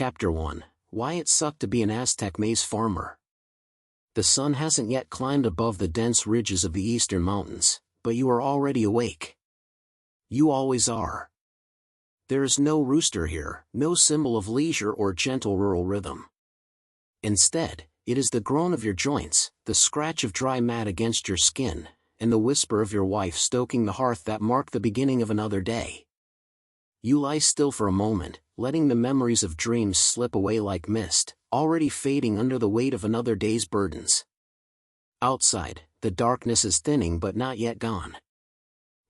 Chapter 1: Why It Sucked to Be an Aztec Maize Farmer. The sun hasn't yet climbed above the dense ridges of the eastern mountains, but you are already awake. You always are. There is no rooster here, no symbol of leisure or gentle rural rhythm. Instead, it is the groan of your joints, the scratch of dry mat against your skin, and the whisper of your wife stoking the hearth that mark the beginning of another day. You lie still for a moment, letting the memories of dreams slip away like mist, already fading under the weight of another day's burdens. Outside, the darkness is thinning but not yet gone.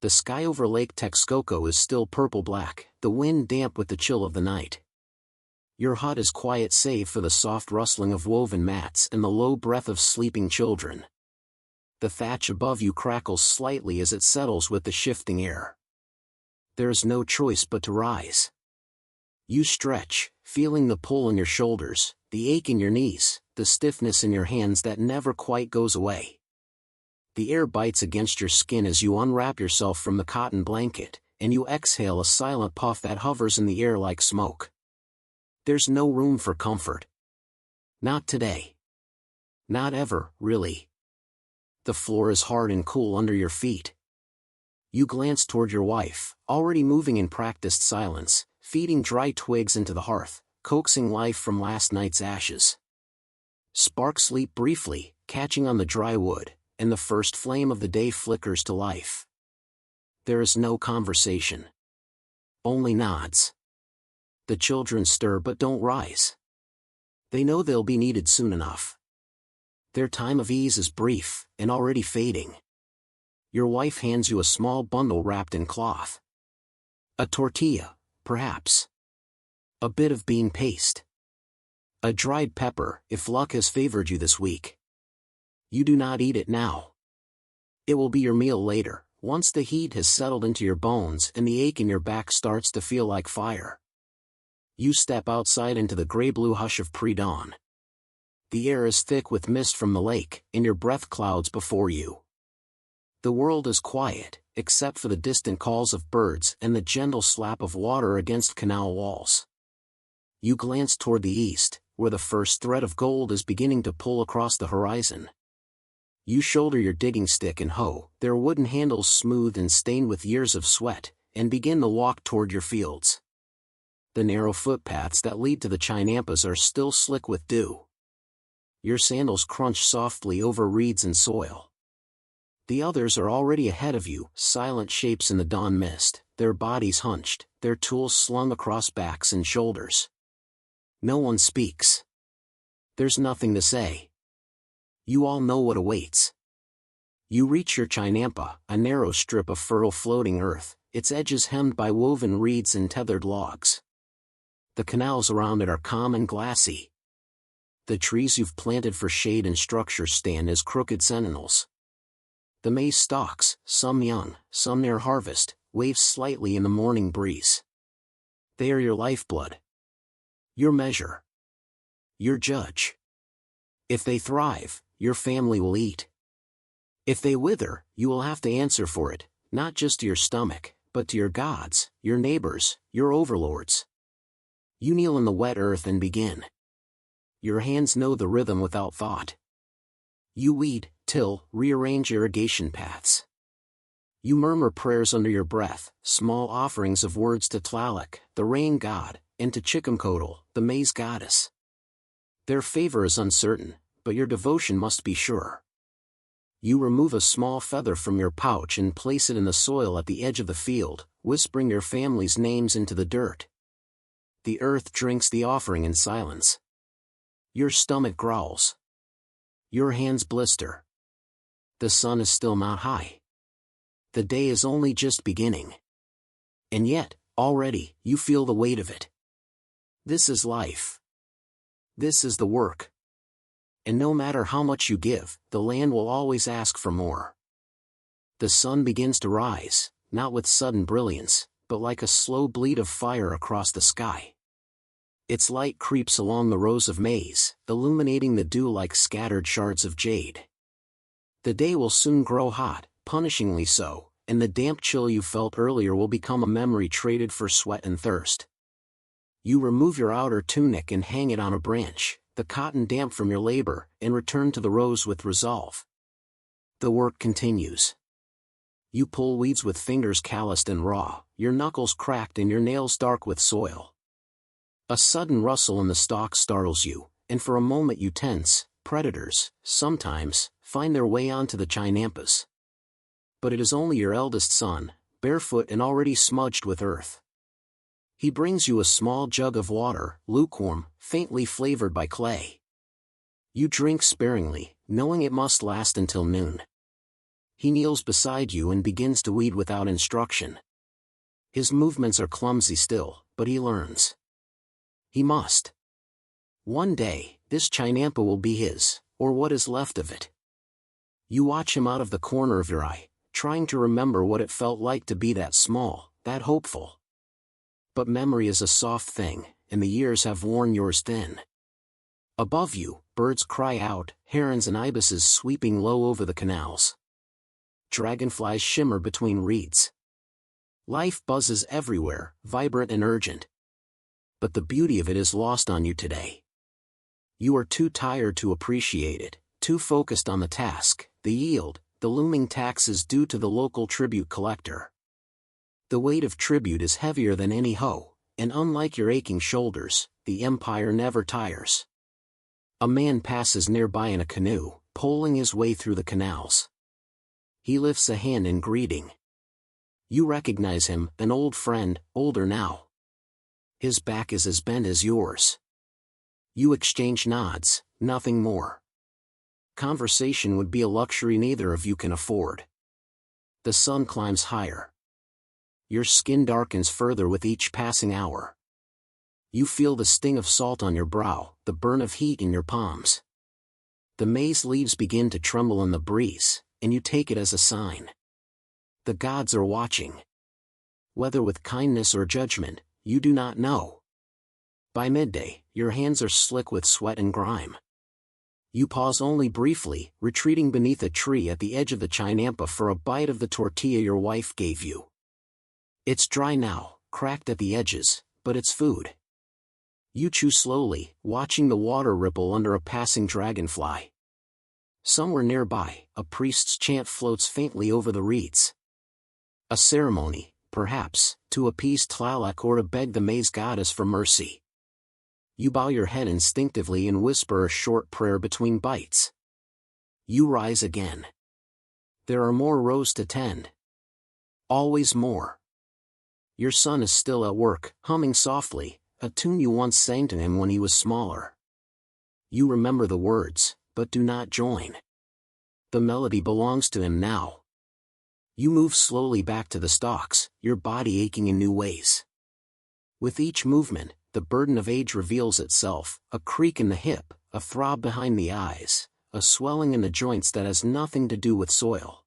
The sky over Lake Texcoco is still purple-black, the wind damp with the chill of the night. Your hut is quiet save for the soft rustling of woven mats and the low breath of sleeping children. The thatch above you crackles slightly as it settles with the shifting air. There is no choice but to rise. You stretch, feeling the pull in your shoulders, the ache in your knees, the stiffness in your hands that never quite goes away. The air bites against your skin as you unwrap yourself from the cotton blanket, and you exhale a silent puff that hovers in the air like smoke. There's no room for comfort. Not today. Not ever, really. The floor is hard and cool under your feet. You glance toward your wife, already moving in practiced silence, feeding dry twigs into the hearth, coaxing life from last night's ashes. Sparks leap briefly, catching on the dry wood, and the first flame of the day flickers to life. There is no conversation. Only nods. The children stir but don't rise. They know they'll be needed soon enough. Their time of ease is brief, and already fading. Your wife hands you a small bundle wrapped in cloth. A tortilla, perhaps. A bit of bean paste. A dried pepper, if luck has favored you this week. You do not eat it now. It will be your meal later, once the heat has settled into your bones and the ache in your back starts to feel like fire. You step outside into the gray-blue hush of pre-dawn. The air is thick with mist from the lake, and your breath clouds before you. The world is quiet, except for the distant calls of birds and the gentle slap of water against canal walls. You glance toward the east, where the first thread of gold is beginning to pull across the horizon. You shoulder your digging stick and hoe, their wooden handles smooth and stained with years of sweat, and begin the walk toward your fields. The narrow footpaths that lead to the chinampas are still slick with dew. Your sandals crunch softly over reeds and soil. The others are already ahead of you, silent shapes in the dawn mist, their bodies hunched, their tools slung across backs and shoulders. No one speaks. There's nothing to say. You all know what awaits. You reach your chinampa, a narrow strip of fertile floating earth, its edges hemmed by woven reeds and tethered logs. The canals around it are calm and glassy. The trees you've planted for shade and structure stand as crooked sentinels. The maize stalks, some young, some near harvest, wave slightly in the morning breeze. They are your lifeblood. Your measure. Your judge. If they thrive, your family will eat. If they wither, you will have to answer for it, not just to your stomach, but to your gods, your neighbors, your overlords. You kneel in the wet earth and begin. Your hands know the rhythm without thought. You weed, till, rearrange irrigation paths. You murmur prayers under your breath, small offerings of words to Tlaloc, the rain god, and to Chicumcotl, the maize goddess. Their favor is uncertain, but your devotion must be sure. You remove a small feather from your pouch and place it in the soil at the edge of the field, whispering your family's names into the dirt. The earth drinks the offering in silence. Your stomach growls. Your hands blister. The sun is still not high. The day is only just beginning. And yet, already, you feel the weight of it. This is life. This is the work. And no matter how much you give, the land will always ask for more. The sun begins to rise, not with sudden brilliance, but like a slow bleed of fire across the sky. Its light creeps along the rows of maize, illuminating the dew like scattered shards of jade. The day will soon grow hot, punishingly so, and the damp chill you felt earlier will become a memory traded for sweat and thirst. You remove your outer tunic and hang it on a branch, the cotton damp from your labor, and return to the rows with resolve. The work continues. You pull weeds with fingers calloused and raw, your knuckles cracked and your nails dark with soil. A sudden rustle in the stalk startles you, and for a moment you tense. Predators, sometimes, find their way onto the chinampas. But it is only your eldest son, barefoot and already smudged with earth. He brings you a small jug of water, lukewarm, faintly flavored by clay. You drink sparingly, knowing it must last until noon. He kneels beside you and begins to weed without instruction. His movements are clumsy still, but he learns. He must. One day, this chinampa will be his, or what is left of it. You watch him out of the corner of your eye, trying to remember what it felt like to be that small, that hopeful. But memory is a soft thing, and the years have worn yours thin. Above you, birds cry out, herons and ibises sweeping low over the canals. Dragonflies shimmer between reeds. Life buzzes everywhere, vibrant and urgent. But the beauty of it is lost on you today. You are too tired to appreciate it, too focused on the task, the yield, the looming taxes due to the local tribute collector. The weight of tribute is heavier than any hoe, and unlike your aching shoulders, the empire never tires. A man passes nearby in a canoe, poling his way through the canals. He lifts a hand in greeting. You recognize him, an old friend, older now. His back is as bent as yours. You exchange nods, nothing more. Conversation would be a luxury neither of you can afford. The sun climbs higher. Your skin darkens further with each passing hour. You feel the sting of salt on your brow, the burn of heat in your palms. The maize leaves begin to tremble in the breeze, and you take it as a sign. The gods are watching. Whether with kindness or judgment, you do not know. By midday, your hands are slick with sweat and grime. You pause only briefly, retreating beneath a tree at the edge of the chinampa for a bite of the tortilla your wife gave you. It's dry now, cracked at the edges, but it's food. You chew slowly, watching the water ripple under a passing dragonfly. Somewhere nearby, a priest's chant floats faintly over the reeds. A ceremony, perhaps, to appease Tlaloc or to beg the maize goddess for mercy. You bow your head instinctively and whisper a short prayer between bites. You rise again. There are more rows to tend. Always more. Your son is still at work, humming softly, a tune you once sang to him when he was smaller. You remember the words, but do not join. The melody belongs to him now. You move slowly back to the stalks, your body aching in new ways. With each movement, the burden of age reveals itself, a creak in the hip, a throb behind the eyes, a swelling in the joints that has nothing to do with soil.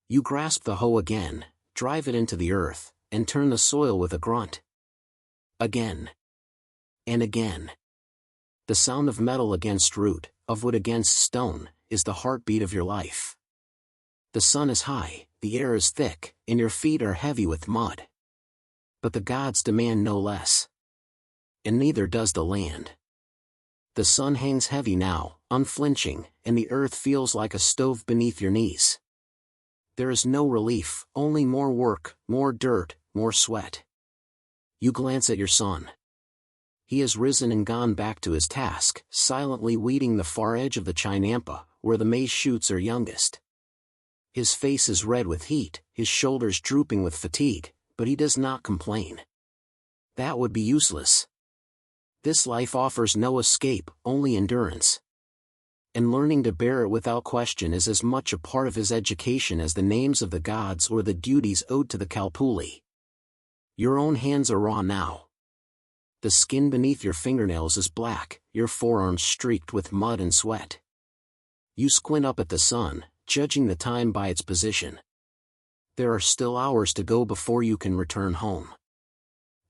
You grasp the hoe again, drive it into the earth, and turn the soil with a grunt. Again. And again. The sound of metal against root, of wood against stone, is the heartbeat of your life. The sun is high, the air is thick, and your feet are heavy with mud. But the gods demand no less. And neither does the land. The sun hangs heavy now, unflinching, and the earth feels like a stove beneath your knees. There is no relief, only more work, more dirt, more sweat. You glance at your son. He has risen and gone back to his task, silently weeding the far edge of the chinampa, where the maize shoots are youngest. His face is red with heat, his shoulders drooping with fatigue, but he does not complain. That would be useless. This life offers no escape, only endurance. And learning to bear it without question is as much a part of his education as the names of the gods or the duties owed to the Kalpuli. Your own hands are raw now. The skin beneath your fingernails is black, your forearms streaked with mud and sweat. You squint up at the sun, judging the time by its position. There are still hours to go before you can return home.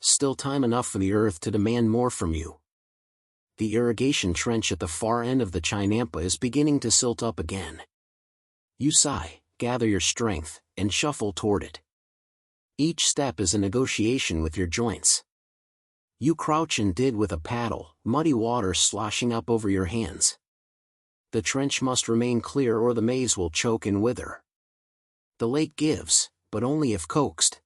Still time enough for the earth to demand more from you. The irrigation trench at the far end of the chinampa is beginning to silt up again. You sigh, gather your strength, and shuffle toward it. Each step is a negotiation with your joints. You crouch and dig with a paddle, muddy water sloshing up over your hands. The trench must remain clear or the maize will choke and wither. The lake gives, but only if coaxed.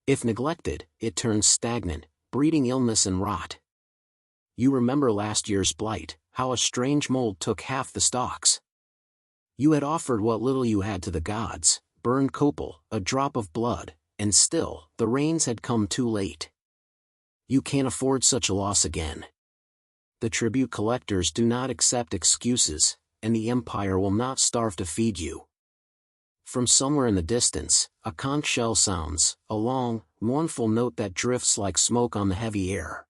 If neglected, it turns stagnant, breeding illness and rot. You remember last year's blight, how a strange mold took half the stalks. You had offered what little you had to the gods, burned copal, a drop of blood, and still, the rains had come too late. You can't afford such a loss again. The tribute collectors do not accept excuses, and the empire will not starve to feed you. From somewhere in the distance, a conch shell sounds, a long, mournful note that drifts like smoke on the heavy air.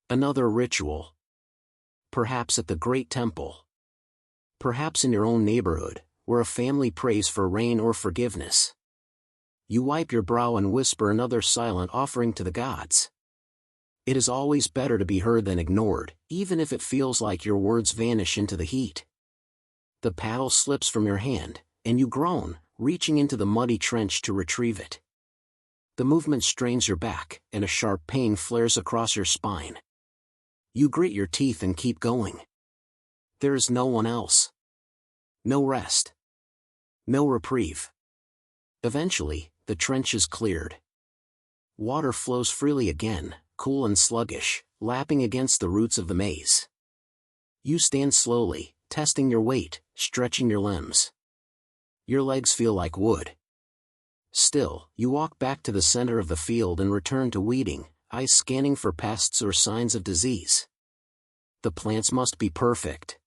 Another ritual. Perhaps at the great temple. Perhaps in your own neighborhood, where a family prays for rain or forgiveness. You wipe your brow and whisper another silent offering to the gods. It is always better to be heard than ignored, even if it feels like your words vanish into the heat. The paddle slips from your hand, and you groan, reaching into the muddy trench to retrieve it. The movement strains your back, and a sharp pain flares across your spine. You grit your teeth and keep going. There is no one else. No rest. No reprieve. Eventually, the trench is cleared. Water flows freely again, cool and sluggish, lapping against the roots of the maize. You stand slowly, testing your weight, stretching your limbs. Your legs feel like wood. Still, you walk back to the center of the field and return to weeding, eyes scanning for pests or signs of disease. The plants must be perfect.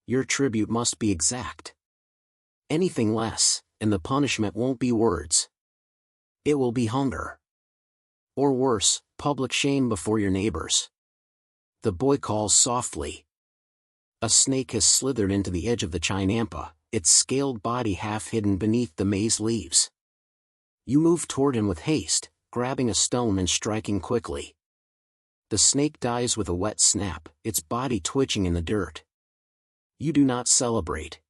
Your tribute must be exact. Anything less, and the punishment won't be words. It will be hunger. Or worse, public shame before your neighbors. The boy calls softly. A snake has slithered into the edge of the chinampa, its scaled body half hidden beneath the maize leaves. You move toward him with haste, grabbing a stone and striking quickly. The snake dies with a wet snap, its body twitching in the dirt. You do not celebrate.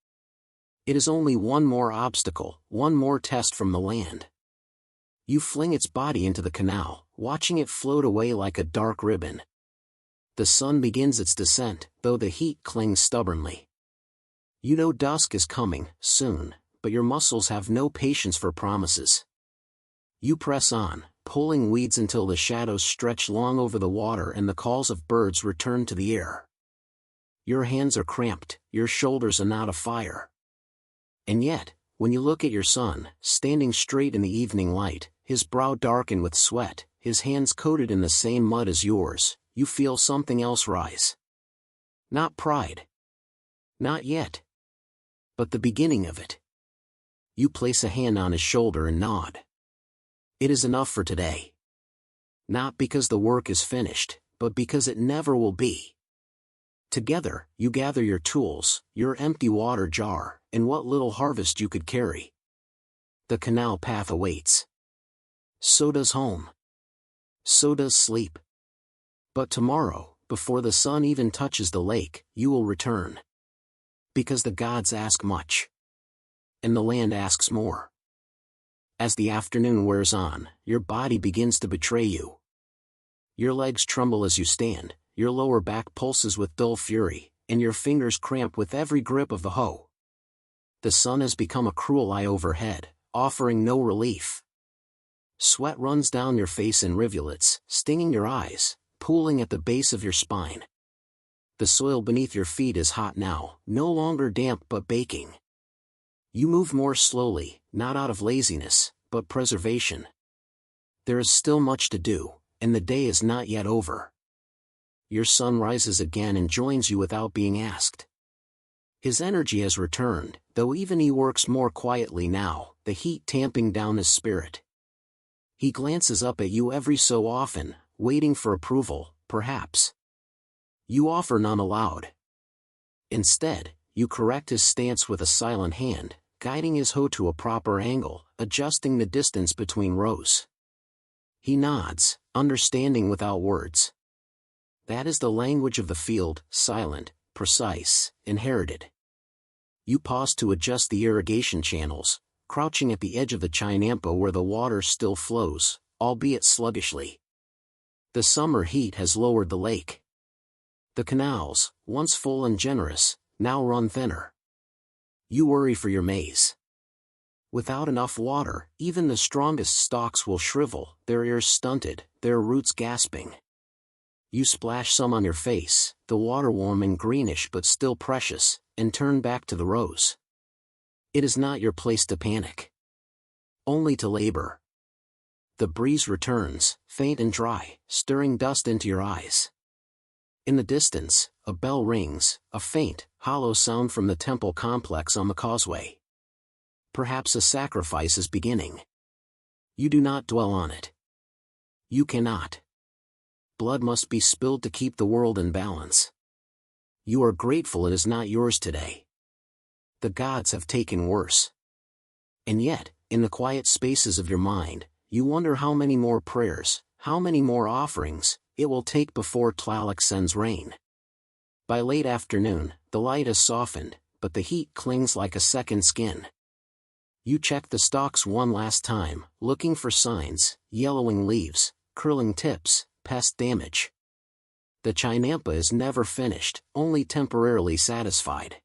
It is only one more obstacle, one more test from the land. You fling its body into the canal, watching it float away like a dark ribbon. The sun begins its descent, though the heat clings stubbornly. You know dusk is coming, soon, but your muscles have no patience for promises. You press on, pulling weeds until the shadows stretch long over the water and the calls of birds return to the air. Your hands are cramped, your shoulders a knot of fire. And yet, when you look at your son, standing straight in the evening light, his brow darkened with sweat, his hands coated in the same mud as yours, you feel something else rise. Not pride. Not yet. But the beginning of it. You place a hand on his shoulder and nod. It is enough for today. Not because the work is finished, but because it never will be. Together, you gather your tools, your empty water jar, and what little harvest you could carry. The canal path awaits. So does home. So does sleep. But tomorrow, before the sun even touches the lake, you will return. Because the gods ask much. And the land asks more. As the afternoon wears on, your body begins to betray you. Your legs tremble as you stand, your lower back pulses with dull fury, and your fingers cramp with every grip of the hoe. The sun has become a cruel eye overhead, offering no relief. Sweat runs down your face in rivulets, stinging your eyes, pooling at the base of your spine. The soil beneath your feet is hot now, no longer damp but baking. You move more slowly, not out of laziness, but preservation. There is still much to do, and the day is not yet over. Your son rises again and joins you without being asked. His energy has returned, though even he works more quietly now, the heat tamping down his spirit. He glances up at you every so often, waiting for approval, perhaps. You offer none aloud. Instead, you correct his stance with a silent hand, guiding his hoe to a proper angle, adjusting the distance between rows. He nods, understanding without words. That is the language of the field, silent, precise, inherited. You pause to adjust the irrigation channels, crouching at the edge of the chinampa where the water still flows, albeit sluggishly. The summer heat has lowered the lake. The canals, once full and generous, now run thinner. You worry for your maize. Without enough water, even the strongest stalks will shrivel, their ears stunted, their roots gasping. You splash some on your face, the water warm and greenish but still precious, and turn back to the rows. It is not your place to panic. Only to labor. The breeze returns, faint and dry, stirring dust into your eyes. In the distance, a bell rings, a faint, hollow sound from the temple complex on the causeway. Perhaps a sacrifice is beginning. You do not dwell on it. You cannot. Blood must be spilled to keep the world in balance. You are grateful it is not yours today. The gods have taken worse. And yet, in the quiet spaces of your mind, you wonder how many more prayers, how many more offerings, it will take before Tlaloc sends rain. By late afternoon, the light has softened, but the heat clings like a second skin. You check the stalks one last time, looking for signs, yellowing leaves, curling tips, pest damage. The chinampa is never finished, only temporarily satisfied.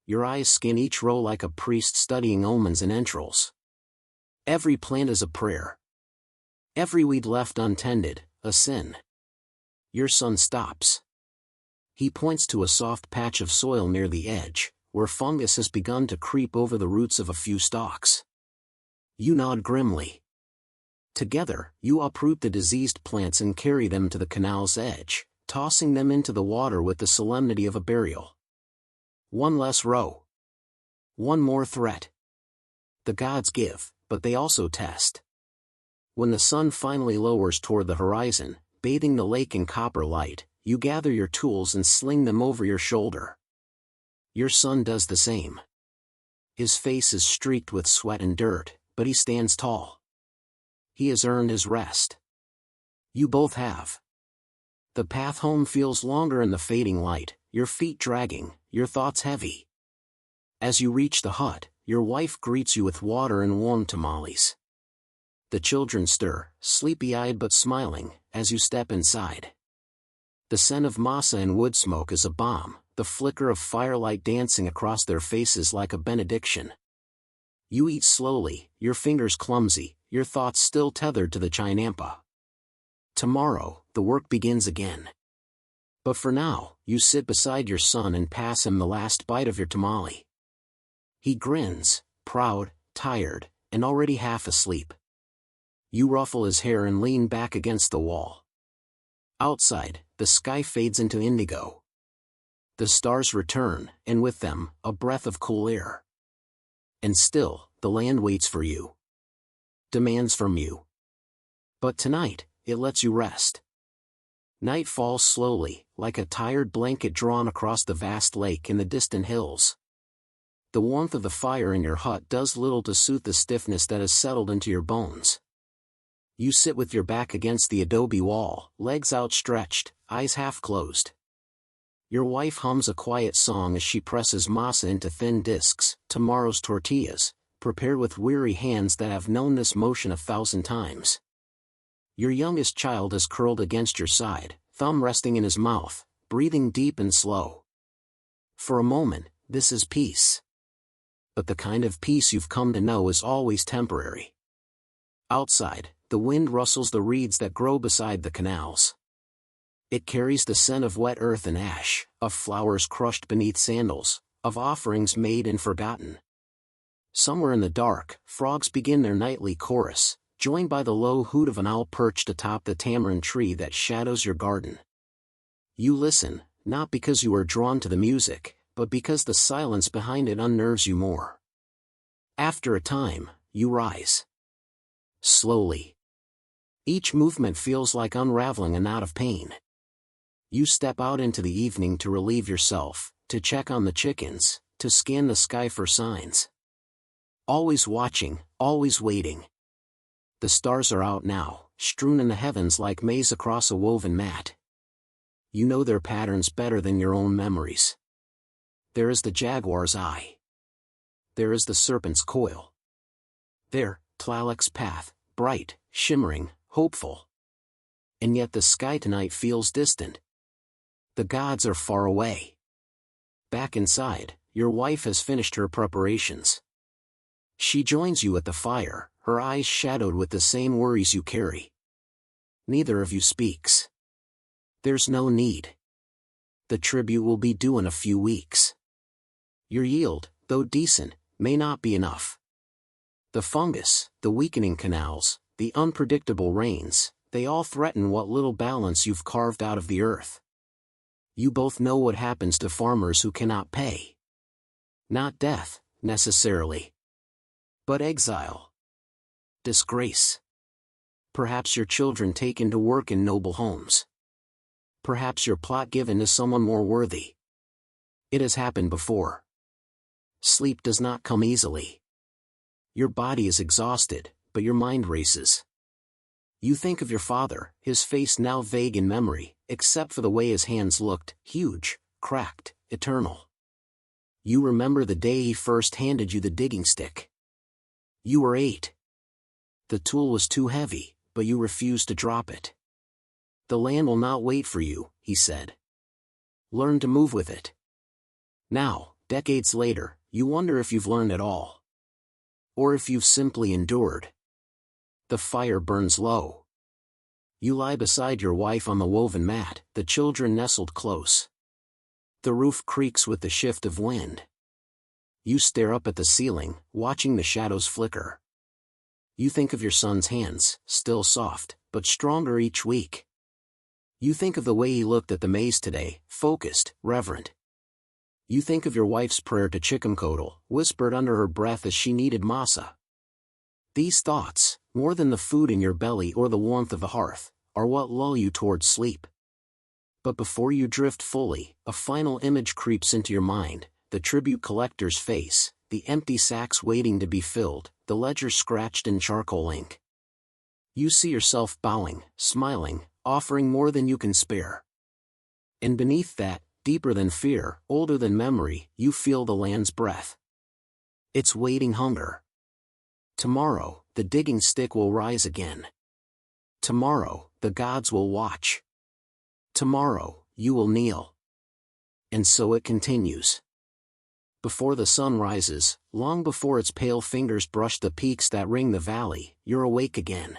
Your eyes scan each row like a priest studying omens and entrails. Every plant is a prayer. Every weed left untended, a sin. Your son stops. He points to a soft patch of soil near the edge, where fungus has begun to creep over the roots of a few stalks. You nod grimly. Together, you uproot the diseased plants and carry them to the canal's edge, tossing them into the water with the solemnity of a burial. One less row. One more threat. The gods give, but they also test. When the sun finally lowers toward the horizon, bathing the lake in copper light, you gather your tools and sling them over your shoulder. Your son does the same. His face is streaked with sweat and dirt, but he stands tall. He has earned his rest. You both have. The path home feels longer in the fading light, your feet dragging, your thoughts heavy. As you reach the hut, your wife greets you with water and warm tamales. The children stir, sleepy-eyed but smiling, as you step inside. The scent of masa and wood smoke is a balm, the flicker of firelight dancing across their faces like a benediction. You eat slowly, your fingers clumsy, your thoughts still tethered to the chinampa. Tomorrow, the work begins again. But for now, you sit beside your son and pass him the last bite of your tamale. He grins, proud, tired, and already half asleep. You ruffle his hair and lean back against the wall. Outside, the sky fades into indigo. The stars return, and with them, a breath of cool air. And still, the land waits for you. Demands from you. But tonight, it lets you rest. Night falls slowly, like a tired blanket drawn across the vast lake in the distant hills. The warmth of the fire in your hut does little to soothe the stiffness that has settled into your bones. You sit with your back against the adobe wall, legs outstretched, eyes half closed. Your wife hums a quiet song as she presses masa into thin discs, tomorrow's tortillas, prepared with weary hands that have known this motion 1,000 times. Your youngest child is curled against your side, thumb resting in his mouth, breathing deep and slow. For a moment, this is peace. But the kind of peace you've come to know is always temporary. Outside, the wind rustles the reeds that grow beside the canals. It carries the scent of wet earth and ash, of flowers crushed beneath sandals, of offerings made and forgotten. Somewhere in the dark, frogs begin their nightly chorus, joined by the low hoot of an owl perched atop the tamarind tree that shadows your garden. You listen, not because you are drawn to the music, but because the silence behind it unnerves you more. After a time, you rise. Slowly. Each movement feels like unraveling a knot of pain. You step out into the evening to relieve yourself, to check on the chickens, to scan the sky for signs. Always watching, always waiting. The stars are out now, strewn in the heavens like maize across a woven mat. You know their patterns better than your own memories. There is the jaguar's eye. There is the serpent's coil. There, Tlaloc's path, bright, shimmering, hopeful. And yet the sky tonight feels distant. The gods are far away. Back inside, your wife has finished her preparations. She joins you at the fire, her eyes shadowed with the same worries you carry. Neither of you speaks. There's no need. The tribute will be due in a few weeks. Your yield, though decent, may not be enough. The fungus, the weakening canals, the unpredictable rains, they all threaten what little balance you've carved out of the earth. You both know what happens to farmers who cannot pay. Not death, necessarily. But exile. Disgrace. Perhaps your children taken to work in noble homes. Perhaps your plot given to someone more worthy. It has happened before. Sleep does not come easily. Your body is exhausted, but your mind races. You think of your father, his face now vague in memory, except for the way his hands looked, huge, cracked, eternal. You remember the day he first handed you the digging stick. You were 8. The tool was too heavy, but you refused to drop it. The land will not wait for you, he said. Learn to move with it. Now, decades later, you wonder if you've learned at all. Or if you've simply endured. The fire burns low. You lie beside your wife on the woven mat, the children nestled close. The roof creaks with the shift of wind. You stare up at the ceiling, watching the shadows flicker. You think of your son's hands, still soft, but stronger each week. You think of the way he looked at the maze today, focused, reverent. You think of your wife's prayer to Chickamcodle, whispered under her breath as she kneaded masa. These thoughts, more than the food in your belly or the warmth of the hearth, are what lull you towards sleep. But before you drift fully, a final image creeps into your mind, the tribute collector's face, the empty sacks waiting to be filled, the ledger scratched in charcoal ink. You see yourself bowing, smiling, offering more than you can spare. And beneath that, deeper than fear, older than memory, you feel the land's breath. It's waiting hunger. Tomorrow, the digging stick will rise again. Tomorrow, the gods will watch. Tomorrow, you will kneel. And so it continues. Before the sun rises, long before its pale fingers brush the peaks that ring the valley, you're awake again.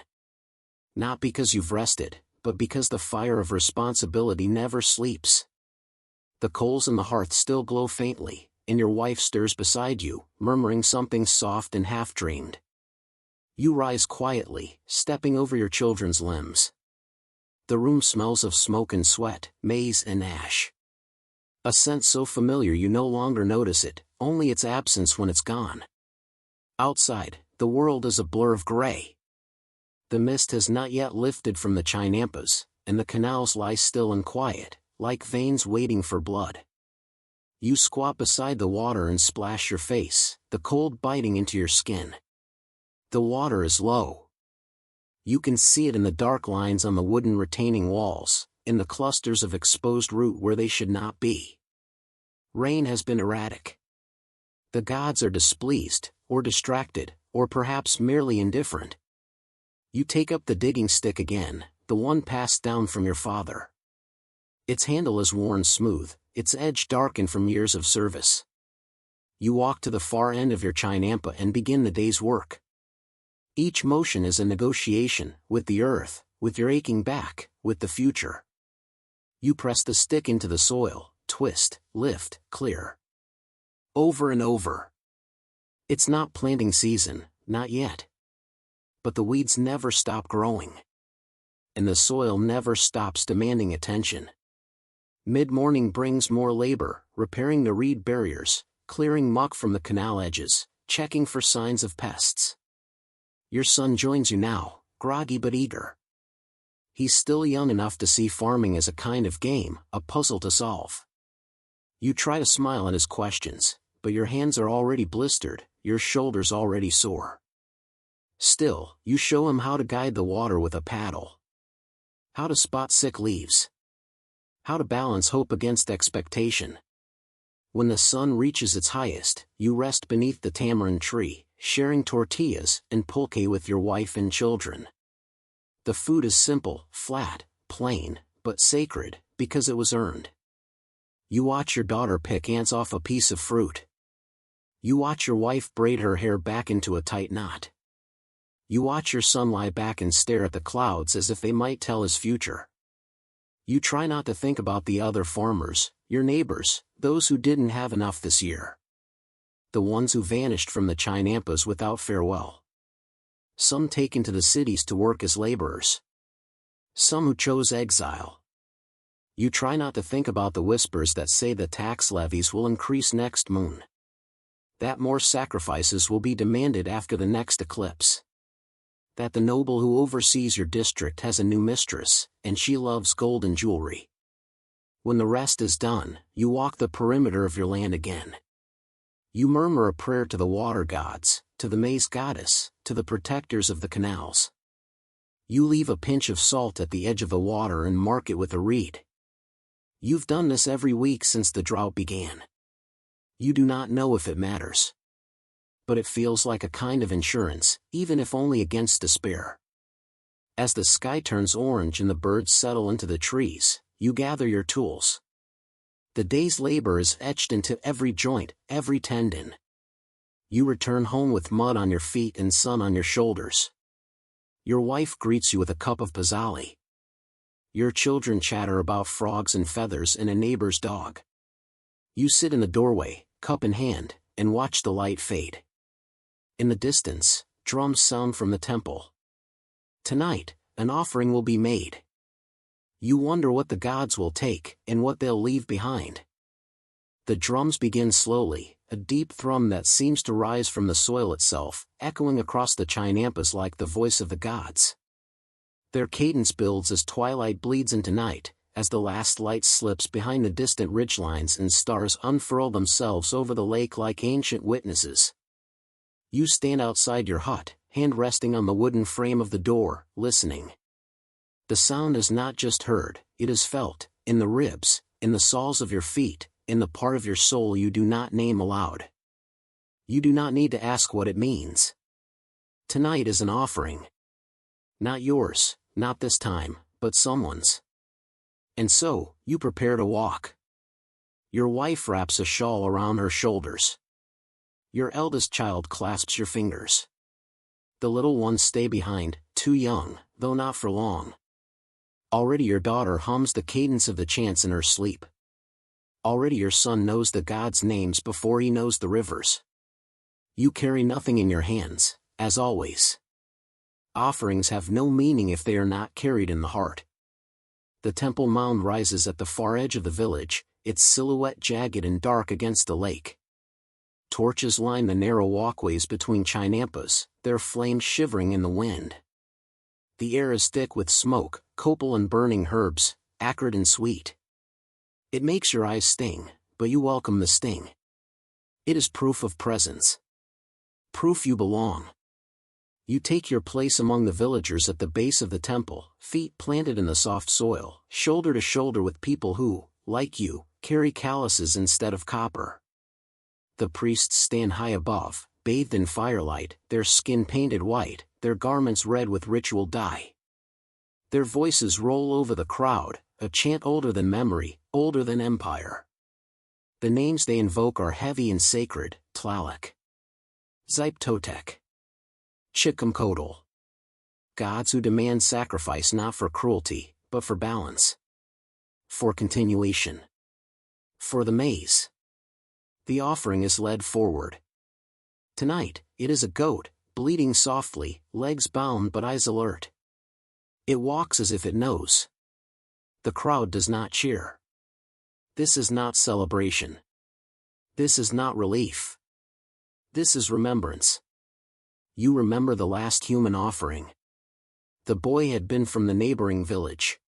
Not because you've rested, but because the fire of responsibility never sleeps. The coals in the hearth still glow faintly, and your wife stirs beside you, murmuring something soft and half-dreamed. You rise quietly, stepping over your children's limbs. The room smells of smoke and sweat, maize and ash. A scent so familiar you no longer notice it, only its absence when it's gone. Outside, the world is a blur of gray. The mist has not yet lifted from the Chinampas, and the canals lie still and quiet, like veins waiting for blood. You squat beside the water and splash your face, the cold biting into your skin. The water is low. You can see it in the dark lines on the wooden retaining walls, in the clusters of exposed root where they should not be. Rain has been erratic. The gods are displeased, or distracted, or perhaps merely indifferent. You take up the digging stick again, the one passed down from your father. Its handle is worn smooth, its edge darkened from years of service. You walk to the far end of your Chinampa and begin the day's work. Each motion is a negotiation, with the earth, with your aching back, with the future. You press the stick into the soil, twist, lift, clear. Over and over. It's not planting season, not yet. But the weeds never stop growing. And the soil never stops demanding attention. Mid-morning brings more labor, repairing the reed barriers, clearing muck from the canal edges, checking for signs of pests. Your son joins you now, groggy but eager. He's still young enough to see farming as a kind of game, a puzzle to solve. You try to smile at his questions, but your hands are already blistered, your shoulders already sore. Still, you show him how to guide the water with a paddle. How to spot sick leaves. How to balance hope against expectation. When the sun reaches its highest, you rest beneath the tamarind tree, sharing tortillas and pulque with your wife and children. The food is simple, flat, plain, but sacred, because it was earned. You watch your daughter pick ants off a piece of fruit. You watch your wife braid her hair back into a tight knot. You watch your son lie back and stare at the clouds as if they might tell his future. You try not to think about the other farmers, your neighbors, those who didn't have enough this year. The ones who vanished from the Chinampas without farewell. Some taken to the cities to work as laborers. Some who chose exile. You try not to think about the whispers that say the tax levies will increase next moon. That more sacrifices will be demanded after the next eclipse. That the noble who oversees your district has a new mistress, and she loves gold and jewelry. When the rest is done, you walk the perimeter of your land again. You murmur a prayer to the water gods, to the maize goddess, to the protectors of the canals. You leave a pinch of salt at the edge of the water and mark it with a reed. You've done this every week since the drought began. You do not know if it matters. But it feels like a kind of insurance, even if only against despair. As the sky turns orange and the birds settle into the trees, you gather your tools. The day's labor is etched into every joint, every tendon. You return home with mud on your feet and sun on your shoulders. Your wife greets you with a cup of pozole. Your children chatter about frogs and feathers and a neighbor's dog. You sit in the doorway, cup in hand, and watch the light fade. In the distance, drums sound from the temple. Tonight, an offering will be made. You wonder what the gods will take, and what they'll leave behind. The drums begin slowly, a deep thrum that seems to rise from the soil itself, echoing across the Chinampas like the voice of the gods. Their cadence builds as twilight bleeds into night, as the last light slips behind the distant ridgelines and stars unfurl themselves over the lake like ancient witnesses. You stand outside your hut, hand resting on the wooden frame of the door, listening. The sound is not just heard, it is felt, in the ribs, in the soles of your feet, in the part of your soul you do not name aloud. You do not need to ask what it means. Tonight is an offering. Not yours, not this time, but someone's. And so, you prepare to walk. Your wife wraps a shawl around her shoulders. Your eldest child clasps your fingers. The little ones stay behind, too young, though not for long. Already your daughter hums the cadence of the chants in her sleep. Already your son knows the gods' names before he knows the rivers. You carry nothing in your hands, as always. Offerings have no meaning if they are not carried in the heart. The temple mound rises at the far edge of the village, its silhouette jagged and dark against the lake. Torches line the narrow walkways between Chinampas, their flames shivering in the wind. The air is thick with smoke, copal and burning herbs, acrid and sweet. It makes your eyes sting, but you welcome the sting. It is proof of presence. Proof you belong. You take your place among the villagers at the base of the temple, feet planted in the soft soil, shoulder to shoulder with people who, like you, carry calluses instead of copper. The priests stand high above, bathed in firelight, their skin painted white, their garments red with ritual dye. Their voices roll over the crowd, a chant older than memory, older than empire. The names they invoke are heavy and sacred: Tlaloc, Zyptotec, Chicumcodal. Gods who demand sacrifice not for cruelty, but for balance. For continuation. For the maize. The offering is led forward. Tonight, it is a goat, bleating softly, legs bound but eyes alert. It walks as if it knows. The crowd does not cheer. This is not celebration. This is not relief. This is remembrance. You remember the last human offering. The boy had been from the neighboring village.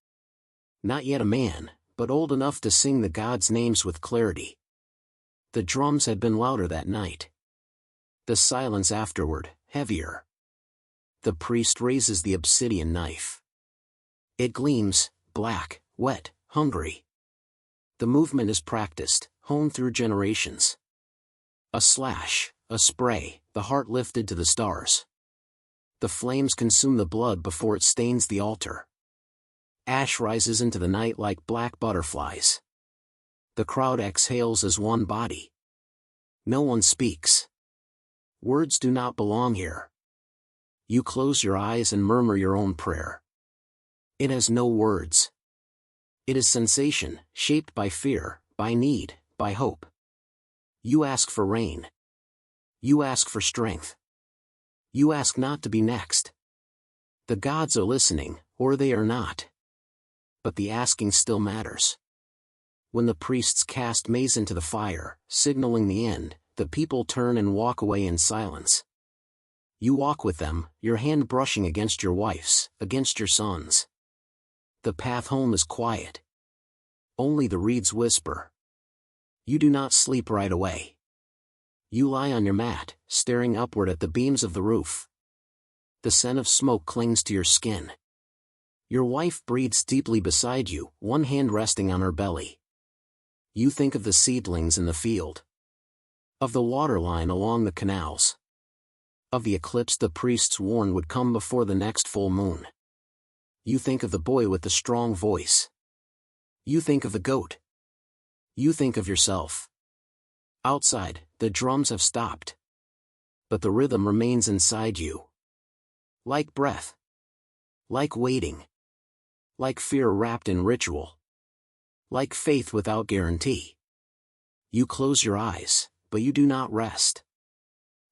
Not yet a man, but old enough to sing the gods' names with clarity. The drums had been louder that night. The silence afterward, heavier. The priest raises the obsidian knife. It gleams, black, wet, hungry. The movement is practiced, honed through generations. A slash, a spray, the heart lifted to the stars. The flames consume the blood before it stains the altar. Ash rises into the night like black butterflies. The crowd exhales as one body. No one speaks. Words do not belong here. You close your eyes and murmur your own prayer. It has no words. It is sensation, shaped by fear, by need, by hope. You ask for rain. You ask for strength. You ask not to be next. The gods are listening, or they are not. But the asking still matters. When the priests cast maize into the fire, signaling the end, the people turn and walk away in silence. You walk with them, your hand brushing against your wife's, against your son's. The path home is quiet. Only the reeds whisper. You do not sleep right away. You lie on your mat, staring upward at the beams of the roof. The scent of smoke clings to your skin. Your wife breathes deeply beside you, one hand resting on her belly. You think of the seedlings in the field. Of the water line along the canals. Of the eclipse the priests warned would come before the next full moon. You think of the boy with the strong voice. You think of the goat. You think of yourself. Outside, the drums have stopped. But the rhythm remains inside you. Like breath. Like waiting. Like fear wrapped in ritual. Like faith without guarantee. You close your eyes, but you do not rest.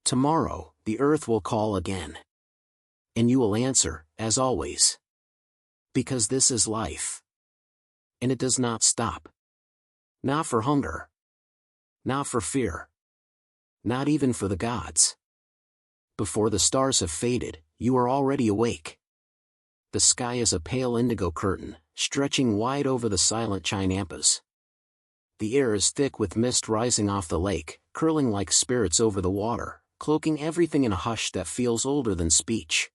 Tomorrow, the earth will call again. And you will answer, as always. Because this is life. And it does not stop. Not for hunger. Not for fear. Not even for the gods. Before the stars have faded, you are already awake. The sky is a pale indigo curtain, stretching wide over the silent Chinampas. The air is thick with mist rising off the lake, curling like spirits over the water, cloaking everything in a hush that feels older than speech.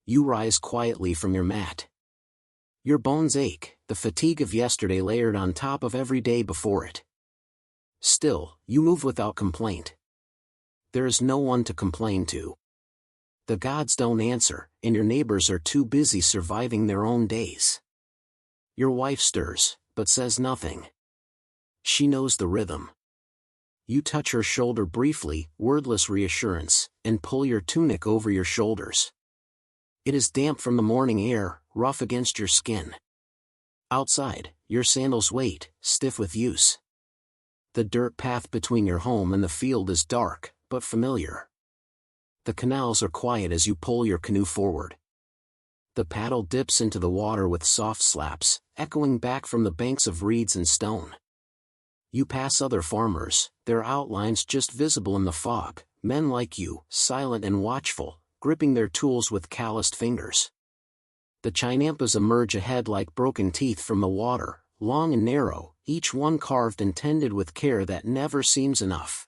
You rise quietly from your mat. Your bones ache, the fatigue of yesterday layered on top of every day before it. Still, you move without complaint. There is no one to complain to. The gods don't answer, and your neighbors are too busy surviving their own days. Your wife stirs, but says nothing. She knows the rhythm. You touch her shoulder briefly, wordless reassurance, and pull your tunic over your shoulders. It is damp from the morning air, rough against your skin. Outside, your sandals wait, stiff with use. The dirt path between your home and the field is dark, but familiar. The canals are quiet as you pull your canoe forward. The paddle dips into the water with soft slaps, echoing back from the banks of reeds and stone. You pass other farmers, their outlines just visible in the fog, men like you, silent and watchful, gripping their tools with calloused fingers. The Chinampas emerge ahead like broken teeth from the water, long and narrow, each one carved and tended with care that never seems enough.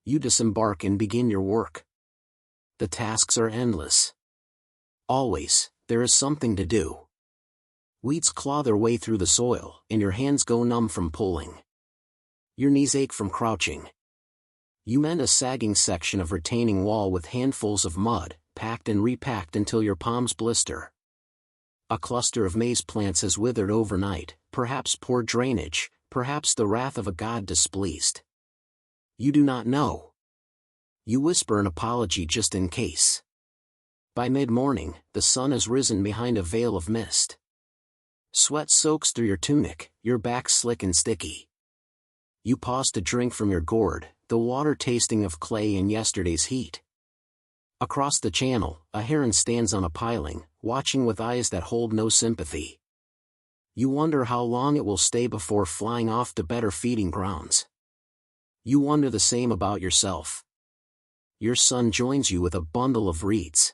You disembark and begin your work. The tasks are endless. Always, there is something to do. Weeds claw their way through the soil, and your hands go numb from pulling. Your knees ache from crouching. You mend a sagging section of retaining wall with handfuls of mud, packed and repacked until your palms blister. A cluster of maize plants has withered overnight, perhaps poor drainage, perhaps the wrath of a god displeased. You do not know. You whisper an apology just in case. By mid-morning, the sun has risen behind a veil of mist. Sweat soaks through your tunic, your back slick and sticky. You pause to drink from your gourd, the water tasting of clay and yesterday's heat. Across the channel, a heron stands on a piling, watching with eyes that hold no sympathy. You wonder how long it will stay before flying off to better feeding grounds. You wonder the same about yourself. Your son joins you with a bundle of reeds.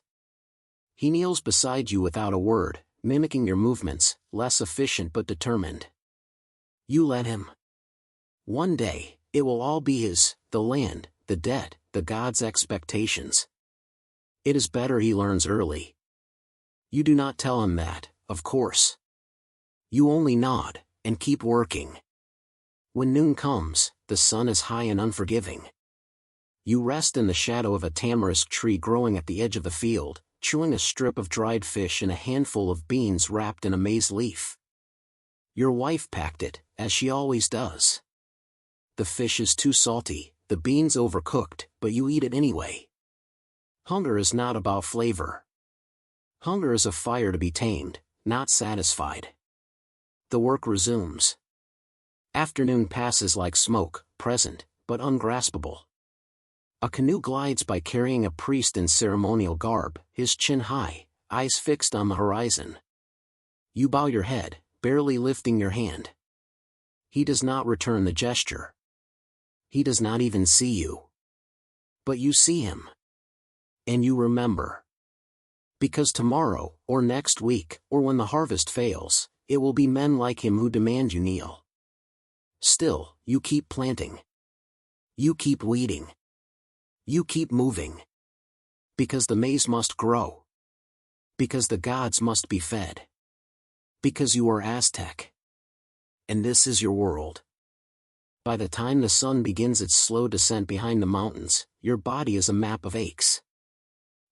He kneels beside you without a word, mimicking your movements, less efficient but determined. You let him. One day, it will all be his, the land, the debt, the gods' expectations. It is better he learns early. You do not tell him that, of course. You only nod, and keep working. When noon comes, the sun is high and unforgiving. You rest in the shadow of a tamarisk tree growing at the edge of the field, chewing a strip of dried fish and a handful of beans wrapped in a maize leaf. Your wife packed it, as she always does. The fish is too salty, the beans overcooked, but you eat it anyway. Hunger is not about flavor. Hunger is a fire to be tamed, not satisfied. The work resumes. Afternoon passes like smoke, present, but ungraspable. A canoe glides by carrying a priest in ceremonial garb, his chin high, eyes fixed on the horizon. You bow your head, barely lifting your hand. He does not return the gesture. He does not even see you. But you see him. And you remember. Because tomorrow, or next week, or when the harvest fails, it will be men like him who demand you kneel. Still, you keep planting. You keep weeding. You keep moving. Because the maize must grow. Because the gods must be fed. Because you are Aztec. And this is your world. By the time the sun begins its slow descent behind the mountains, your body is a map of aches.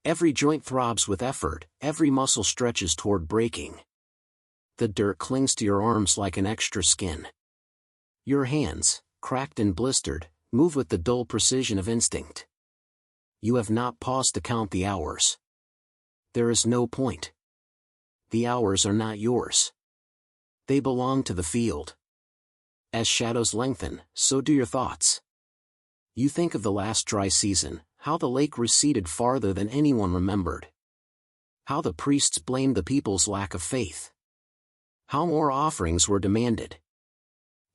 Every joint throbs with effort, every muscle stretches toward breaking. The dirt clings to your arms like an extra skin. Your hands, cracked and blistered, move with the dull precision of instinct. You have not paused to count the hours. There is no point. The hours are not yours. They belong to the field. As shadows lengthen, so do your thoughts. You think of the last dry season, how the lake receded farther than anyone remembered. How the priests blamed the people's lack of faith. How more offerings were demanded.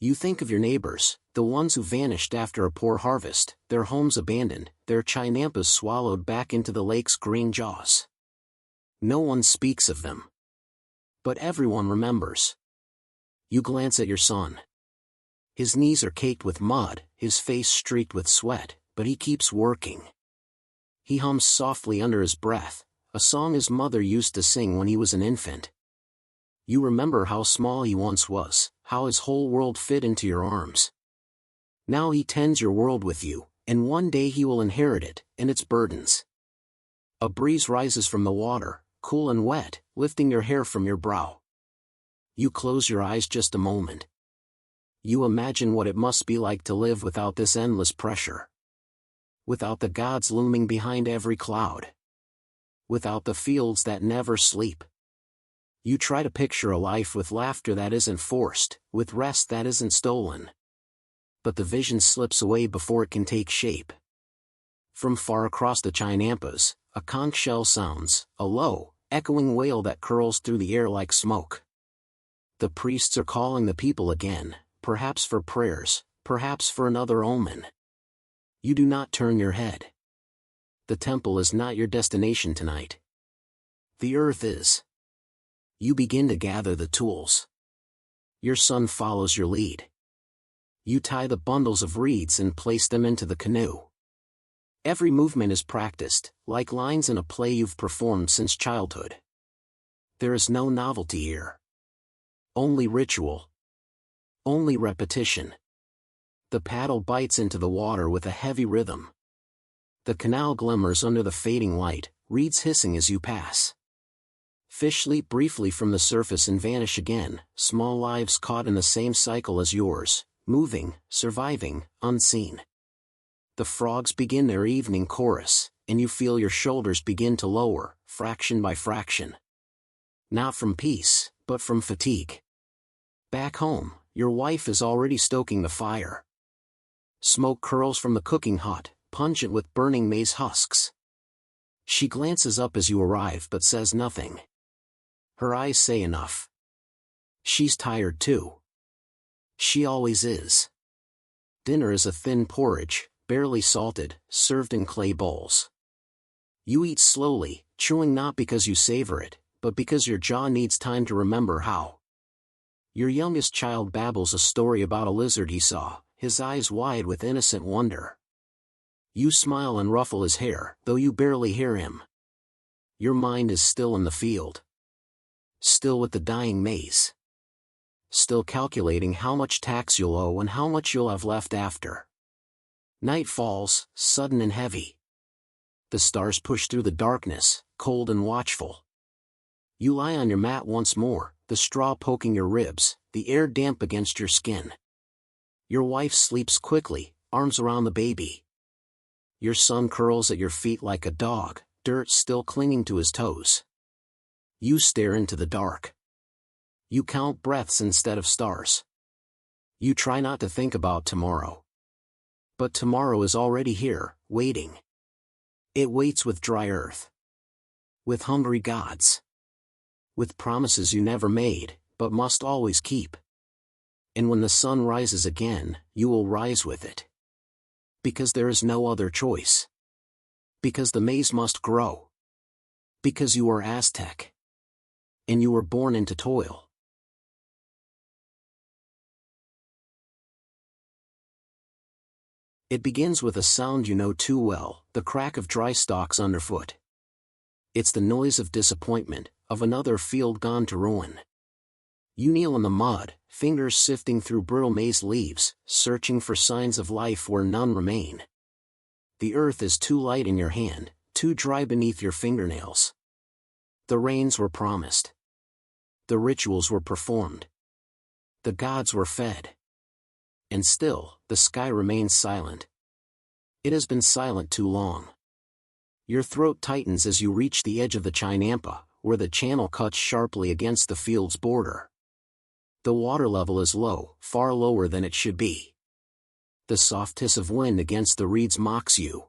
You think of your neighbors, the ones who vanished after a poor harvest, their homes abandoned, their chinampas swallowed back into the lake's green jaws. No one speaks of them. But everyone remembers. You glance at your son. His knees are caked with mud, his face streaked with sweat, but he keeps working. He hums softly under his breath, a song his mother used to sing when he was an infant. You remember how small he once was, how his whole world fit into your arms. Now he tends your world with you, and one day he will inherit it, and its burdens. A breeze rises from the water, cool and wet, lifting your hair from your brow. You close your eyes just a moment. You imagine what it must be like to live without this endless pressure. Without the gods looming behind every cloud. Without the fields that never sleep. You try to picture a life with laughter that isn't forced, with rest that isn't stolen. But the vision slips away before it can take shape. From far across the chinampas, a conch shell sounds, a low, echoing wail that curls through the air like smoke. The priests are calling the people again, perhaps for prayers, perhaps for another omen. You do not turn your head. The temple is not your destination tonight. The earth is. You begin to gather the tools. Your son follows your lead. You tie the bundles of reeds and place them into the canoe. Every movement is practiced, like lines in a play you've performed since childhood. There is no novelty here. Only ritual. Only repetition. The paddle bites into the water with a heavy rhythm. The canal glimmers under the fading light, reeds hissing as you pass. Fish leap briefly from the surface and vanish again, small lives caught in the same cycle as yours, moving, surviving, unseen. The frogs begin their evening chorus, and you feel your shoulders begin to lower, fraction by fraction. Not from peace, but from fatigue. Back home, your wife is already stoking the fire. Smoke curls from the cooking hut, pungent with burning maize husks. She glances up as you arrive but says nothing. Her eyes say enough. She's tired too. She always is. Dinner is a thin porridge, barely salted, served in clay bowls. You eat slowly, chewing not because you savor it, but because your jaw needs time to remember how. Your youngest child babbles a story about a lizard he saw, his eyes wide with innocent wonder. You smile and ruffle his hair, though you barely hear him. Your mind is still in the field. Still with the dying maize. Still calculating how much tax you'll owe and how much you'll have left after. Night falls, sudden and heavy. The stars push through the darkness, cold and watchful. You lie on your mat once more, the straw poking your ribs, the air damp against your skin. Your wife sleeps quickly, arms around the baby. Your son curls at your feet like a dog, dirt still clinging to his toes. You stare into the dark. You count breaths instead of stars. You try not to think about tomorrow. But tomorrow is already here, waiting. It waits with dry earth. With hungry gods. With promises you never made, but must always keep. And when the sun rises again, you will rise with it. Because there is no other choice. Because the maize must grow. Because you are Aztec. And you were born into toil. It begins with a sound you know too well, the crack of dry stalks underfoot. It's the noise of disappointment, of another field gone to ruin. You kneel in the mud, fingers sifting through brittle maize leaves, searching for signs of life where none remain. The earth is too light in your hand, too dry beneath your fingernails. The rains were promised. The rituals were performed. The gods were fed. And still, the sky remains silent. It has been silent too long. Your throat tightens as you reach the edge of the Chinampa, where the channel cuts sharply against the field's border. The water level is low, far lower than it should be. The soft hiss of wind against the reeds mocks you.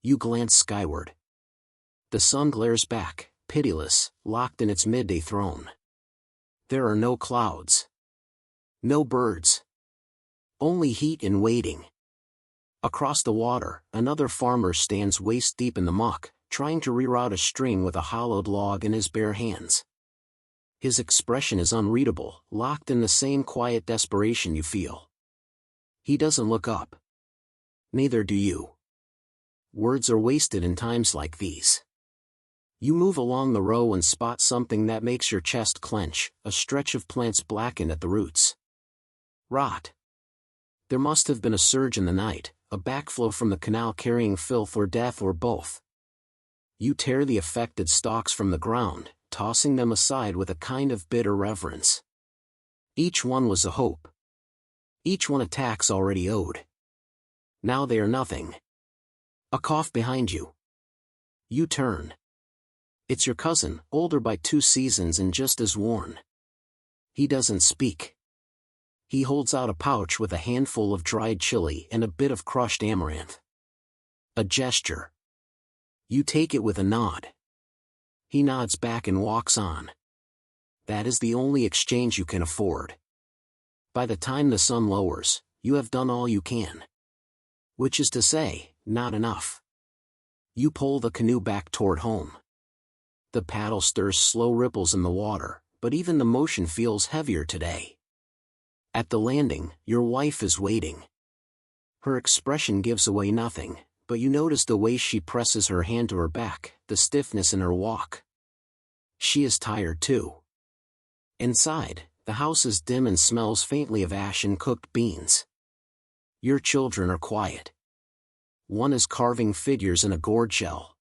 You glance skyward. The sun glares back, pitiless, locked in its midday throne. There are no clouds. No birds. Only heat and waiting. Across the water, another farmer stands waist-deep in the muck, trying to reroute a string with a hollowed log in his bare hands. His expression is unreadable, locked in the same quiet desperation you feel. He doesn't look up. Neither do you. Words are wasted in times like these. You move along the row and spot something that makes your chest clench, a stretch of plants blackened at the roots. Rot. There must have been a surge in the night, a backflow from the canal carrying filth or death or both. You tear the affected stalks from the ground, tossing them aside with a kind of bitter reverence. Each one was a hope. Each one a tax already owed. Now they are nothing. A cough behind you. You turn. It's your cousin, older by 2 seasons and just as worn. He doesn't speak. He holds out a pouch with a handful of dried chili and a bit of crushed amaranth. A gesture. You take it with a nod. He nods back and walks on. That is the only exchange you can afford. By the time the sun lowers, you have done all you can. Which is to say, not enough. You pull the canoe back toward home. The paddle stirs slow ripples in the water, but even the motion feels heavier today. At the landing, your wife is waiting. Her expression gives away nothing, but you notice the way she presses her hand to her back, the stiffness in her walk. She is tired too. Inside, the house is dim and smells faintly of ash and cooked beans. Your children are quiet. One is carving figures in a gourd shell.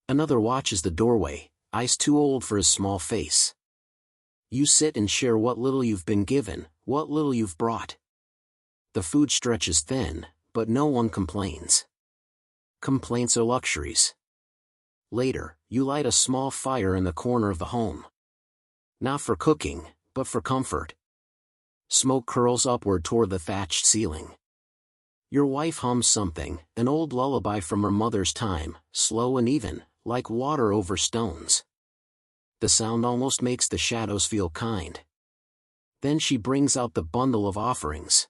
Another watches the doorway, eyes too old for his small face. You sit and share what little you've been given, what little you've brought. The food stretches thin, but no one complains. Complaints are luxuries. Later, you light a small fire in the corner of the home. Not for cooking, but for comfort. Smoke curls upward toward the thatched ceiling. Your wife hums something, an old lullaby from her mother's time, slow and even, like water over stones. The sound almost makes the shadows feel kind. Then she brings out the bundle of offerings.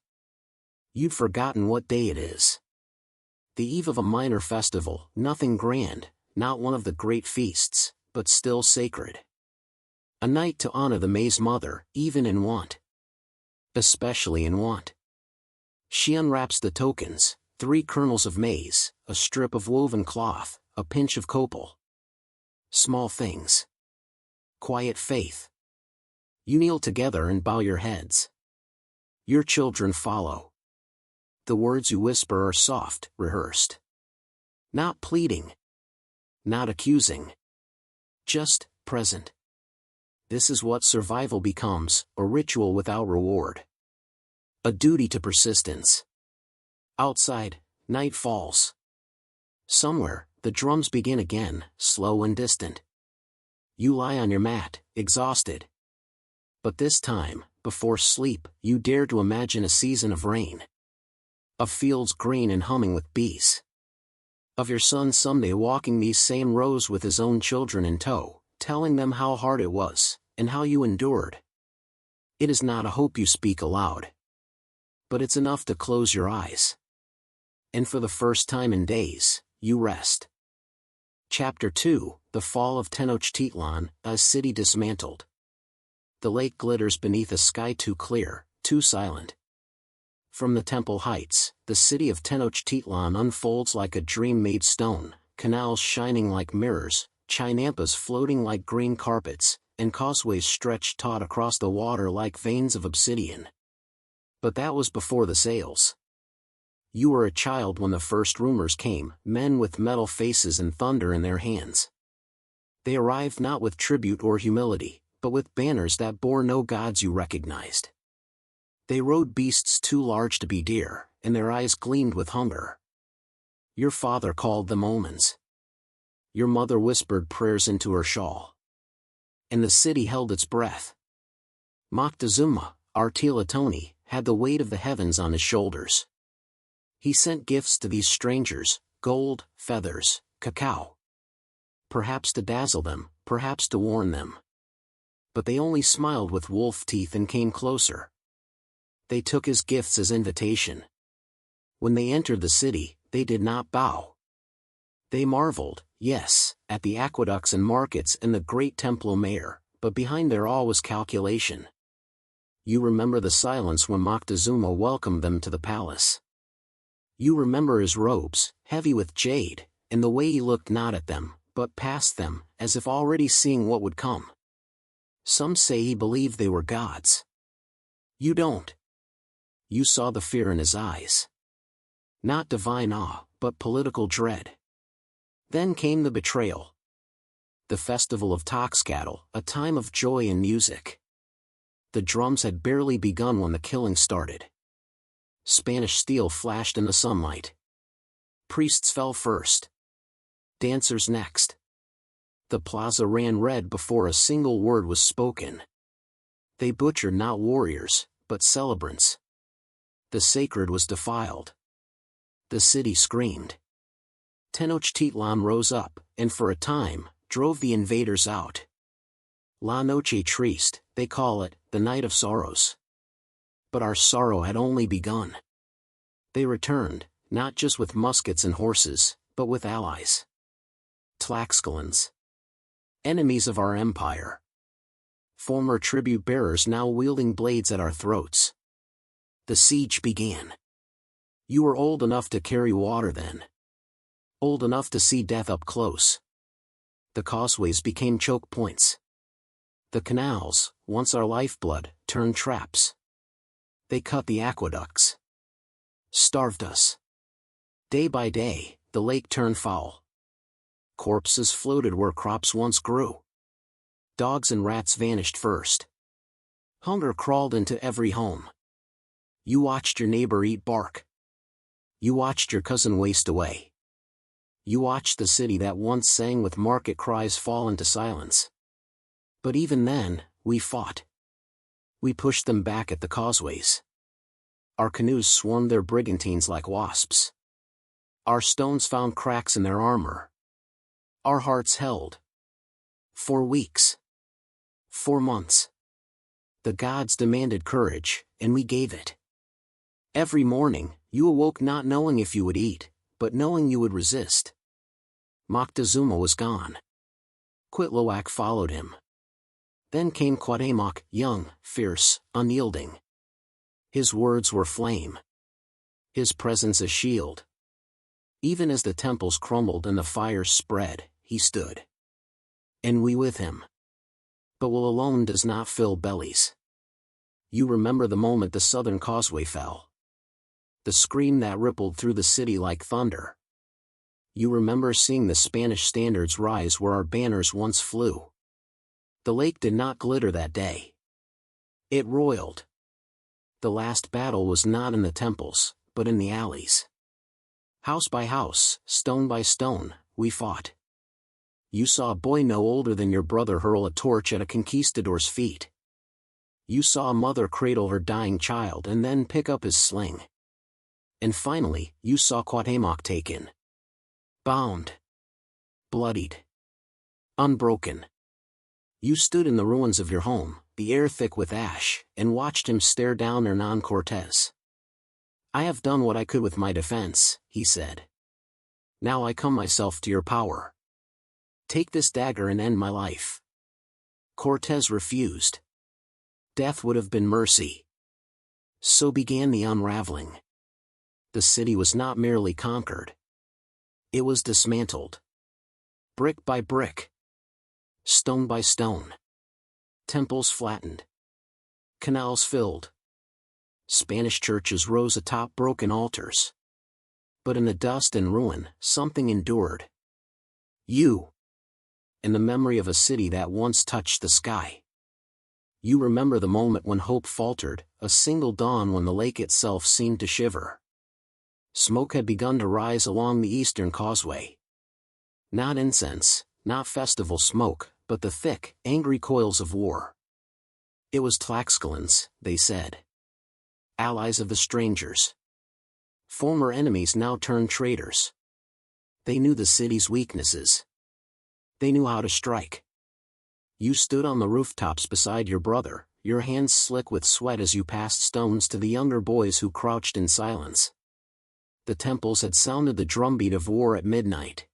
You'd forgotten what day it is. The eve of a minor festival, nothing grand, not one of the great feasts, but still sacred. A night to honor the maize mother, even in want. Especially in want. She unwraps the tokens, 3 kernels of maize, a strip of woven cloth, a pinch of copal. Small things. Quiet faith. You kneel together and bow your heads. Your children follow. The words you whisper are soft, rehearsed. Not pleading. Not accusing. Just present. This is what survival becomes, a ritual without reward. A duty to persistence. Outside, night falls. Somewhere, the drums begin again, slow and distant. You lie on your mat, exhausted. But this time, before sleep, you dare to imagine a season of rain. Of fields green and humming with bees. Of your son someday walking these same rows with his own children in tow, telling them how hard it was, and how you endured. It is not a hope you speak aloud. But it's enough to close your eyes. And for the first time in days, you rest. Chapter 2, The Fall of Tenochtitlan, a city dismantled. The lake glitters beneath a sky too clear, too silent. From the temple heights, the city of Tenochtitlan unfolds like a dream made stone, canals shining like mirrors, chinampas floating like green carpets, and causeways stretched taut across the water like veins of obsidian. But that was before the sails. You were a child when the first rumors came, men with metal faces and thunder in their hands. They arrived not with tribute or humility, but with banners that bore no gods you recognized. They rode beasts too large to be deer, and their eyes gleamed with hunger. Your father called them omens. Your mother whispered prayers into her shawl. And the city held its breath. Moctezuma, Artilatoni, had the weight of the heavens on his shoulders. He sent gifts to these strangers, gold, feathers, cacao. Perhaps to dazzle them, perhaps to warn them. But they only smiled with wolf teeth and came closer. They took his gifts as invitation. When they entered the city, they did not bow. They marveled, yes, at the aqueducts and markets and the great Templo Mayor, but behind their awe was calculation. You remember the silence when Moctezuma welcomed them to the palace. You remember his robes, heavy with jade, and the way he looked not at them, but past them, as if already seeing what would come. Some say he believed they were gods. You don't. You saw the fear in his eyes. Not divine awe, but political dread. Then came the betrayal. The festival of Toxcatl, a time of joy and music. The drums had barely begun when the killing started. Spanish steel flashed in the sunlight. Priests fell first. Dancers next. The plaza ran red before a single word was spoken. They butchered not warriors, but celebrants. The sacred was defiled. The city screamed. Tenochtitlan rose up, and for a time, drove the invaders out. La Noche Triste, they call it, the night of sorrows. But our sorrow had only begun. They returned, not just with muskets and horses, but with allies. Tlaxcalans. Enemies of our empire. Former tribute-bearers now wielding blades at our throats. The siege began. You were old enough to carry water then. Old enough to see death up close. The causeways became choke points. The canals, once our lifeblood, turned traps. They cut the aqueducts. Starved us. Day by day, the lake turned foul. Corpses floated where crops once grew. Dogs and rats vanished first. Hunger crawled into every home. You watched your neighbor eat bark. You watched your cousin waste away. You watched the city that once sang with market cries fall into silence. But even then, we fought. We pushed them back at the causeways. Our canoes swarmed their brigantines like wasps. Our stones found cracks in their armor. Our hearts held. 4 weeks. 4 months. The gods demanded courage, and we gave it. Every morning, you awoke not knowing if you would eat, but knowing you would resist. Moctezuma was gone. Cuitlahuac followed him. Then came Cuauhtémoc, young, fierce, unyielding. His words were flame. His presence a shield. Even as the temples crumbled and the fires spread, he stood. And we with him. But will alone does not fill bellies. You remember the moment the southern causeway fell. The scream that rippled through the city like thunder. You remember seeing the Spanish standards rise where our banners once flew. The lake did not glitter that day. It roiled. The last battle was not in the temples, but in the alleys. House by house, stone by stone, we fought. You saw a boy no older than your brother hurl a torch at a conquistador's feet. You saw a mother cradle her dying child and then pick up his sling. And finally, you saw Cuauhtémoc taken. Bound. Bloodied. Unbroken. You stood in the ruins of your home, the air thick with ash, and watched him stare down Hernán Cortés. "I have done what I could with my defense," he said. "Now I come myself to your power. Take this dagger and end my life." Cortés refused. Death would have been mercy. So began the unraveling. The city was not merely conquered. It was dismantled. Brick by brick. Stone by stone. Temples flattened. Canals filled. Spanish churches rose atop broken altars. But in the dust and ruin, something endured. You. And the memory of a city that once touched the sky. You remember the moment when hope faltered, a single dawn when the lake itself seemed to shiver. Smoke had begun to rise along the eastern causeway. Not incense, not festival smoke, but the thick, angry coils of war. It was Tlaxcalans, they said. Allies of the strangers. Former enemies now turned traitors. They knew the city's weaknesses. They knew how to strike. You stood on the rooftops beside your brother, your hands slick with sweat as you passed stones to the younger boys who crouched in silence. The temples had sounded the drumbeat of war at midnight.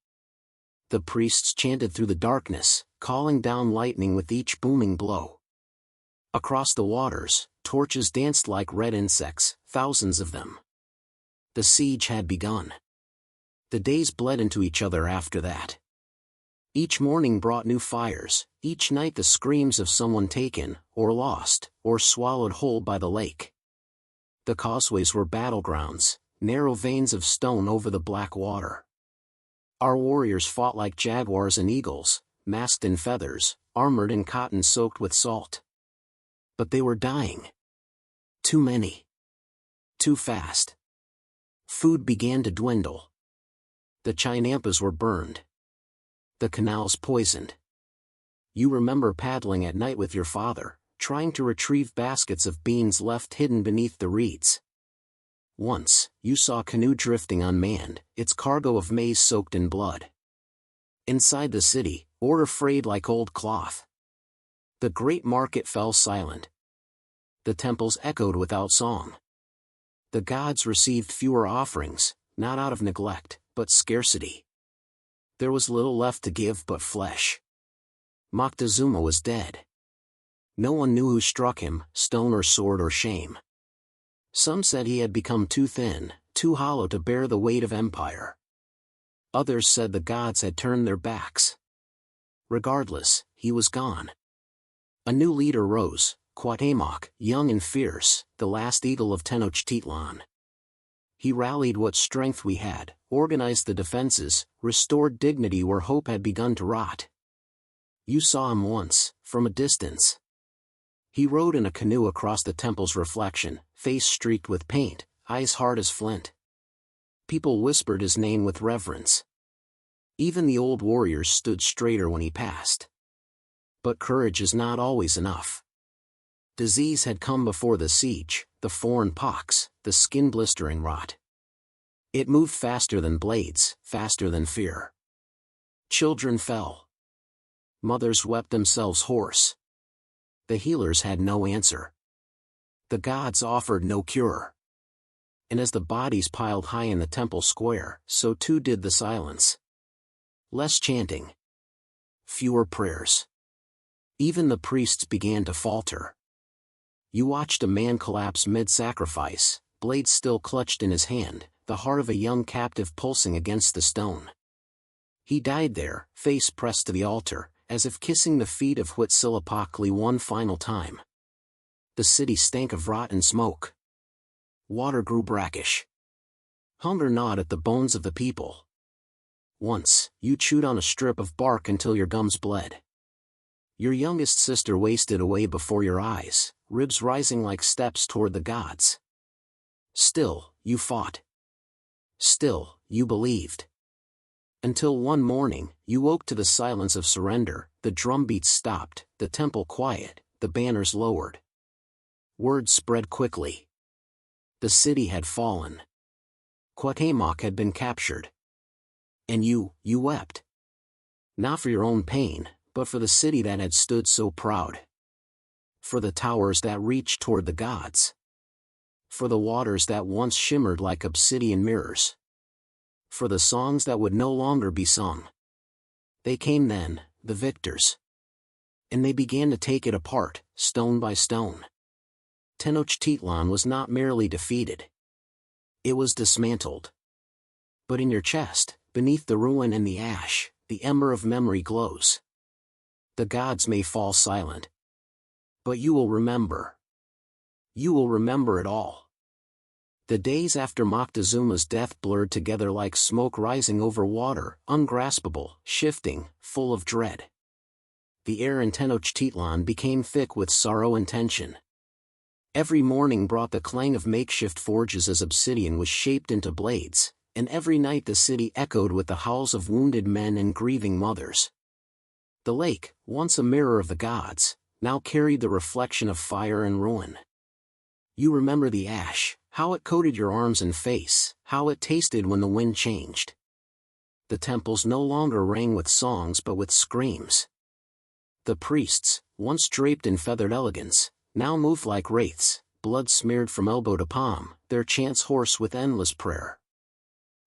The priests chanted through the darkness, calling down lightning with each booming blow. Across the waters, torches danced like red insects, thousands of them. The siege had begun. The days bled into each other after that. Each morning brought new fires, each night the screams of someone taken, or lost, or swallowed whole by the lake. The causeways were battlegrounds, narrow veins of stone over the black water. Our warriors fought like jaguars and eagles, masked in feathers, armored in cotton soaked with salt. But they were dying. Too many. Too fast. Food began to dwindle. The chinampas were burned. The canals poisoned. You remember paddling at night with your father, trying to retrieve baskets of beans left hidden beneath the reeds. Once, you saw a canoe drifting unmanned, its cargo of maize soaked in blood. Inside the city, order frayed like old cloth. The great market fell silent. The temples echoed without song. The gods received fewer offerings, not out of neglect, but scarcity. There was little left to give but flesh. Moctezuma was dead. No one knew who struck him, stone or sword or shame. Some said he had become too thin, too hollow to bear the weight of empire. Others said the gods had turned their backs. Regardless, he was gone. A new leader rose, Cuauhtémoc, young and fierce, the last eagle of Tenochtitlan. He rallied what strength we had, organized the defenses, restored dignity where hope had begun to rot. You saw him once, from a distance. He rode in a canoe across the temple's reflection, face streaked with paint, eyes hard as flint. People whispered his name with reverence. Even the old warriors stood straighter when he passed. But courage is not always enough. Disease had come before the siege, the foreign pox, the skin-blistering rot. It moved faster than blades, faster than fear. Children fell. Mothers wept themselves hoarse. The healers had no answer. The gods offered no cure. And as the bodies piled high in the temple square, so too did the silence. Less chanting. Fewer prayers. Even the priests began to falter. You watched a man collapse mid-sacrifice, blade still clutched in his hand, the heart of a young captive pulsing against the stone. He died there, face pressed to the altar, as if kissing the feet of Huitzilopochtli one final time. The city stank of rot and smoke. Water grew brackish. Hunger gnawed at the bones of the people. Once, you chewed on a strip of bark until your gums bled. Your youngest sister wasted away before your eyes, ribs rising like steps toward the gods. Still, you fought. Still, you believed. Until one morning, you woke to the silence of surrender, the drumbeats stopped, the temple quiet, the banners lowered. Word spread quickly. The city had fallen. Cuauhtémoc had been captured. And you wept. Not for your own pain, but for the city that had stood so proud. For the towers that reached toward the gods. For the waters that once shimmered like obsidian mirrors. For the songs that would no longer be sung. They came then, the victors. And they began to take it apart, stone by stone. Tenochtitlan was not merely defeated. It was dismantled. But in your chest, beneath the ruin and the ash, the ember of memory glows. The gods may fall silent. But you will remember. You will remember it all. The days after Moctezuma's death blurred together like smoke rising over water, ungraspable, shifting, full of dread. The air in Tenochtitlan became thick with sorrow and tension. Every morning brought the clang of makeshift forges as obsidian was shaped into blades, and every night the city echoed with the howls of wounded men and grieving mothers. The lake, once a mirror of the gods, now carried the reflection of fire and ruin. You remember the ash, how it coated your arms and face, how it tasted when the wind changed. The temples no longer rang with songs but with screams. The priests, once draped in feathered elegance, now moved like wraiths, blood smeared from elbow to palm, their chants hoarse with endless prayer.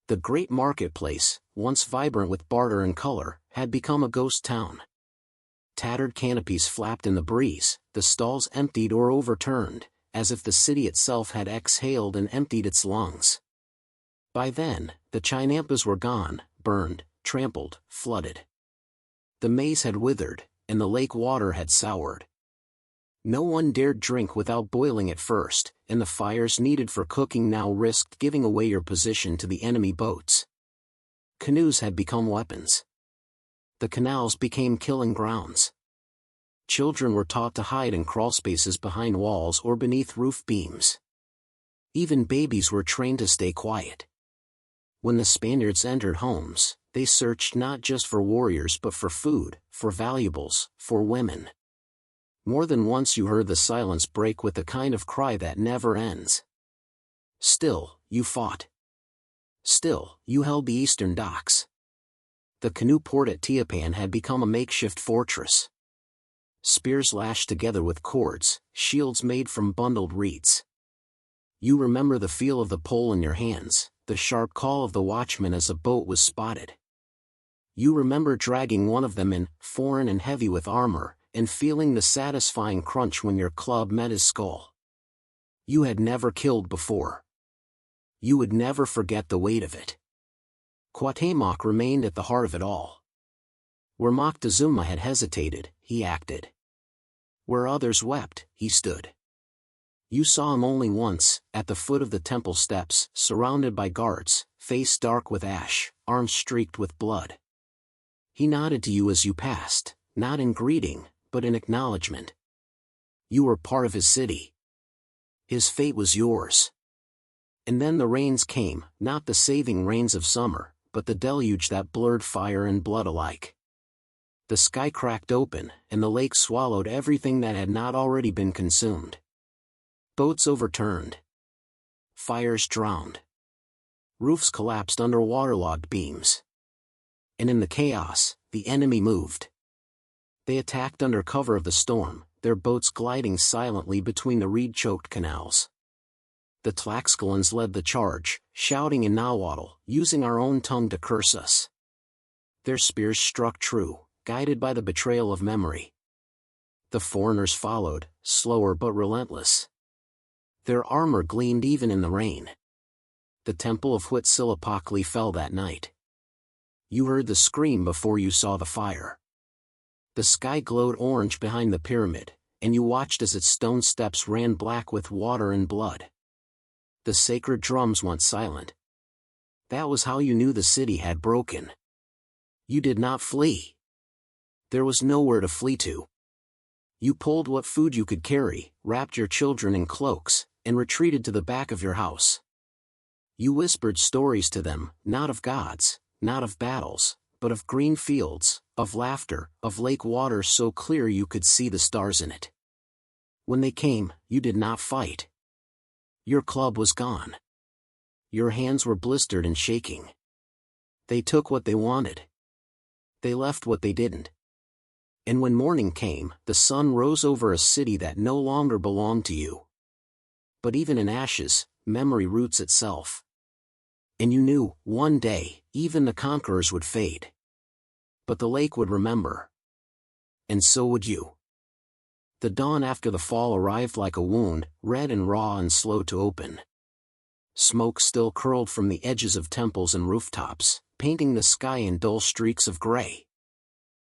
The great marketplace, once vibrant with barter and color, had become a ghost town. Tattered canopies flapped in the breeze, the stalls emptied or overturned, as if the city itself had exhaled and emptied its lungs. By then, the chinampas were gone, burned, trampled, flooded. The maize had withered, and the lake water had soured. No one dared drink without boiling it first, and the fires needed for cooking now risked giving away your position to the enemy boats. Canoes had become weapons. The canals became killing grounds. Children were taught to hide in crawlspaces behind walls or beneath roof beams. Even babies were trained to stay quiet. When the Spaniards entered homes, they searched not just for warriors but for food, for valuables, for women. More than once you heard the silence break with the kind of cry that never ends. Still, you fought. Still, you held the eastern docks. The canoe port at Tiapan had become a makeshift fortress. Spears lashed together with cords, shields made from bundled reeds. You remember the feel of the pole in your hands, the sharp call of the watchman as a boat was spotted. You remember dragging one of them in, foreign and heavy with armor, and feeling the satisfying crunch when your club met his skull. You had never killed before. You would never forget the weight of it. Cuauhtémoc remained at the heart of it all. Where Moctezuma had hesitated, he acted. Where others wept, he stood. You saw him only once, at the foot of the temple steps, surrounded by guards, face dark with ash, arms streaked with blood. He nodded to you as you passed, not in greeting, but in acknowledgement. You were part of his city. His fate was yours. And then the rains came, not the saving rains of summer, but the deluge that blurred fire and blood alike. The sky cracked open, and the lake swallowed everything that had not already been consumed. Boats overturned. Fires drowned. Roofs collapsed under waterlogged beams. And in the chaos, the enemy moved. They attacked under cover of the storm, their boats gliding silently between the reed-choked canals. The Tlaxcalans led the charge, shouting in Nahuatl, using our own tongue to curse us. Their spears struck true, guided by the betrayal of memory. The foreigners followed, slower but relentless. Their armor gleamed even in the rain. The temple of Huitzilopochtli fell that night. You heard the scream before you saw the fire. The sky glowed orange behind the pyramid, and you watched as its stone steps ran black with water and blood. The sacred drums went silent. That was how you knew the city had broken. You did not flee. There was nowhere to flee to. You pulled what food you could carry, wrapped your children in cloaks, and retreated to the back of your house. You whispered stories to them, not of gods, not of battles, but of green fields, of laughter, of lake water so clear you could see the stars in it. When they came, you did not fight. Your club was gone. Your hands were blistered and shaking. They took what they wanted. They left what they didn't. And when morning came, the sun rose over a city that no longer belonged to you. But even in ashes, memory roots itself. And you knew, one day, even the conquerors would fade. But the lake would remember. And so would you. The dawn after the fall arrived like a wound, red and raw and slow to open. Smoke still curled from the edges of temples and rooftops, painting the sky in dull streaks of gray.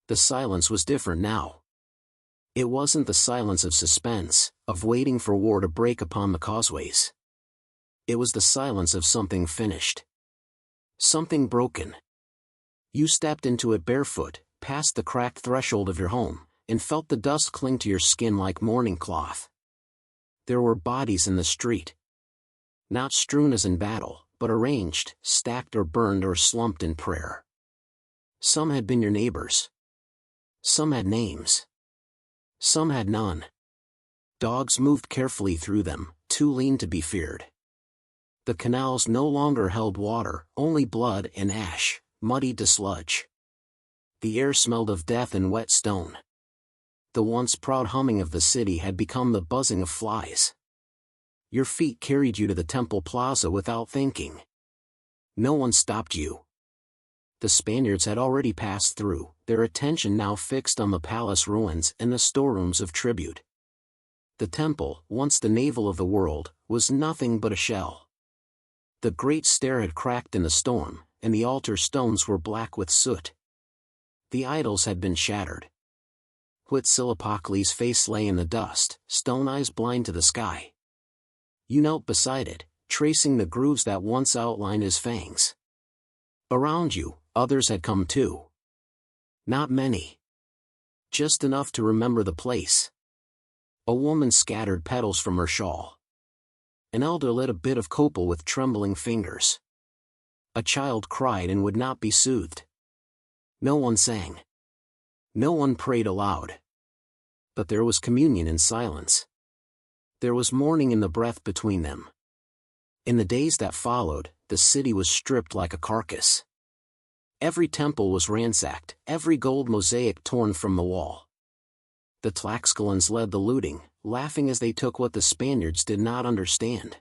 The silence was different now. It wasn't the silence of suspense, of waiting for war to break upon the causeways. It was the silence of something finished. Something broken. You stepped into it barefoot, past the cracked threshold of your home, and felt the dust cling to your skin like mourning cloth. There were bodies in the street. Not strewn as in battle, but arranged, stacked or burned or slumped in prayer. Some had been your neighbors. Some had names. Some had none. Dogs moved carefully through them, too lean to be feared. The canals no longer held water, only blood and ash, muddied to sludge. The air smelled of death and wet stone. The once proud humming of the city had become the buzzing of flies. Your feet carried you to the temple plaza without thinking. No one stopped you. The Spaniards had already passed through, their attention now fixed on the palace ruins and the storerooms of tribute. The temple, once the navel of the world, was nothing but a shell. The great stair had cracked in the storm, and the altar stones were black with soot. The idols had been shattered. Huitzilopochtli's face lay in the dust, stone eyes blind to the sky. You knelt beside it, tracing the grooves that once outlined his fangs. Around you, others had come too. Not many. Just enough to remember the place. A woman scattered petals from her shawl. An elder lit a bit of copal with trembling fingers. A child cried and would not be soothed. No one sang. No one prayed aloud. But there was communion in silence. There was mourning in the breath between them. In the days that followed, the city was stripped like a carcass. Every temple was ransacked, every gold mosaic torn from the wall. The Tlaxcalans led the looting, laughing as they took what the Spaniards did not understand.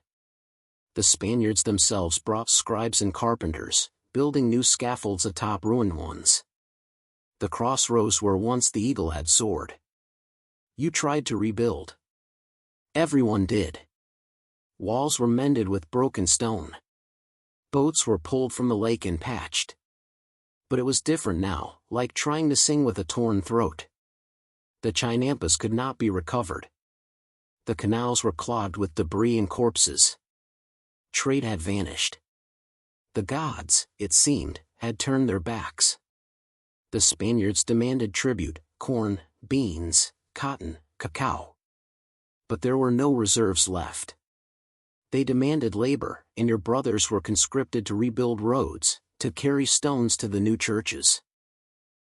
The Spaniards themselves brought scribes and carpenters, building new scaffolds atop ruined ones. The cross rose where once the eagle had soared. You tried to rebuild. Everyone did. Walls were mended with broken stone. Boats were pulled from the lake and patched. But it was different now, like trying to sing with a torn throat. The Chinampas could not be recovered. The canals were clogged with debris and corpses. Trade had vanished. The gods, it seemed, had turned their backs. The Spaniards demanded tribute, corn, beans, cotton, cacao. But there were no reserves left. They demanded labor, and your brothers were conscripted to rebuild roads, to carry stones to the new churches.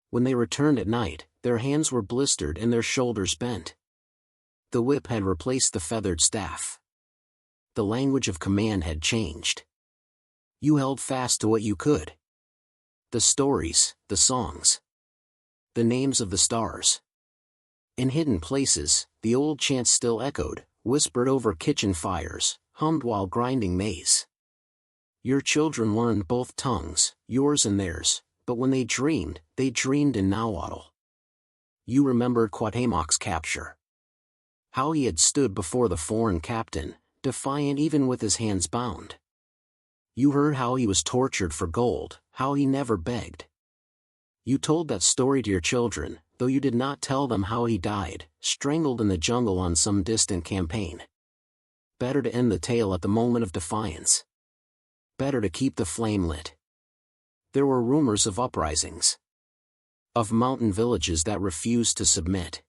When they returned at night, their hands were blistered and their shoulders bent. The whip had replaced the feathered staff. The language of command had changed. You held fast to what you could. The stories, the songs. The names of the stars. In hidden places, the old chants still echoed, whispered over kitchen fires, hummed while grinding maize. Your children learned both tongues, yours and theirs, but when they dreamed in Nahuatl. You remembered Cuauhtémoc's capture. How he had stood before the foreign captain, defiant even with his hands bound. You heard how he was tortured for gold, how he never begged. You told that story to your children, though you did not tell them how he died, strangled in the jungle on some distant campaign. Better to end the tale at the moment of defiance. Better to keep the flame lit. There were rumors of uprisings. Of mountain villages that refused to submit.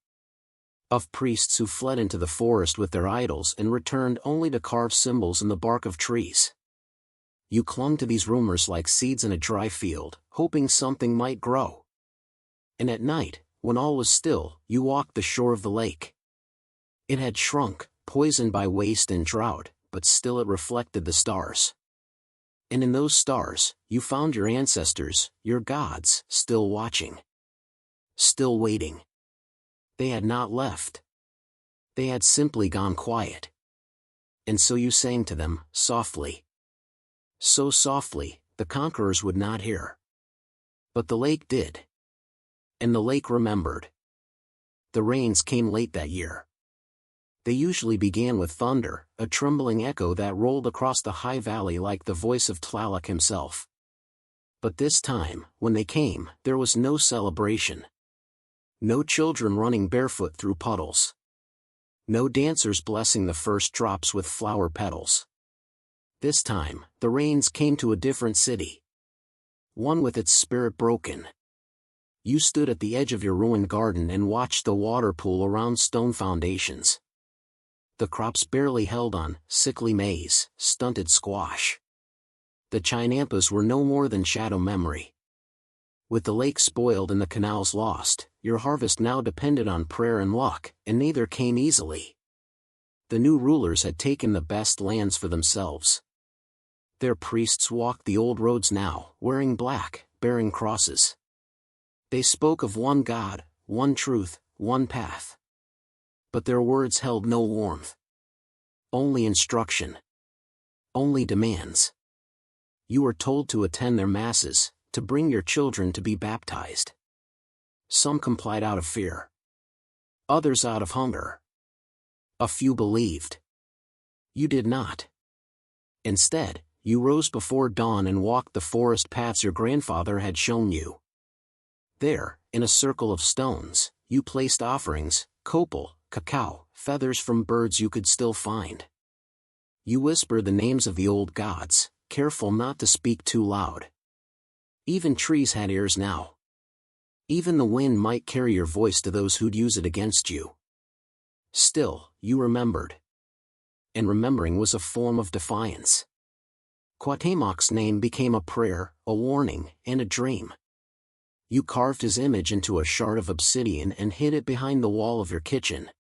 Of priests who fled into the forest with their idols and returned only to carve symbols in the bark of trees. You clung to these rumors like seeds in a dry field, hoping something might grow. And at night, when all was still, you walked the shore of the lake. It had shrunk, poisoned by waste and drought, but still it reflected the stars. And in those stars, you found your ancestors, your gods, still watching. Still waiting. They had not left. They had simply gone quiet. And so you sang to them, softly. So softly, the conquerors would not hear. But the lake did. And the lake remembered. The rains came late that year. They usually began with thunder, a trembling echo that rolled across the high valley like the voice of Tlaloc himself. But this time, when they came, there was no celebration. No children running barefoot through puddles. No dancers blessing the first drops with flower petals. This time, the rains came to a different city. One with its spirit broken. You stood at the edge of your ruined garden and watched the water pool around stone foundations. The crops barely held on, sickly maize, stunted squash. The chinampas were no more than shadow memory. With the lake spoiled and the canals lost, your harvest now depended on prayer and luck, and neither came easily. The new rulers had taken the best lands for themselves. Their priests walked the old roads now, wearing black, bearing crosses. They spoke of one God, one truth, one path. But their words held no warmth. Only instruction. Only demands. You were told to attend their masses, to bring your children to be baptized. Some complied out of fear. Others out of hunger. A few believed. You did not. Instead, you rose before dawn and walked the forest paths your grandfather had shown you. There, in a circle of stones, you placed offerings, copal, cacao, feathers from birds you could still find. You whispered the names of the old gods, careful not to speak too loud. Even trees had ears now. Even the wind might carry your voice to those who'd use it against you. Still, you remembered. And remembering was a form of defiance. Cuauhtémoc's name became a prayer, a warning, and a dream. You carved his image into a shard of obsidian and hid it behind the wall of your kitchen.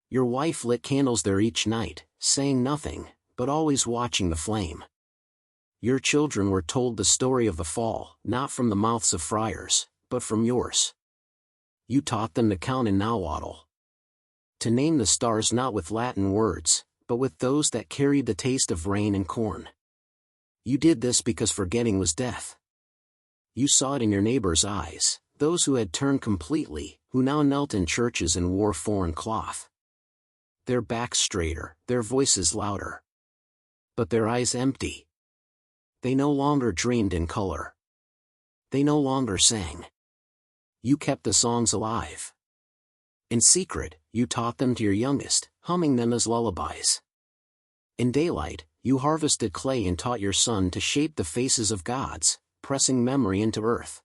Your wife lit candles there each night, saying nothing, but always watching the flame. Your children were told the story of the fall, not from the mouths of friars, but from yours. You taught them to count in Nahuatl. To name the stars not with Latin words, but with those that carried the taste of rain and corn. You did this because forgetting was death. You saw it in your neighbors' eyes, those who had turned completely, who now knelt in churches and wore foreign cloth. Their backs straighter, their voices louder. But their eyes empty. They no longer dreamed in color. They no longer sang. You kept the songs alive. In secret, you taught them to your youngest, humming them as lullabies. In daylight, you harvested clay and taught your son to shape the faces of gods, pressing memory into earth.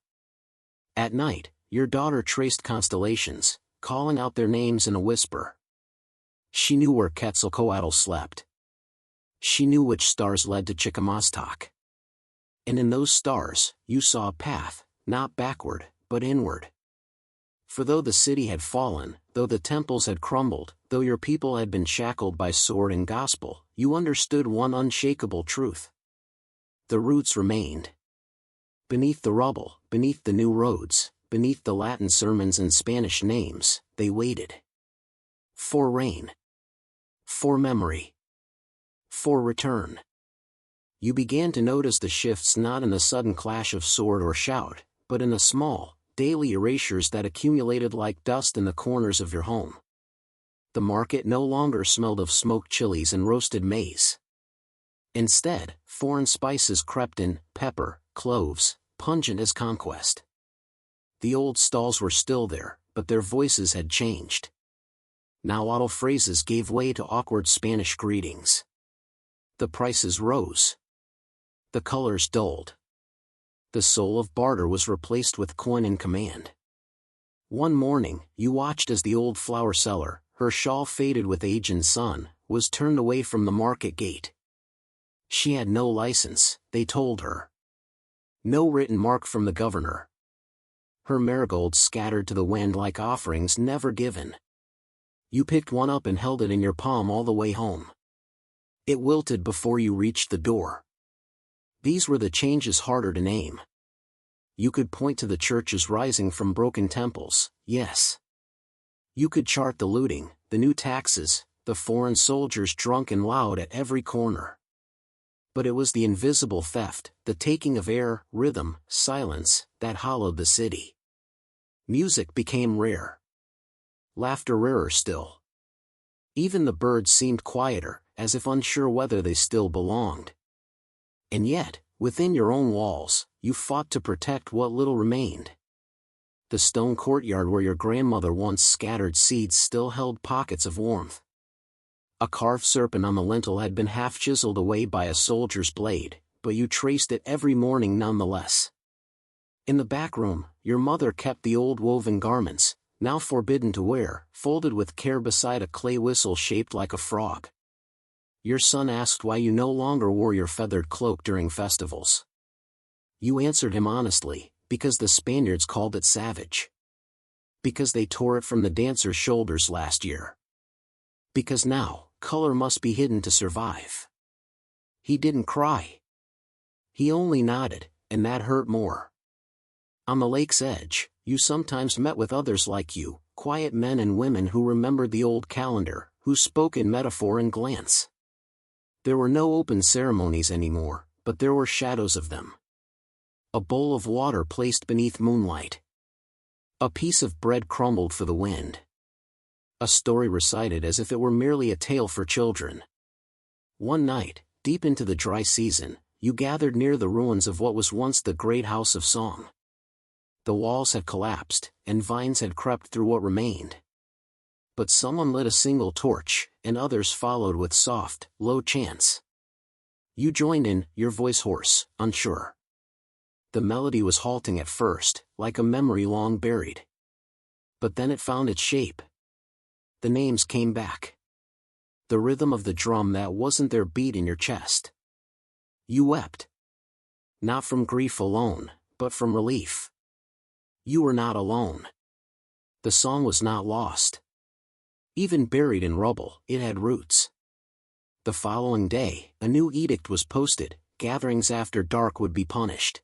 At night, your daughter traced constellations, calling out their names in a whisper. She knew where Quetzalcoatl slept. She knew which stars led to Chikamaztoc. And in those stars, you saw a path, not backward, but inward. For though the city had fallen, though the temples had crumbled, though your people had been shackled by sword and gospel, you understood one unshakable truth. The roots remained. Beneath the rubble, beneath the new roads, beneath the Latin sermons and Spanish names, they waited. For rain. For memory. For return. You began to notice the shifts not in the sudden clash of sword or shout, but in the small, daily erasures that accumulated like dust in the corners of your home. The market no longer smelled of smoked chilies and roasted maize. Instead, foreign spices crept in, pepper, cloves, pungent as conquest. The old stalls were still there, but their voices had changed. Nahuatl phrases gave way to awkward Spanish greetings. The prices rose. The colors dulled. The soul of barter was replaced with coin and command. One morning, you watched as the old flower seller, her shawl faded with age and sun, was turned away from the market gate. She had no license, they told her. No written mark from the governor. Her marigolds scattered to the wind like offerings never given. You picked one up and held it in your palm all the way home. It wilted before you reached the door. These were the changes harder to name. You could point to the churches rising from broken temples, yes. You could chart the looting, the new taxes, the foreign soldiers drunk and loud at every corner. But it was the invisible theft, the taking of air, rhythm, silence, that hollowed the city. Music became rare. Laughter rarer still. Even the birds seemed quieter, as if unsure whether they still belonged. And yet, within your own walls, you fought to protect what little remained. The stone courtyard where your grandmother once scattered seeds still held pockets of warmth. A carved serpent on the lintel had been half chiseled away by a soldier's blade, but you traced it every morning nonetheless. In the back room, your mother kept the old woven garments, now forbidden to wear, folded with care beside a clay whistle shaped like a frog. Your son asked why you no longer wore your feathered cloak during festivals. You answered him honestly, because the Spaniards called it savage. Because they tore it from the dancers' shoulders last year. Because now, color must be hidden to survive. He didn't cry. He only nodded, and that hurt more. On the lake's edge, you sometimes met with others like you, quiet men and women who remembered the old calendar, who spoke in metaphor and glance. There were no open ceremonies anymore, but there were shadows of them. A bowl of water placed beneath moonlight. A piece of bread crumbled for the wind. A story recited as if it were merely a tale for children. One night, deep into the dry season, you gathered near the ruins of what was once the great house of song. The walls had collapsed, and vines had crept through what remained. But someone lit a single torch, and others followed with soft, low chants. You joined in, your voice hoarse, unsure. The melody was halting at first, like a memory long buried. But then it found its shape. The names came back. The rhythm of the drum that wasn't there beat in your chest. You wept. Not from grief alone, but from relief. You were not alone. The song was not lost. Even buried in rubble, it had roots. The following day, a new edict was posted: gatherings after dark would be punished.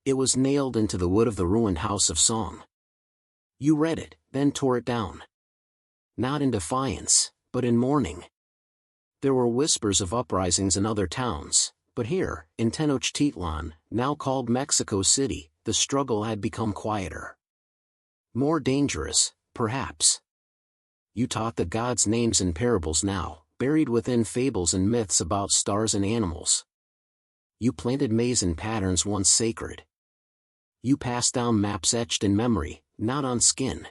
It was nailed into the wood of the ruined house of song. You read it, then tore it down. Not in defiance, but in mourning. There were whispers of uprisings in other towns, but here, in Tenochtitlan, now called Mexico City, the struggle had become quieter. More dangerous, perhaps. You taught the gods' names in parables now, buried within fables and myths about stars and animals. You planted maize in patterns once sacred. You passed down maps etched in memory, not on skin.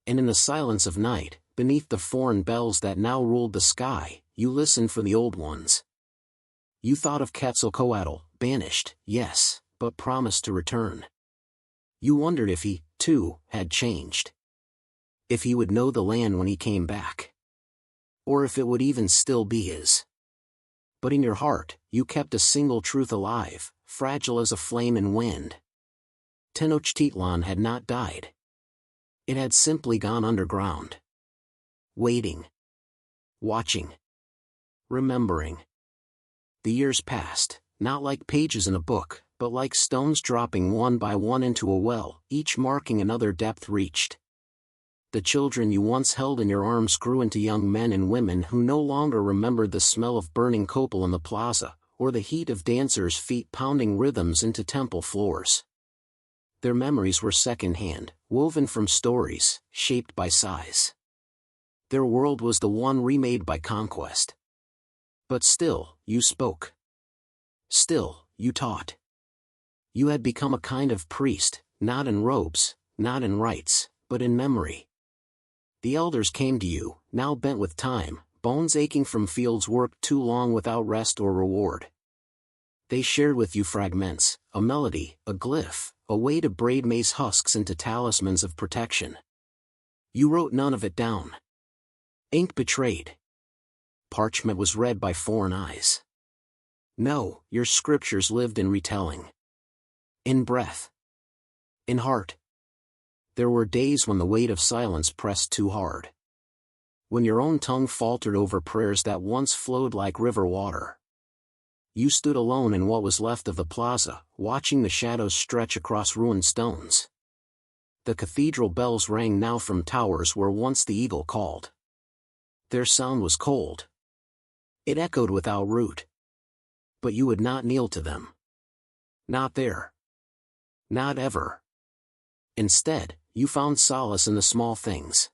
And in the silence of night, beneath the foreign bells that now ruled the sky, you listened for the old ones. You thought of Quetzalcoatl, banished, yes, but promised to return. You wondered if he, too, had changed. If he would know the land when he came back. Or if it would even still be his. But in your heart, you kept a single truth alive, fragile as a flame in wind. Tenochtitlan had not died. It had simply gone underground. Waiting. Watching. Remembering. The years passed, not like pages in a book, but like stones dropping one by one into a well, each marking another depth reached. The children you once held in your arms grew into young men and women who no longer remembered the smell of burning copal in the plaza, or the heat of dancers' feet pounding rhythms into temple floors. Their memories were second-hand, woven from stories, shaped by sighs. Their world was the one remade by conquest. But still, you spoke. Still, you taught. You had become a kind of priest, not in robes, not in rites, but in memory. The elders came to you, now bent with time, bones aching from fields worked too long without rest or reward. They shared with you fragments, a melody, a glyph, a way to braid maize husks into talismans of protection. You wrote none of it down. Ink betrayed. Parchment was read by foreign eyes. No, your scriptures lived in retelling. In breath. In heart. There were days when the weight of silence pressed too hard. When your own tongue faltered over prayers that once flowed like river water. You stood alone in what was left of the plaza, watching the shadows stretch across ruined stones. The cathedral bells rang now from towers where once the eagle called. Their sound was cold. It echoed without root. But you would not kneel to them. Not there. Not ever. Instead, you found solace in the small things.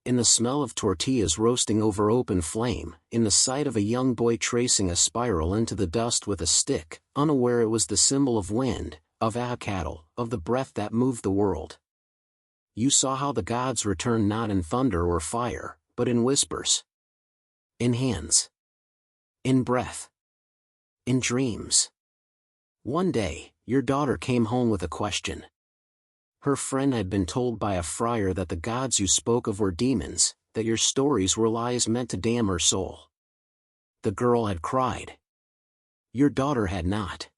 In the smell of tortillas roasting over open flame, in the sight of a young boy tracing a spiral into the dust with a stick, unaware it was the symbol of wind, of Ahakatl, of the breath that moved the world. You saw how the gods returned not in thunder or fire, but in whispers. In hands. In breath. In dreams. One day, your daughter came home with a question. Her friend had been told by a friar that the gods you spoke of were demons, that your stories were lies meant to damn her soul. The girl had cried. Your daughter had not.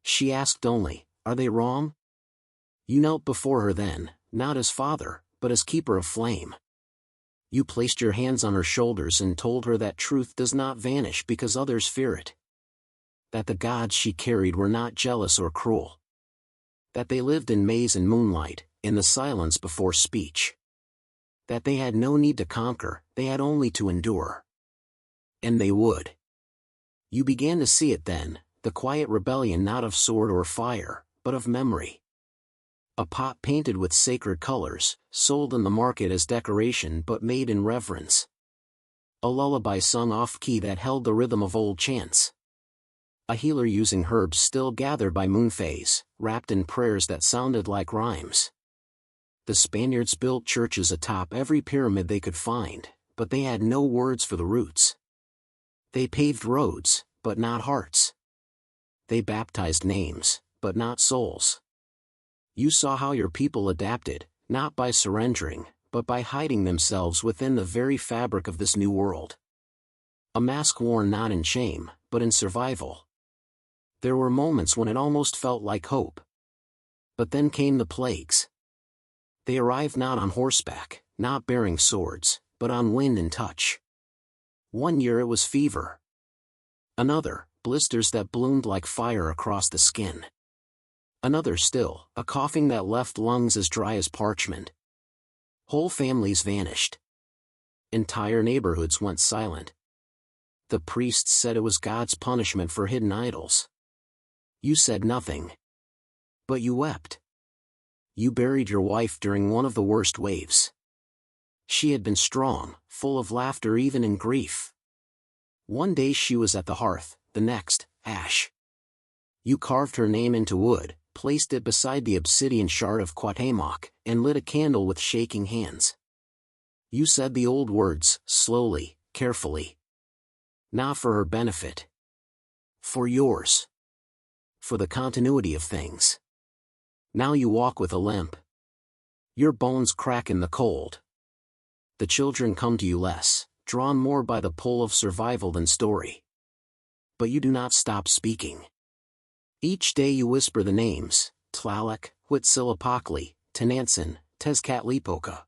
She asked only, "Are they wrong?" You knelt before her then, not as father, but as keeper of flame. You placed your hands on her shoulders and told her that truth does not vanish because others fear it. That the gods she carried were not jealous or cruel. That they lived in maize and moonlight, in the silence before speech. That they had no need to conquer, they had only to endure. And they would. You began to see it then, the quiet rebellion not of sword or fire, but of memory. A pot painted with sacred colors, sold in the market as decoration but made in reverence. A lullaby sung off-key that held the rhythm of old chants. A healer using herbs still gathered by moonfays, wrapped in prayers that sounded like rhymes. The Spaniards built churches atop every pyramid they could find, but they had no words for the roots. They paved roads, but not hearts. They baptized names, but not souls. You saw how your people adapted, not by surrendering, but by hiding themselves within the very fabric of this new world. A mask worn not in shame, but in survival. There were moments when it almost felt like hope. But then came the plagues. They arrived not on horseback, not bearing swords, but on wind and touch. One year it was fever. Another, blisters that bloomed like fire across the skin. Another still, a coughing that left lungs as dry as parchment. Whole families vanished. Entire neighborhoods went silent. The priests said it was God's punishment for hidden idols. You said nothing. But you wept. You buried your wife during one of the worst waves. She had been strong, full of laughter even in grief. One day she was at the hearth, the next, ash. You carved her name into wood, placed it beside the obsidian shard of Cuauhtémoc, and lit a candle with shaking hands. You said the old words, slowly, carefully. Not for her benefit. For yours. For the continuity of things. Now you walk with a limp. Your bones crack in the cold. The children come to you less, drawn more by the pull of survival than story. But you do not stop speaking. Each day you whisper the names, Tlaloc, Huitzilopochtli, Tenantzin, Tezcatlipoca.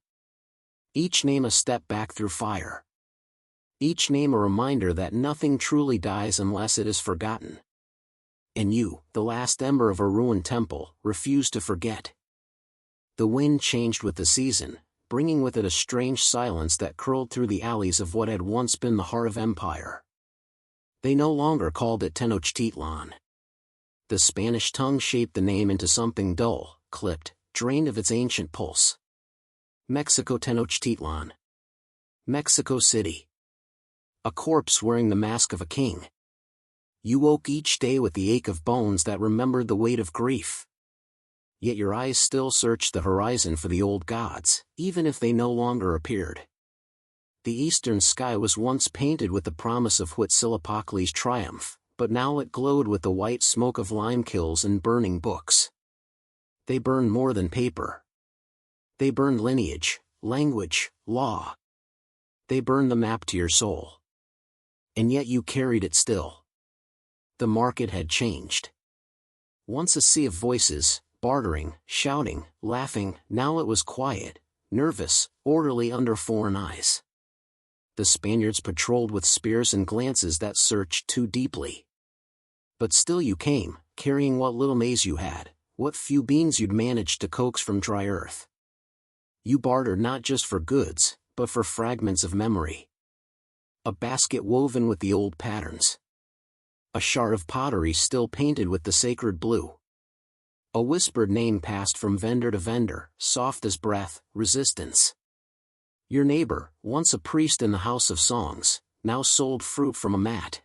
Each name a step back through fire. Each name a reminder that nothing truly dies unless it is forgotten. And you, the last ember of a ruined temple, refuse to forget. The wind changed with the season, bringing with it a strange silence that curled through the alleys of what had once been the heart of empire. They no longer called it Tenochtitlan. The Spanish tongue shaped the name into something dull, clipped, drained of its ancient pulse. Mexico Tenochtitlan. Mexico City. A corpse wearing the mask of a king. You woke each day with the ache of bones that remembered the weight of grief. Yet your eyes still searched the horizon for the old gods, even if they no longer appeared. The eastern sky was once painted with the promise of Huitzilopochtli's triumph, but now it glowed with the white smoke of lime kilns and burning books. They burned more than paper. They burned lineage, language, law. They burned the map to your soul. And yet you carried it still. The market had changed. Once a sea of voices, bartering, shouting, laughing, now it was quiet, nervous, orderly under foreign eyes. The Spaniards patrolled with spears and glances that searched too deeply. But still you came, carrying what little maize you had, what few beans you'd managed to coax from dry earth. You bartered not just for goods, but for fragments of memory. A basket woven with the old patterns. A shard of pottery still painted with the sacred blue. A whispered name passed from vendor to vendor, soft as breath, resistance. Your neighbor, once a priest in the house of songs, now sold fruit from a mat.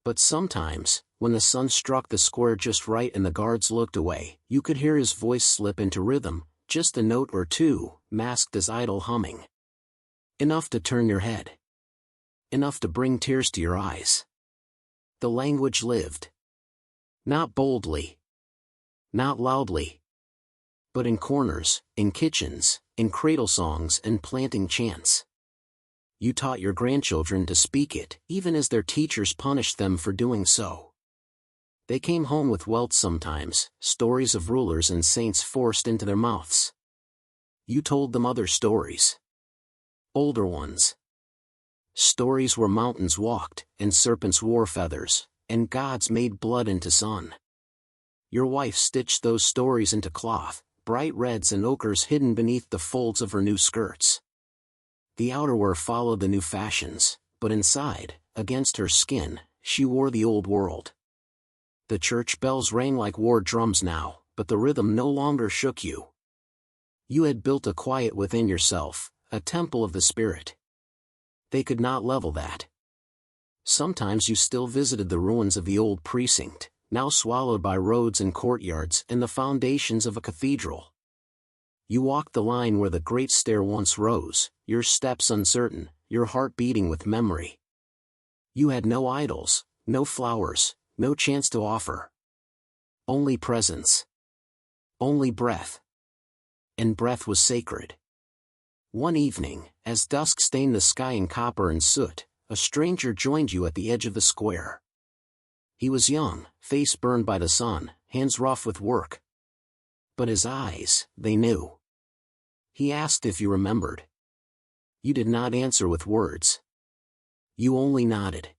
But sometimes, when the sun struck the square just right and the guards looked away, you could hear his voice slip into rhythm, just a note or two, masked as idle humming. Enough to turn your head. Enough to bring tears to your eyes. The language lived. Not boldly. Not loudly. But in corners, in kitchens, in cradle songs and planting chants. You taught your grandchildren to speak it, even as their teachers punished them for doing so. They came home with wealth sometimes, stories of rulers and saints forced into their mouths. You told them other stories. Older ones. Stories where mountains walked, and serpents wore feathers, and gods made blood into sun. Your wife stitched those stories into cloth, bright reds and ochres hidden beneath the folds of her new skirts. The outerwear followed the new fashions, but inside, against her skin, she wore the old world. The church bells rang like war drums now, but the rhythm no longer shook you. You had built a quiet within yourself, a temple of the spirit. They could not level that. Sometimes you still visited the ruins of the old precinct, now swallowed by roads and courtyards and the foundations of a cathedral. You walked the line where the great stair once rose, your steps uncertain, your heart beating with memory. You had no idols, no flowers, no chance to offer. Only presence. Only breath. And breath was sacred. One evening, as dusk stained the sky in copper and soot, a stranger joined you at the edge of the square. He was young, face burned by the sun, hands rough with work. But his eyes, they knew. He asked if you remembered. You did not answer with words. You only nodded.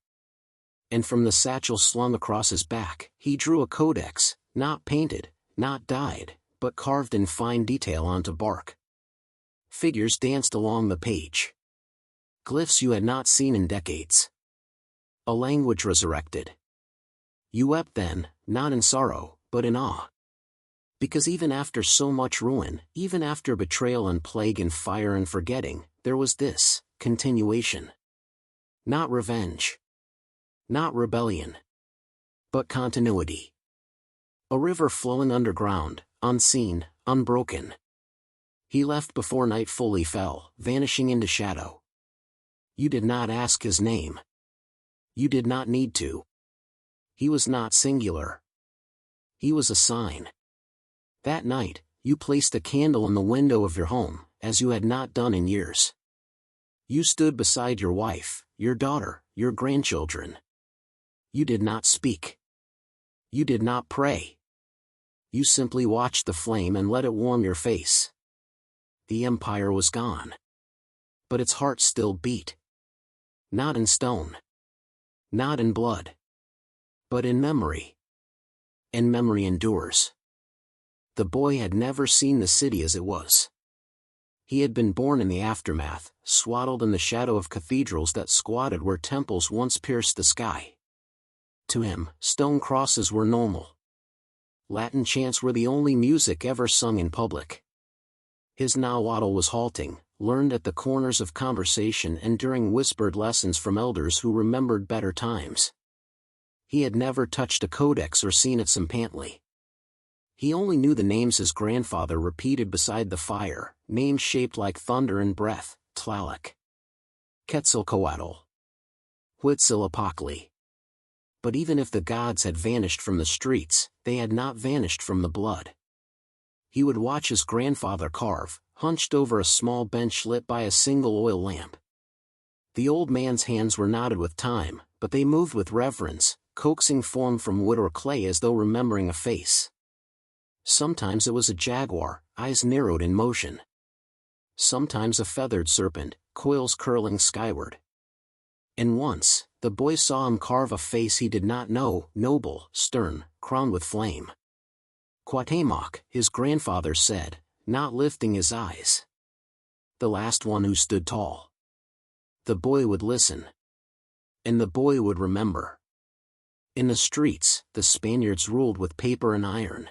And from the satchel slung across his back, he drew a codex, not painted, not dyed, but carved in fine detail onto bark. Figures danced along the page. Glyphs you had not seen in decades. A language resurrected. You wept then, not in sorrow, but in awe. Because even after so much ruin, even after betrayal and plague and fire and forgetting, there was this continuation. Not revenge. Not rebellion. But continuity. A river flowing underground, unseen, unbroken. He left before night fully fell, vanishing into shadow. You did not ask his name. You did not need to. He was not singular. He was a sign. That night, you placed a candle in the window of your home, as you had not done in years. You stood beside your wife, your daughter, your grandchildren. You did not speak. You did not pray. You simply watched the flame and let it warm your face. The empire was gone. But its heart still beat. Not in stone. Not in blood. But in memory. And memory endures. The boy had never seen the city as it was. He had been born in the aftermath, swaddled in the shadow of cathedrals that squatted where temples once pierced the sky. To him, stone crosses were normal. Latin chants were the only music ever sung in public. His nahuatl was halting, learned at the corners of conversation and during whispered lessons from elders who remembered better times. He had never touched a codex or seen it sempantly. He only knew the names his grandfather repeated beside the fire, names shaped like thunder and breath: Tlaloc, Quetzalcoatl, Huitzilopochtli. But even if the gods had vanished from the streets, they had not vanished from the blood. He would watch his grandfather carve, hunched over a small bench lit by a single oil lamp. The old man's hands were knotted with time, but they moved with reverence, coaxing form from wood or clay as though remembering a face. Sometimes it was a jaguar, eyes narrowed in motion. Sometimes a feathered serpent, coils curling skyward. And once, the boy saw him carve a face he did not know, noble, stern, crowned with flame. Cuauhtémoc, his grandfather said, not lifting his eyes. The last one who stood tall. The boy would listen. And the boy would remember. In the streets, the Spaniards ruled with paper and iron.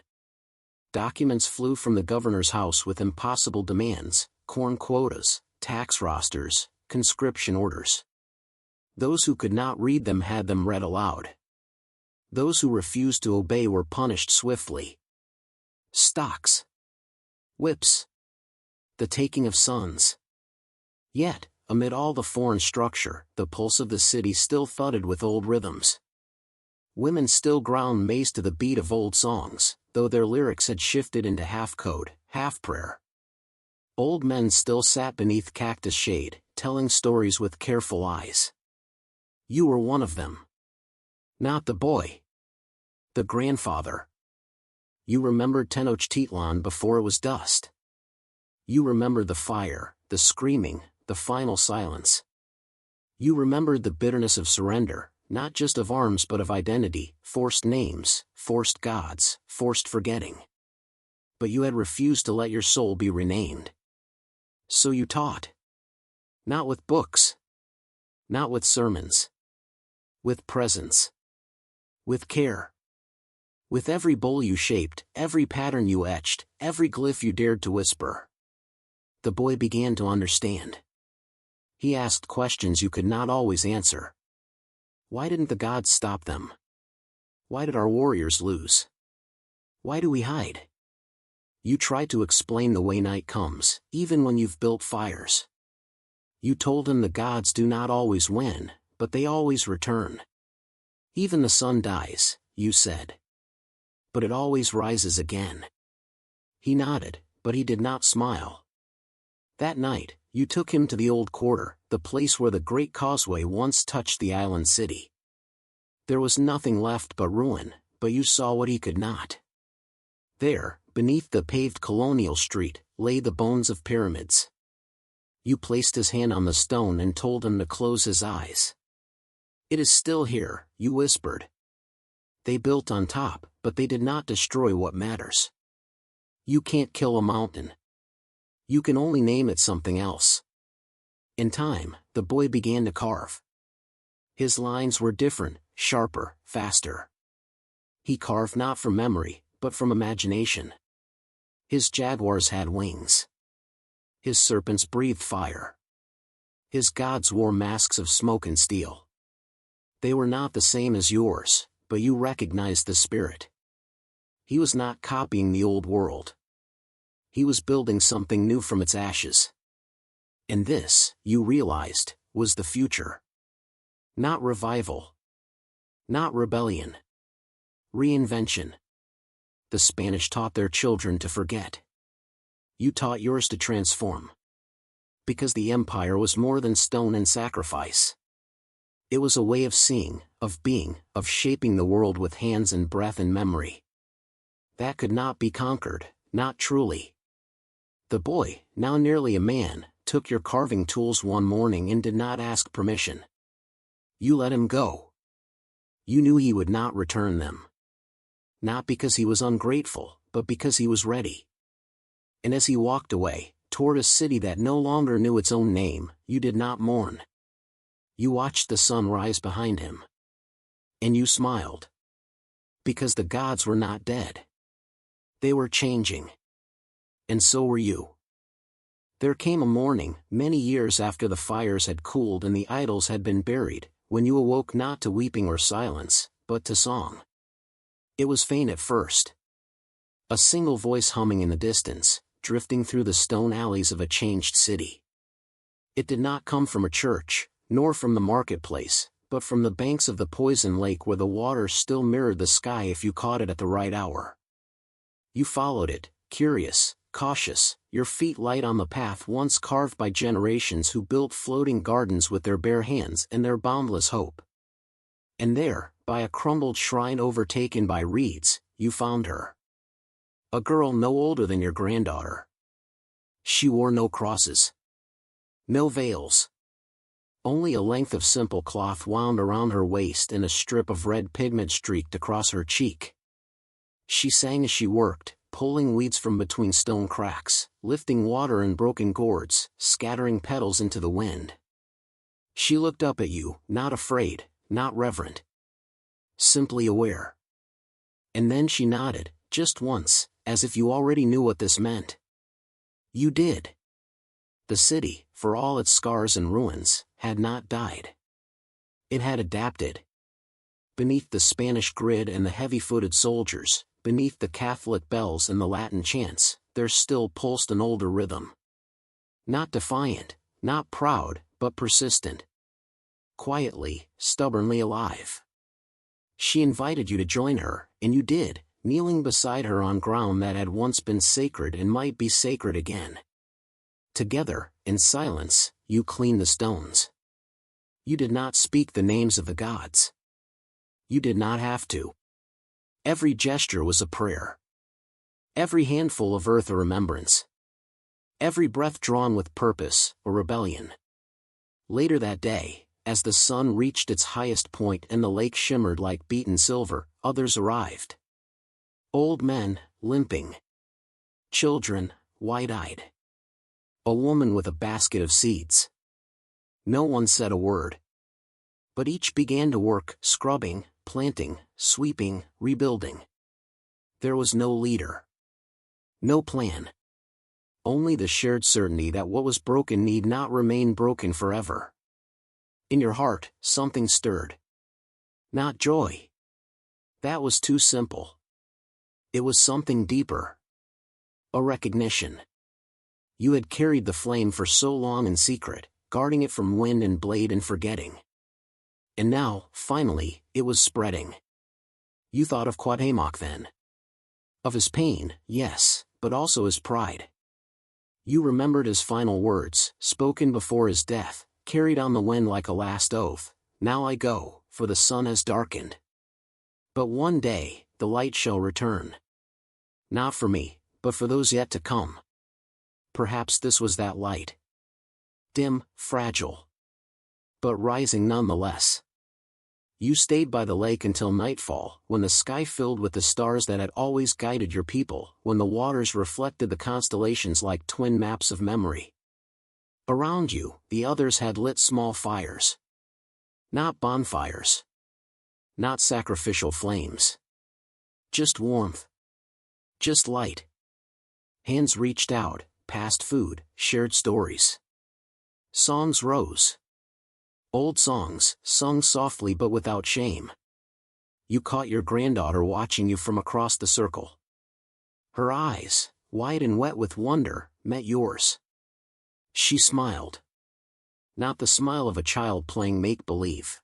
Documents flew from the governor's house with impossible demands, corn quotas, tax rosters, conscription orders. Those who could not read them had them read aloud. Those who refused to obey were punished swiftly. Stocks. Whips. The taking of sons. Yet, amid all the foreign structure, the pulse of the city still thudded with old rhythms. Women still ground maize to the beat of old songs, though their lyrics had shifted into half-code, half-prayer. Old men still sat beneath cactus shade, telling stories with careful eyes. You were one of them. Not the boy. The grandfather. You remembered Tenochtitlan before it was dust. You remembered the fire, the screaming, the final silence. You remembered the bitterness of surrender, not just of arms but of identity, forced names, forced gods, forced forgetting. But you had refused to let your soul be renamed. So you taught. Not with books. Not with sermons. With presence. With care. With every bowl you shaped, every pattern you etched, every glyph you dared to whisper. The boy began to understand. He asked questions you could not always answer. Why didn't the gods stop them? Why did our warriors lose? Why do we hide? You try to explain the way night comes, even when you've built fires. You told him the gods do not always win, but they always return. Even the sun dies, you said. But it always rises again. He nodded, but he did not smile. That night, you took him to the old quarter, the place where the great causeway once touched the island city. There was nothing left but ruin, but you saw what he could not. There, beneath the paved colonial street, lay the bones of pyramids. You placed his hand on the stone and told him to close his eyes. It is still here, you whispered. They built on top, but they did not destroy what matters. You can't kill a mountain. You can only name it something else. In time, the boy began to carve. His lines were different, sharper, faster. He carved not from memory, but from imagination. His jaguars had wings. His serpents breathed fire. His gods wore masks of smoke and steel. They were not the same as yours, but you recognized the spirit. He was not copying the old world. He was building something new from its ashes. And this, you realized, was the future. Not revival. Not rebellion. Reinvention. The Spanish taught their children to forget. You taught yours to transform. Because the empire was more than stone and sacrifice. It was a way of seeing, of being, of shaping the world with hands and breath and memory. That could not be conquered, not truly. The boy, now nearly a man, took your carving tools one morning and did not ask permission. You let him go. You knew he would not return them. Not because he was ungrateful, but because he was ready. And as he walked away, toward a city that no longer knew its own name, you did not mourn. You watched the sun rise behind him. And you smiled. Because the gods were not dead. They were changing. And so were you. There came a morning, many years after the fires had cooled and the idols had been buried, when you awoke not to weeping or silence, but to song. It was faint at first. A single voice humming in the distance, drifting through the stone alleys of a changed city. It did not come from a church, nor from the marketplace, but from the banks of the poison lake where the water still mirrored the sky if you caught it at the right hour. You followed it, curious, cautious, your feet light on the path once carved by generations who built floating gardens with their bare hands and their boundless hope. And there, by a crumbled shrine overtaken by reeds, you found her. A girl no older than your granddaughter. She wore no crosses. No veils. Only a length of simple cloth wound around her waist and a strip of red pigment streaked across her cheek. She sang as she worked, pulling weeds from between stone cracks, lifting water in broken gourds, scattering petals into the wind. She looked up at you, not afraid, not reverent. Simply aware. And then she nodded, just once, as if you already knew what this meant. You did. The city, for all its scars and ruins, had not died. It had adapted. Beneath the Spanish grid and the heavy-footed soldiers, beneath the Catholic bells and the Latin chants, there still pulsed an older rhythm. Not defiant, not proud, but persistent. Quietly, stubbornly alive. She invited you to join her, and you did, kneeling beside her on ground that had once been sacred and might be sacred again. Together, in silence, you cleaned the stones. You did not speak the names of the gods. You did not have to. Every gesture was a prayer. Every handful of earth a remembrance. Every breath drawn with purpose, a rebellion. Later that day, as the sun reached its highest point and the lake shimmered like beaten silver, others arrived. Old men, limping. Children, wide-eyed. A woman with a basket of seeds. No one said a word. But each began to work, scrubbing, planting, sweeping, rebuilding. There was no leader. No plan. Only the shared certainty that what was broken need not remain broken forever. In your heart, something stirred. Not joy. That was too simple. It was something deeper. A recognition. You had carried the flame for so long in secret, guarding it from wind and blade and forgetting. And now, finally, it was spreading. You thought of Cuauhtémoc then. Of his pain, yes, but also his pride. You remembered his final words, spoken before his death, carried on the wind like a last oath, "Now I go, for the sun has darkened. But one day, the light shall return. Not for me, but for those yet to come." Perhaps this was that light. Dim, fragile. But rising nonetheless. You stayed by the lake until nightfall, when the sky filled with the stars that had always guided your people, when the waters reflected the constellations like twin maps of memory. Around you, the others had lit small fires. Not bonfires. Not sacrificial flames. Just warmth. Just light. Hands reached out, passed food, shared stories. Songs rose. Old songs, sung softly but without shame. You caught your granddaughter watching you from across the circle. Her eyes, wide and wet with wonder, met yours. She smiled. Not the smile of a child playing make-believe.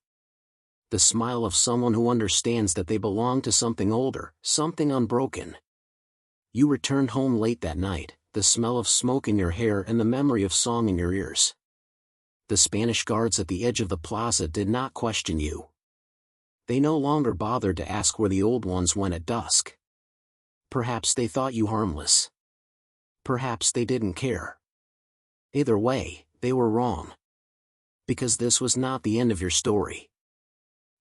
The smile of someone who understands that they belong to something older, something unbroken. You returned home late that night, the smell of smoke in your hair and the memory of song in your ears. The Spanish guards at the edge of the plaza did not question you. They no longer bothered to ask where the old ones went at dusk. Perhaps they thought you harmless. Perhaps they didn't care. Either way, they were wrong. Because this was not the end of your story.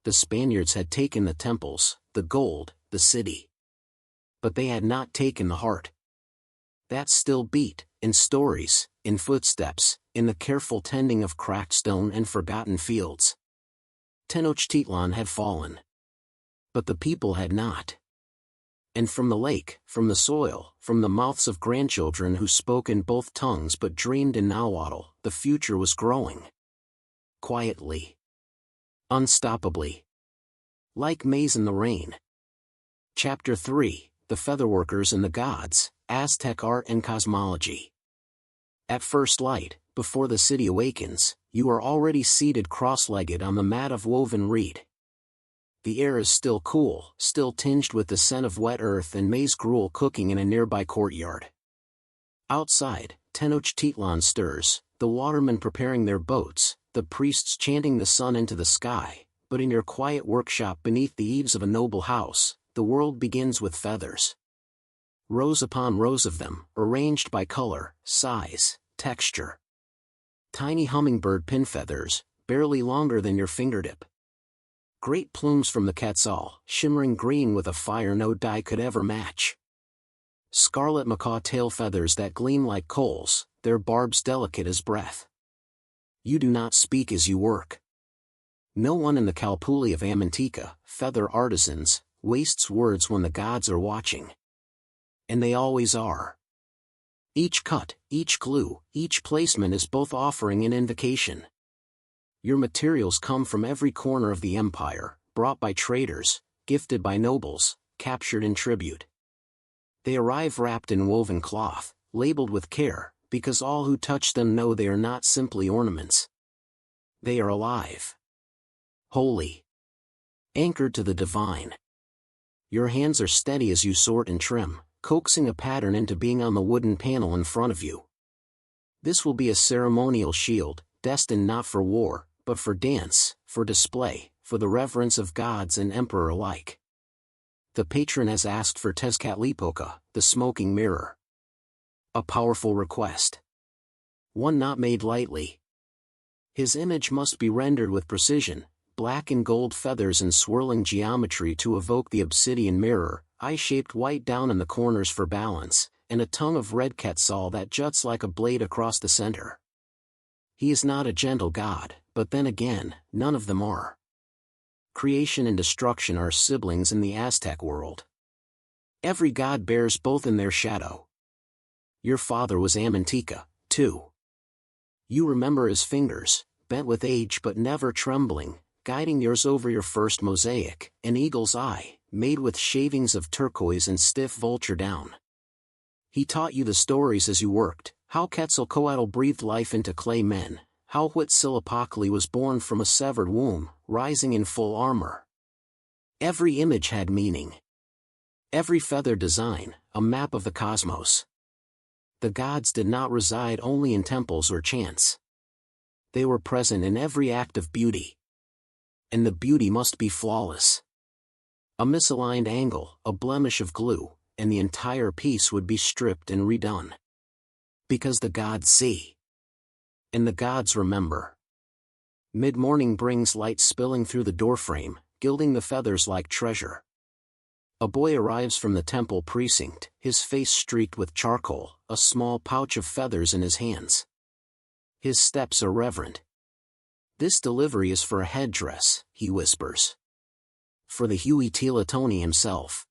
The Spaniards had taken the temples, the gold, the city. But they had not taken the heart. That still beat, in stories, in footsteps, in the careful tending of cracked stone and forgotten fields. Tenochtitlan had fallen. But the people had not. And from the lake, from the soil, from the mouths of grandchildren who spoke in both tongues but dreamed in Nahuatl, the future was growing. Quietly. Unstoppably. Like maize in the rain. Chapter 3, The Featherworkers and the Gods, Aztec Art and Cosmology. At first light, before the city awakens, you are already seated cross-legged on the mat of woven reed. The air is still cool, still tinged with the scent of wet earth and maize gruel cooking in a nearby courtyard. Outside, Tenochtitlan stirs, the watermen preparing their boats, the priests chanting the sun into the sky, but in your quiet workshop beneath the eaves of a noble house, the world begins with feathers. Rows upon rows of them, arranged by color, size, texture. Tiny hummingbird pin feathers, barely longer than your fingertip. Great plumes from the quetzal, shimmering green with a fire no dye could ever match. Scarlet macaw tail feathers that gleam like coals, their barbs delicate as breath. You do not speak as you work. No one in the Calpuli of Amantica, feather artisans, wastes words when the gods are watching. And they always are. Each cut, each glue, each placement is both offering and invocation. Your materials come from every corner of the empire, brought by traders, gifted by nobles, captured in tribute. They arrive wrapped in woven cloth, labeled with care, because all who touch them know they are not simply ornaments. They are alive. Holy. Anchored to the divine. Your hands are steady as you sort and trim, coaxing a pattern into being on the wooden panel in front of you. This will be a ceremonial shield, destined not for war, but for dance, for display, for the reverence of gods and emperor alike. The patron has asked for Tezcatlipoca, the smoking mirror. A powerful request. One not made lightly. His image must be rendered with precision, black and gold feathers and swirling geometry to evoke the obsidian mirror, eye-shaped white down in the corners for balance, and a tongue of red quetzal that juts like a blade across the center. He is not a gentle god, but then again, none of them are. Creation and destruction are siblings in the Aztec world. Every god bears both in their shadow. Your father was Amantica, too. You remember his fingers, bent with age but never trembling, guiding yours over your first mosaic, an eagle's eye, made with shavings of turquoise and stiff vulture down. He taught you the stories as you worked, how Quetzalcoatl breathed life into clay men, how Huitzilopochtli was born from a severed womb, rising in full armor. Every image had meaning. Every feather design, a map of the cosmos. The gods did not reside only in temples or chants. They were present in every act of beauty. And the beauty must be flawless. A misaligned angle, a blemish of glue, and the entire piece would be stripped and redone. Because the gods see. And the gods remember. Mid-morning brings light spilling through the doorframe, gilding the feathers like treasure. A boy arrives from the temple precinct, his face streaked with charcoal, a small pouch of feathers in his hands. His steps are reverent. This delivery is for a headdress, he whispers. For the Huitzilopochtli himself.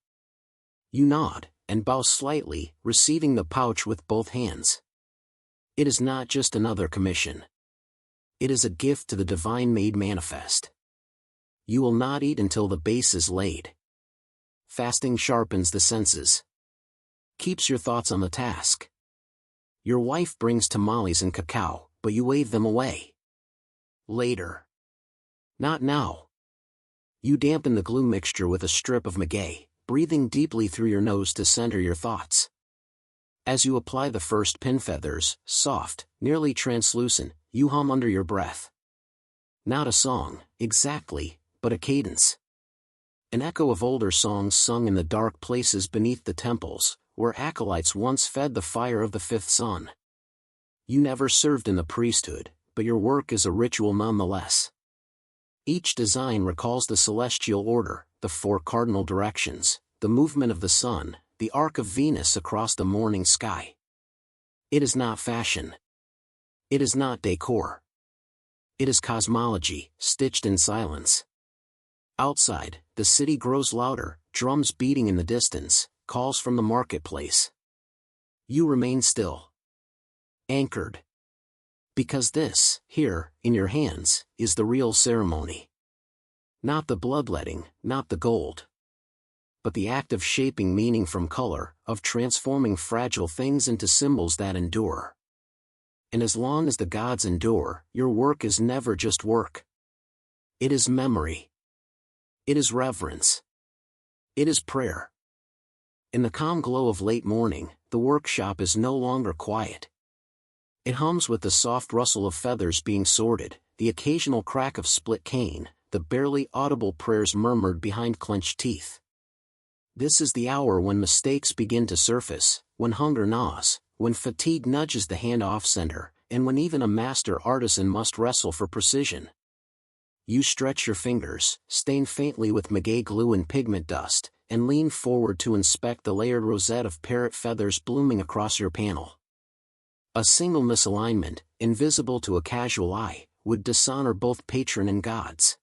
You nod, and bow slightly, receiving the pouch with both hands. It is not just another commission. It is a gift to the divine made manifest. You will not eat until the base is laid. Fasting sharpens the senses. Keeps your thoughts on the task. Your wife brings tamales and cacao, but you wave them away. Later. Not now. You dampen the glue mixture with a strip of maguey, breathing deeply through your nose to center your thoughts. As you apply the first pin feathers, soft, nearly translucent, you hum under your breath. Not a song, exactly, but a cadence. An echo of older songs sung in the dark places beneath the temples, where acolytes once fed the fire of the fifth sun. You never served in the priesthood, but your work is a ritual nonetheless. Each design recalls the celestial order, the four cardinal directions, the movement of the sun, the arc of Venus across the morning sky. It is not fashion. It is not decor. It is cosmology, stitched in silence. Outside, the city grows louder, drums beating in the distance, calls from the marketplace. You remain still. Anchored. Because this, here, in your hands, is the real ceremony. Not the bloodletting, not the gold. But the act of shaping meaning from color, of transforming fragile things into symbols that endure. And as long as the gods endure, your work is never just work. It is memory. It is reverence. It is prayer. In the calm glow of late morning, the workshop is no longer quiet. It hums with the soft rustle of feathers being sorted, the occasional crack of split cane, the barely audible prayers murmured behind clenched teeth. This is the hour when mistakes begin to surface, when hunger gnaws, when fatigue nudges the hand off center, and when even a master artisan must wrestle for precision. You stretch your fingers, stain faintly with maguey glue and pigment dust, and lean forward to inspect the layered rosette of parrot feathers blooming across your panel. A single misalignment, invisible to a casual eye, would dishonor both patron and gods.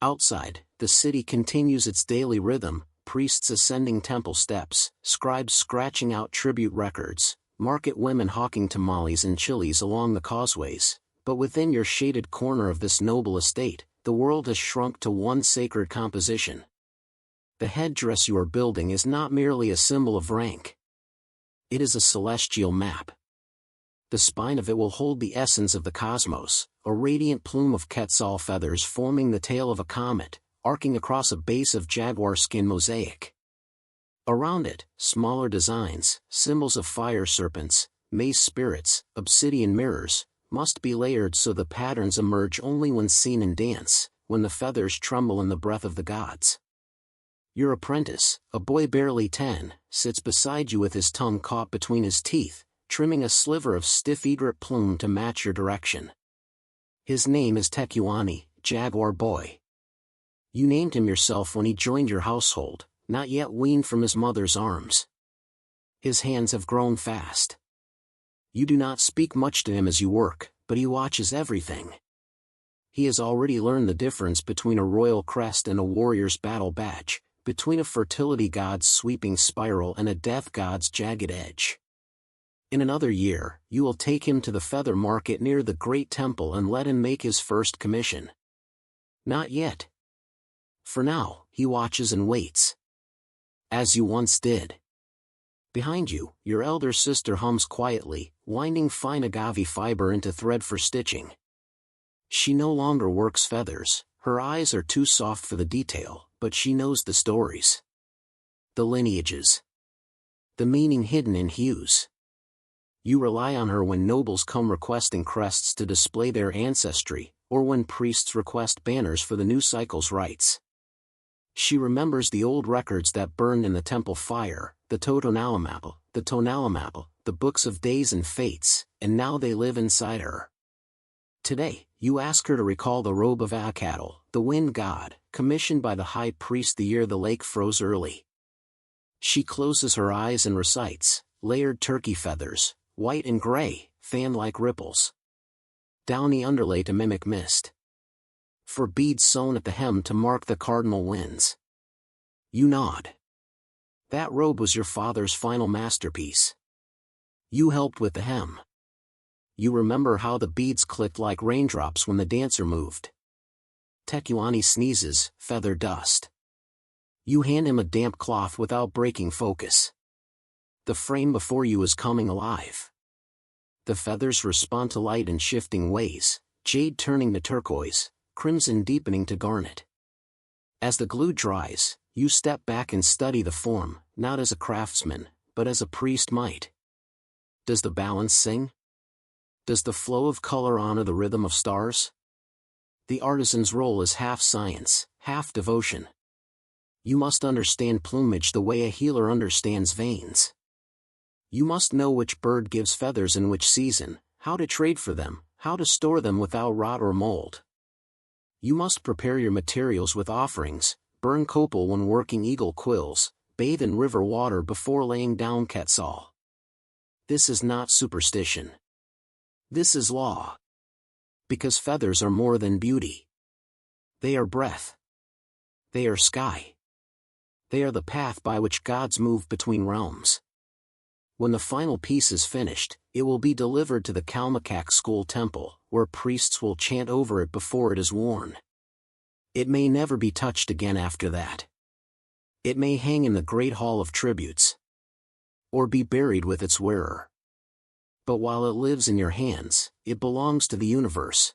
Outside, the city continues its daily rhythm, priests ascending temple steps, scribes scratching out tribute records, market women hawking tamales and chilies along the causeways, but within your shaded corner of this noble estate, the world has shrunk to one sacred composition. The headdress you are building is not merely a symbol of rank. It is a celestial map. The spine of it will hold the essence of the cosmos, a radiant plume of quetzal feathers forming the tail of a comet, arcing across a base of jaguar skin mosaic. Around it, smaller designs, symbols of fire serpents, maze spirits, obsidian mirrors, must be layered so the patterns emerge only when seen in dance, when the feathers tremble in the breath of the gods. Your apprentice, a boy barely 10, sits beside you with his tongue caught between his teeth, trimming a sliver of stiff egret plume to match your direction. His name is Tecuani, Jaguar Boy. You named him yourself when he joined your household, not yet weaned from his mother's arms. His hands have grown fast. You do not speak much to him as you work, but he watches everything. He has already learned the difference between a royal crest and a warrior's battle badge, between a fertility god's sweeping spiral and a death god's jagged edge. In another year, you will take him to the feather market near the great temple and let him make his first commission. Not yet. For now, he watches and waits. As you once did. Behind you, your elder sister hums quietly, winding fine agave fiber into thread for stitching. She no longer works feathers, her eyes are too soft for the detail, but she knows the stories. The lineages. The meaning hidden in hues. You rely on her when nobles come requesting crests to display their ancestry, or when priests request banners for the new cycle's rites. She remembers the old records that burned in the temple fire, the Totonalamapal, the books of days and fates, and now they live inside her. Today, you ask her to recall the robe of Akatl, the wind god, commissioned by the high priest the year the lake froze early. She closes her eyes and recites, layered turkey feathers, white and gray, fan-like ripples. Downy underlay to mimic mist. For beads sewn at the hem to mark the cardinal winds. You nod. That robe was your father's final masterpiece. You helped with the hem. You remember how the beads clicked like raindrops when the dancer moved. Tecuani sneezes, feather dust. You hand him a damp cloth without breaking focus. The frame before you is coming alive. The feathers respond to light in shifting ways, jade turning to turquoise, crimson deepening to garnet. As the glue dries, you step back and study the form, not as a craftsman, but as a priest might. Does the balance sing? Does the flow of color honor the rhythm of stars? The artisan's role is half science, half devotion. You must understand plumage the way a healer understands veins. You must know which bird gives feathers in which season, how to trade for them, how to store them without rot or mold. You must prepare your materials with offerings, burn copal when working eagle quills, bathe in river water before laying down quetzal. This is not superstition. This is law. Because feathers are more than beauty. They are breath. They are sky. They are the path by which gods move between realms. When the final piece is finished, it will be delivered to the Kalmakak school temple, where priests will chant over it before it is worn. It may never be touched again after that. It may hang in the great hall of tributes. Or be buried with its wearer. But while it lives in your hands, it belongs to the universe.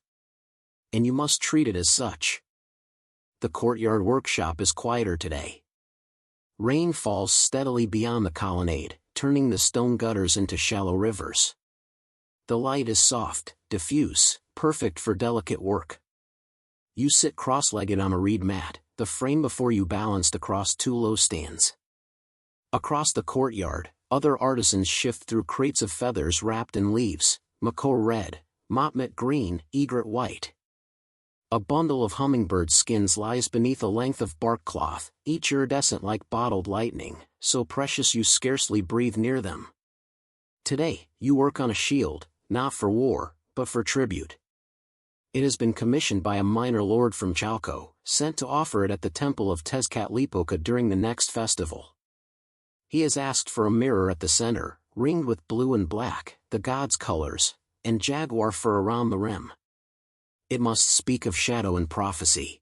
And you must treat it as such. The courtyard workshop is quieter today. Rain falls steadily beyond the colonnade, turning the stone gutters into shallow rivers. The light is soft, diffuse, perfect for delicate work. You sit cross-legged on a reed mat, the frame before you balanced across two low stands. Across the courtyard, other artisans shift through crates of feathers wrapped in leaves, macaw red, motmit green, egret white. A bundle of hummingbird skins lies beneath a length of bark cloth, each iridescent like bottled lightning, so precious you scarcely breathe near them. Today, you work on a shield, not for war, but for tribute. It has been commissioned by a minor lord from Chalco, sent to offer it at the temple of Tezcatlipoca during the next festival. He has asked for a mirror at the center, ringed with blue and black, the god's colors, and jaguar fur around the rim. It must speak of shadow and prophecy.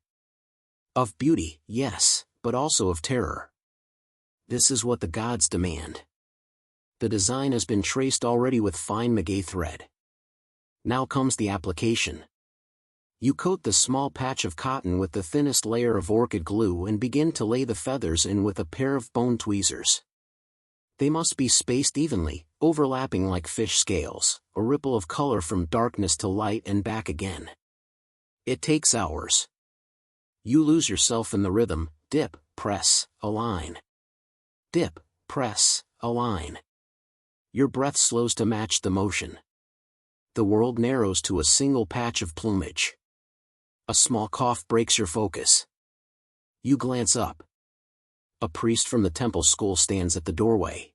Of beauty, yes, but also of terror. This is what the gods demand. The design has been traced already with fine maguey thread. Now comes the application. You coat the small patch of cotton with the thinnest layer of orchid glue and begin to lay the feathers in with a pair of bone tweezers. They must be spaced evenly, overlapping like fish scales, a ripple of color from darkness to light and back again. It takes hours. You lose yourself in the rhythm, dip, press, align. Dip, press, align. Your breath slows to match the motion. The world narrows to a single patch of plumage. A small cough breaks your focus. You glance up. A priest from the temple school stands at the doorway.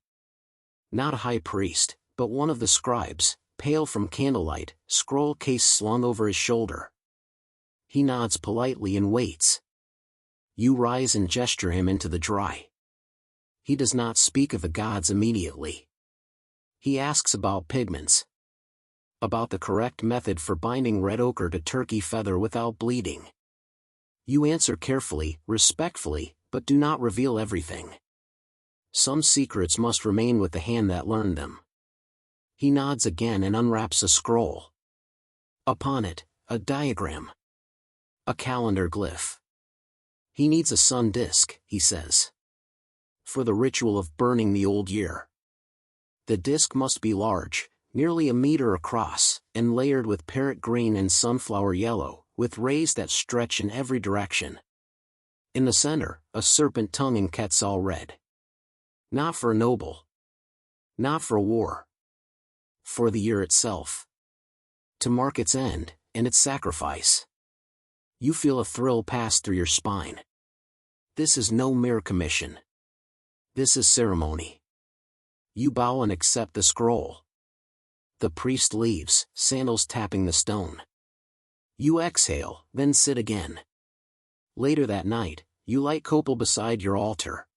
Not a high priest, but one of the scribes, pale from candlelight, scroll case slung over his shoulder. He nods politely and waits. You rise and gesture him into the dry. He does not speak of the gods immediately. He asks about pigments. About the correct method for binding red ochre to turkey feather without bleeding. You answer carefully, respectfully, but do not reveal everything. Some secrets must remain with the hand that learned them. He nods again and unwraps a scroll. Upon it, a diagram. A calendar glyph. He needs a sun disk, he says. For the ritual of burning the old year. The disk must be large, nearly a meter across, and layered with parrot green and sunflower yellow, with rays that stretch in every direction. In the center, a serpent tongue in quetzal red. Not for a noble. Not for a war. For the year itself. To mark its end, and its sacrifice. You feel a thrill pass through your spine. This is no mere commission. This is ceremony. You bow and accept the scroll. The priest leaves, sandals tapping the stone. You exhale, then sit again. Later that night, you light copal beside your altar.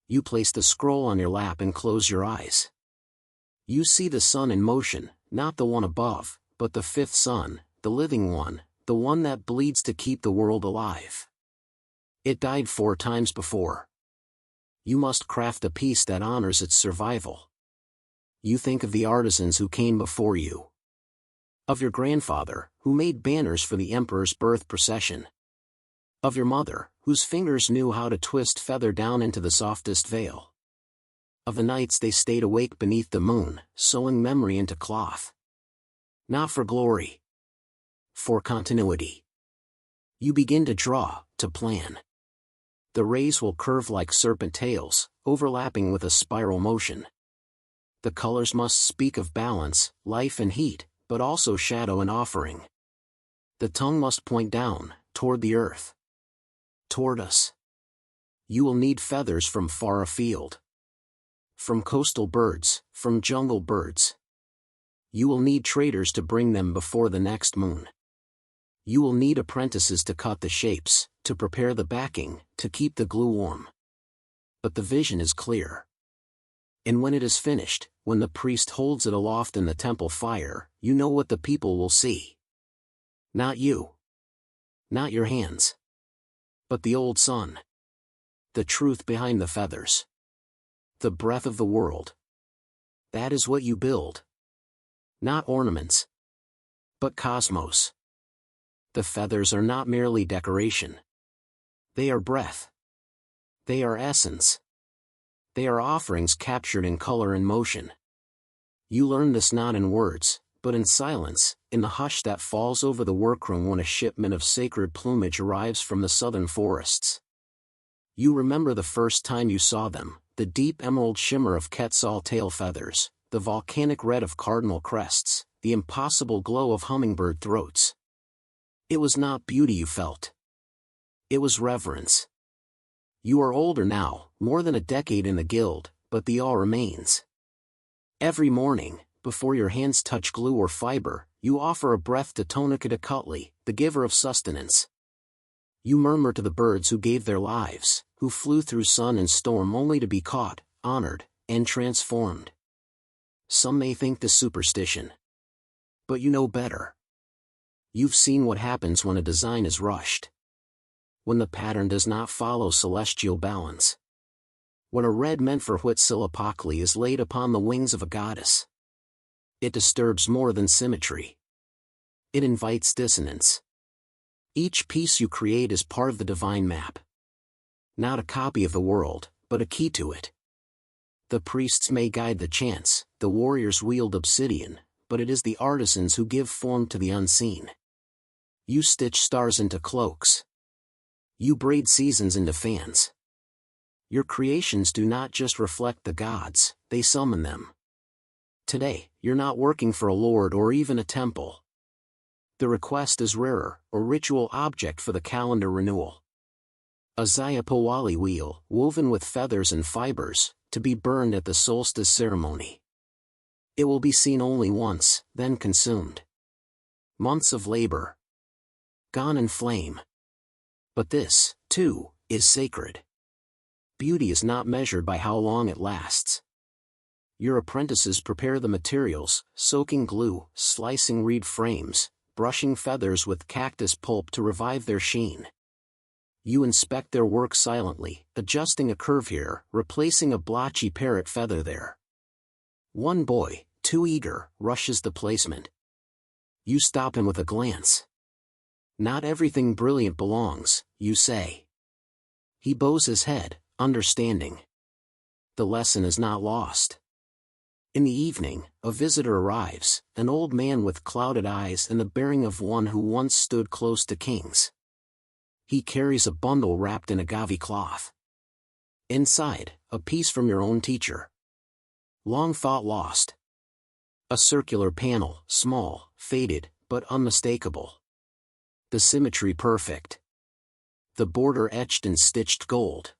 You place the scroll on your lap and close your eyes. You see the sun in motion, not the one above, but the fifth sun, the living one, the one that bleeds to keep the world alive. It died 4 times before. You must craft a piece that honors its survival. You think of the artisans who came before you. Of your grandfather, who made banners for the emperor's birth procession. Of your mother, whose fingers knew how to twist feather down into the softest veil. Of the nights they stayed awake beneath the moon, sewing memory into cloth. Not for glory. For continuity. You begin to draw, to plan. The rays will curve like serpent tails, overlapping with a spiral motion. The colors must speak of balance, life and heat, but also shadow and offering. The tongue must point down, toward the earth. Toward us. You will need feathers from far afield. From coastal birds, from jungle birds. You will need traders to bring them before the next moon. You will need apprentices to cut the shapes, to prepare the backing, to keep the glue warm. But the vision is clear. And when it is finished, when the priest holds it aloft in the temple fire, you know what the people will see. Not you. Not your hands. But the old sun. The truth behind the feathers. The breath of the world. That is what you build. Not ornaments, but cosmos. The feathers are not merely decoration. They are breath. They are essence. They are offerings captured in color and motion. You learn this not in words, but in silence, in the hush that falls over the workroom when a shipment of sacred plumage arrives from the southern forests. You remember the first time you saw them, the deep emerald shimmer of quetzal tail feathers, the volcanic red of cardinal crests, the impossible glow of hummingbird throats. It was not beauty you felt. It was reverence. You are older now, more than a decade in the guild, but the awe remains. Every morning, before your hands touch glue or fiber, you offer a breath to Tonikatakutli, the giver of sustenance. You murmur to the birds who gave their lives, who flew through sun and storm only to be caught, honored, and transformed. Some may think this superstition. But you know better. You've seen what happens when a design is rushed. When the pattern does not follow celestial balance. When a red meant for Huitzilopochtli is laid upon the wings of a goddess. It disturbs more than symmetry. It invites dissonance. Each piece you create is part of the divine map. Not a copy of the world, but a key to it. The priests may guide the chants, the warriors wield obsidian, but it is the artisans who give form to the unseen. You stitch stars into cloaks. You braid seasons into fans. Your creations do not just reflect the gods, they summon them. Today, you're not working for a lord or even a temple. The request is rarer, a ritual object for the calendar renewal. A Zayapawali wheel, woven with feathers and fibers, to be burned at the solstice ceremony. It will be seen only once, then consumed. Months of labor. Gone in flame. But this, too, is sacred. Beauty is not measured by how long it lasts. Your apprentices prepare the materials, soaking glue, slicing reed frames, brushing feathers with cactus pulp to revive their sheen. You inspect their work silently, adjusting a curve here, replacing a blotchy parrot feather there. One boy, too eager, rushes the placement. You stop him with a glance. Not everything brilliant belongs, you say. He bows his head, understanding. The lesson is not lost. In the evening, a visitor arrives, an old man with clouded eyes and the bearing of one who once stood close to kings. He carries a bundle wrapped in agave cloth. Inside, a piece from your own teacher. Long thought lost. A circular panel, small, faded, but unmistakable. The symmetry perfect. The border etched in stitched gold.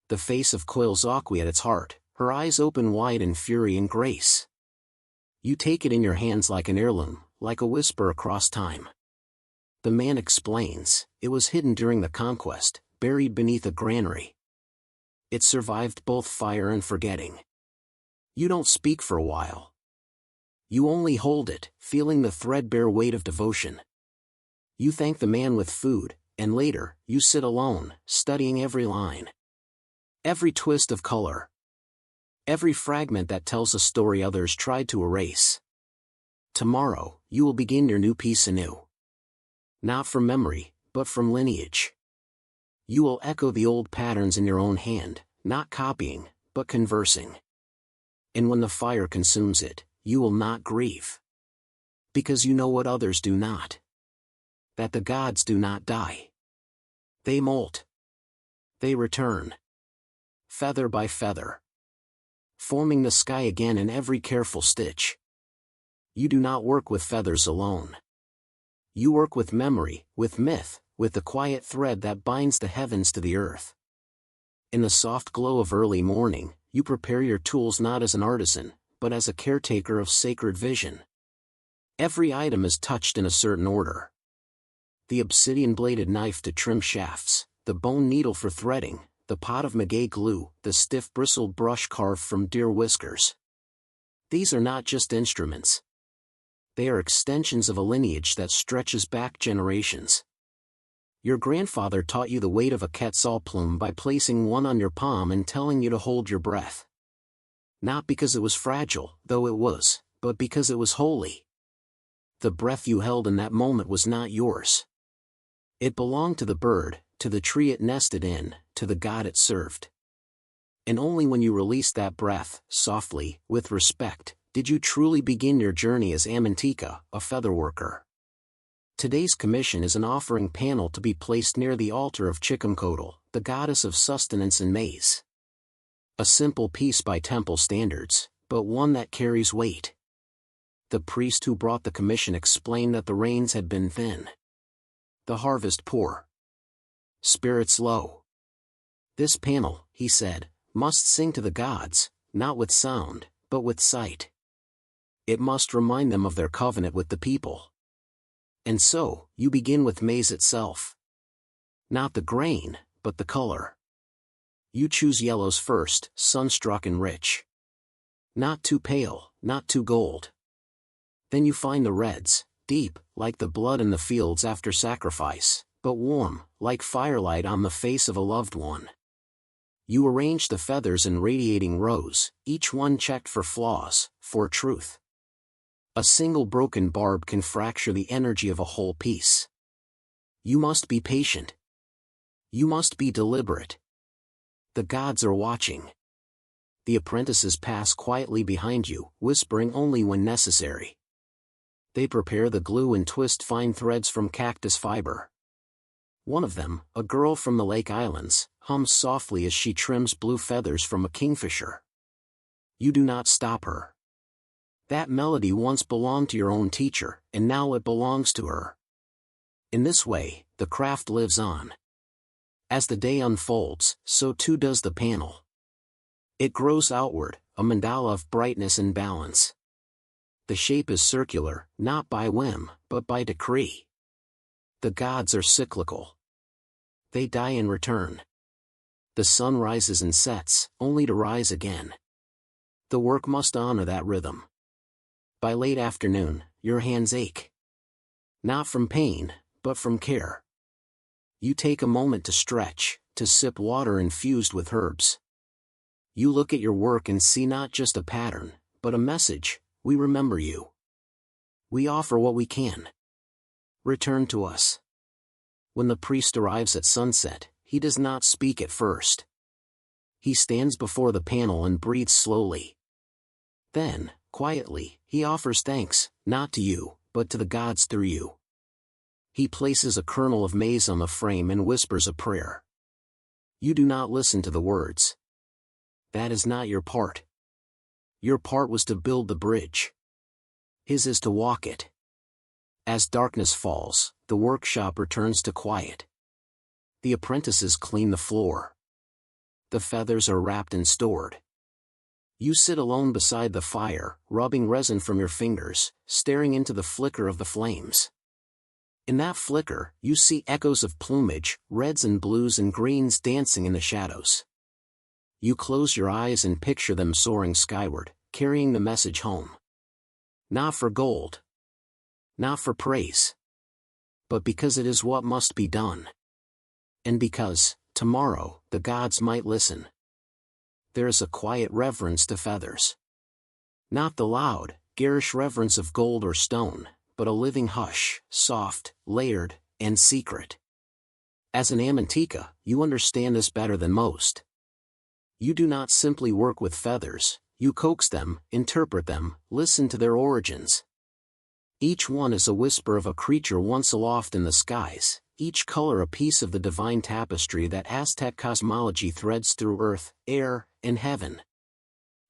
The face of Coilzaqui at its heart, her eyes open wide in fury and grace. You take it in your hands like an heirloom, like a whisper across time. The man explains, it was hidden during the conquest, buried beneath a granary. It survived both fire and forgetting. You don't speak for a while. You only hold it, feeling the threadbare weight of devotion. You thank the man with food, and later, you sit alone, studying every line. Every twist of color. Every fragment that tells a story others tried to erase. Tomorrow, you will begin your new piece anew. Not from memory, but from lineage. You will echo the old patterns in your own hand, not copying, but conversing. And when the fire consumes it, you will not grieve. Because you know what others do not. That the gods do not die. They molt. They return. Feather by feather. Forming the sky again in every careful stitch. You do not work with feathers alone. You work with memory, with myth, with the quiet thread that binds the heavens to the earth. In the soft glow of early morning, you prepare your tools not as an artisan, but as a caretaker of sacred vision. Every item is touched in a certain order. The obsidian-bladed knife to trim shafts, the bone needle for threading, the pot of maguey glue, the stiff bristled brush carved from deer whiskers. These are not just instruments. They are extensions of a lineage that stretches back generations. Your grandfather taught you the weight of a quetzal plume by placing one on your palm and telling you to hold your breath. Not because it was fragile, though it was, but because it was holy. The breath you held in that moment was not yours. It belonged to the bird, to the tree it nested in, to the God it served. And only when you released that breath, softly, with respect, did you truly begin your journey as Amantika, a featherworker. Today's commission is an offering panel to be placed near the altar of Chikamkotl, the goddess of sustenance and maize. A simple piece by temple standards, but one that carries weight. The priest who brought the commission explained that the rains had been thin, the harvest poor, spirits low. This panel, he said, must sing to the gods, not with sound, but with sight. It must remind them of their covenant with the people. And so, you begin with maize itself. Not the grain, but the color. You choose yellows first, sunstruck and rich. Not too pale, not too gold. Then you find the reds, deep, like the blood in the fields after sacrifice, but warm, like firelight on the face of a loved one. You arrange the feathers in radiating rows, each one checked for flaws, for truth. A single broken barb can fracture the energy of a whole piece. You must be patient. You must be deliberate. The gods are watching. The apprentices pass quietly behind you, whispering only when necessary. They prepare the glue and twist fine threads from cactus fiber. One of them, a girl from the Lake Islands, hums softly as she trims blue feathers from a kingfisher. You do not stop her. That melody once belonged to your own teacher, and now it belongs to her. In this way, the craft lives on. As the day unfolds, so too does the panel. It grows outward, a mandala of brightness and balance. The shape is circular, not by whim, but by decree. The gods are cyclical. They die and return. The sun rises and sets, only to rise again. The work must honor that rhythm. By late afternoon, your hands ache. Not from pain, but from care. You take a moment to stretch, to sip water infused with herbs. You look at your work and see not just a pattern, but a message: we remember you. We offer what we can. Return to us. When the priest arrives at sunset, he does not speak at first. He stands before the panel and breathes slowly. Then, quietly, he offers thanks, not to you, but to the gods through you. He places a kernel of maize on the frame and whispers a prayer. You do not listen to the words. That is not your part. Your part was to build the bridge. His is to walk it. As darkness falls, the workshop returns to quiet. The apprentices clean the floor. The feathers are wrapped and stored. You sit alone beside the fire, rubbing resin from your fingers, staring into the flicker of the flames. In that flicker, you see echoes of plumage, reds and blues and greens dancing in the shadows. You close your eyes and picture them soaring skyward, carrying the message home. Not for gold. Not for praise. But because it is what must be done. And because, tomorrow, the gods might listen. There is a quiet reverence to feathers. Not the loud, garish reverence of gold or stone, but a living hush, soft, layered, and secret. As an Amantika, you understand this better than most. You do not simply work with feathers, you coax them, interpret them, listen to their origins. Each one is a whisper of a creature once aloft in the skies, each color a piece of the divine tapestry that Aztec cosmology threads through earth, air, and heaven.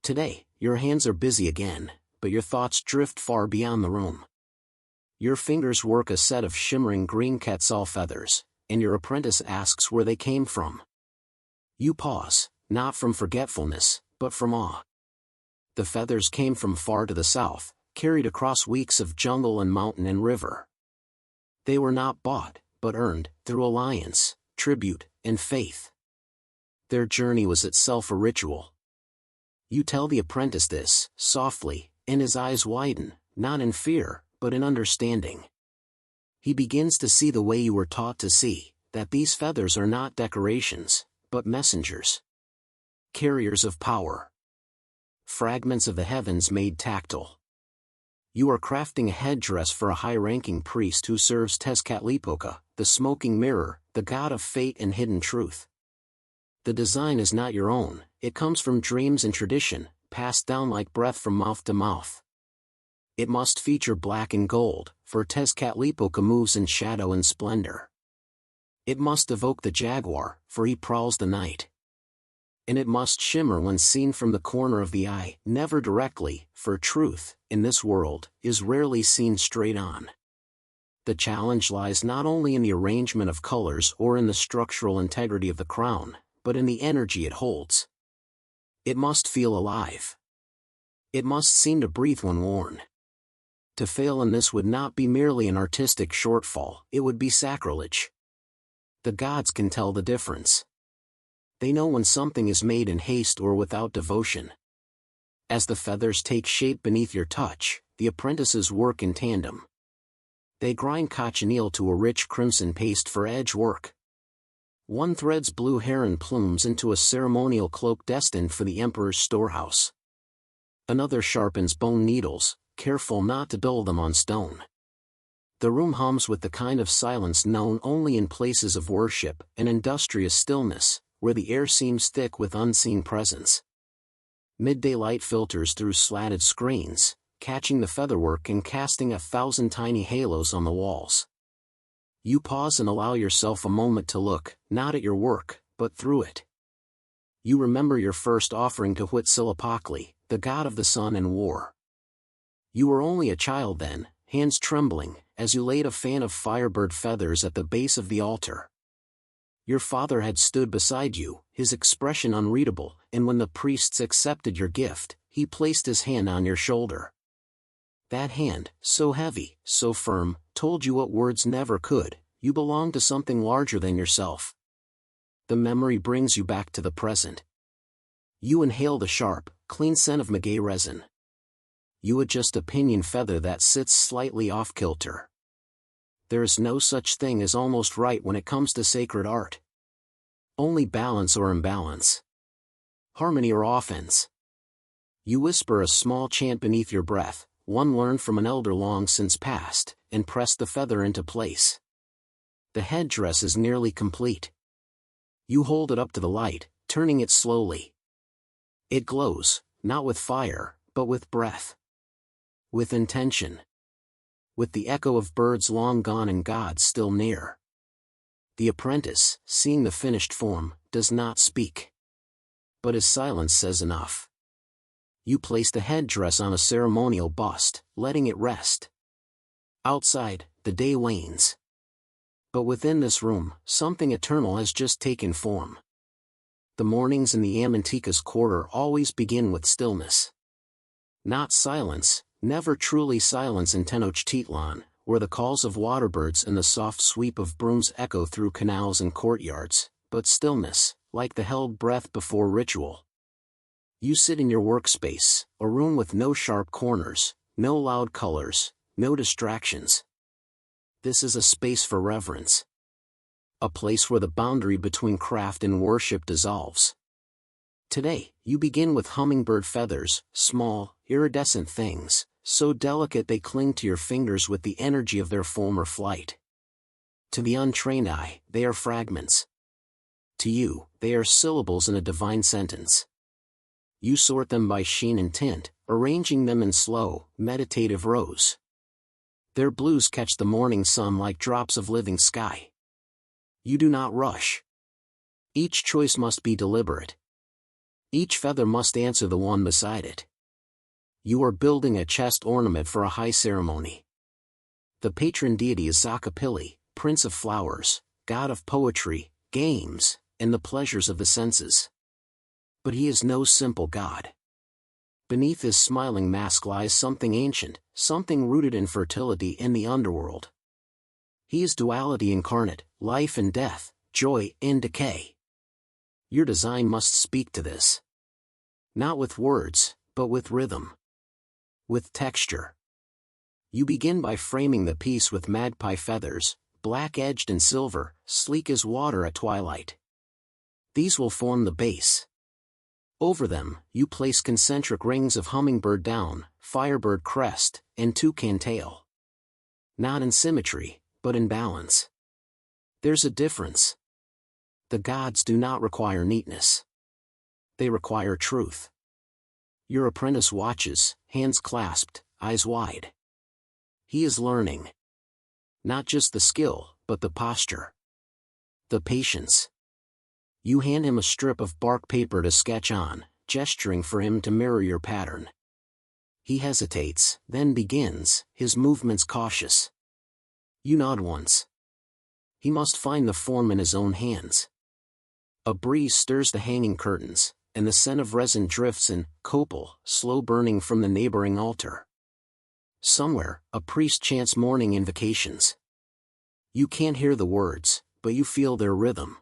Today, your hands are busy again, but your thoughts drift far beyond the room. Your fingers work a set of shimmering green quetzal feathers, and your apprentice asks where they came from. You pause, not from forgetfulness, but from awe. The feathers came from far to the south, carried across weeks of jungle and mountain and river. They were not bought, but earned, through alliance, tribute, and faith. Their journey was itself a ritual. You tell the apprentice this, softly, and his eyes widen, not in fear, but in understanding. He begins to see the way you were taught to see, that these feathers are not decorations, but messengers. Carriers of power. Fragments of the heavens made tactile. You are crafting a headdress for a high-ranking priest who serves Tezcatlipoca, the smoking mirror, the god of fate and hidden truth. The design is not your own, it comes from dreams and tradition, passed down like breath from mouth to mouth. It must feature black and gold, for Tezcatlipoca moves in shadow and splendor. It must evoke the jaguar, for he prowls the night. And it must shimmer when seen from the corner of the eye, never directly, for truth, in this world, is rarely seen straight on. The challenge lies not only in the arrangement of colors or in the structural integrity of the crown, but in the energy it holds. It must feel alive. It must seem to breathe when worn. To fail in this would not be merely an artistic shortfall, it would be sacrilege. The gods can tell the difference. They know when something is made in haste or without devotion. As the feathers take shape beneath your touch, the apprentices work in tandem. They grind cochineal to a rich crimson paste for edge work. One threads blue heron plumes into a ceremonial cloak destined for the emperor's storehouse. Another sharpens bone needles, careful not to dull them on stone. The room hums with the kind of silence known only in places of worship, an industrious stillness, where the air seems thick with unseen presence. Midday light filters through slatted screens, catching the featherwork and casting 1,000 tiny halos on the walls. You pause and allow yourself a moment to look, not at your work, but through it. You remember your first offering to Huitzilopochtli, the god of the sun and war. You were only a child then, hands trembling, as you laid a fan of firebird feathers at the base of the altar. Your father had stood beside you, his expression unreadable, and when the priests accepted your gift, he placed his hand on your shoulder. That hand, so heavy, so firm, told you what words never could: you belong to something larger than yourself. The memory brings you back to the present. You inhale the sharp, clean scent of maguey resin. You adjust a pinion feather that sits slightly off-kilter. There is no such thing as almost right when it comes to sacred art. Only balance or imbalance. Harmony or offense. You whisper a small chant beneath your breath, one learned from an elder long since past, and press the feather into place. The headdress is nearly complete. You hold it up to the light, turning it slowly. It glows, not with fire, but with breath. With intention. With the echo of birds long gone and gods still near. The apprentice, seeing the finished form, does not speak. But his silence says enough. You place the headdress on a ceremonial bust, letting it rest. Outside, the day wanes. But within this room, something eternal has just taken form. The mornings in the Amantica's quarter always begin with stillness. Not silence, never truly silence in Tenochtitlan, where the calls of waterbirds and the soft sweep of brooms echo through canals and courtyards, but stillness, like the held breath before ritual. You sit in your workspace, a room with no sharp corners, no loud colors, no distractions. This is a space for reverence. A place where the boundary between craft and worship dissolves. Today, you begin with hummingbird feathers, small, iridescent things, so delicate they cling to your fingers with the energy of their former flight. To the untrained eye, they are fragments. To you, they are syllables in a divine sentence. You sort them by sheen and tint, arranging them in slow, meditative rows. Their blues catch the morning sun like drops of living sky. You do not rush. Each choice must be deliberate. Each feather must answer the one beside it. You are building a chest ornament for a high ceremony. The patron deity is Xocopili, prince of flowers, god of poetry, games, and the pleasures of the senses. But he is no simple god. Beneath his smiling mask lies something ancient, something rooted in fertility and the underworld. He is duality incarnate, life and death, joy and decay. Your design must speak to this. Not with words, but with rhythm. With texture. You begin by framing the piece with magpie feathers, black-edged and silver, sleek as water at twilight. These will form the base. Over them, you place concentric rings of hummingbird down, firebird crest, and two can tail. Not in symmetry, but in balance. There's a difference. The gods do not require neatness. They require truth. Your apprentice watches, hands clasped, eyes wide. He is learning. Not just the skill, but the posture. The patience. You hand him a strip of bark paper to sketch on, gesturing for him to mirror your pattern. He hesitates, then begins, his movements cautious. You nod once. He must find the form in his own hands. A breeze stirs the hanging curtains, and the scent of resin drifts in, copal, slow burning from the neighboring altar. Somewhere, a priest chants morning invocations. You can't hear the words, but you feel their rhythm.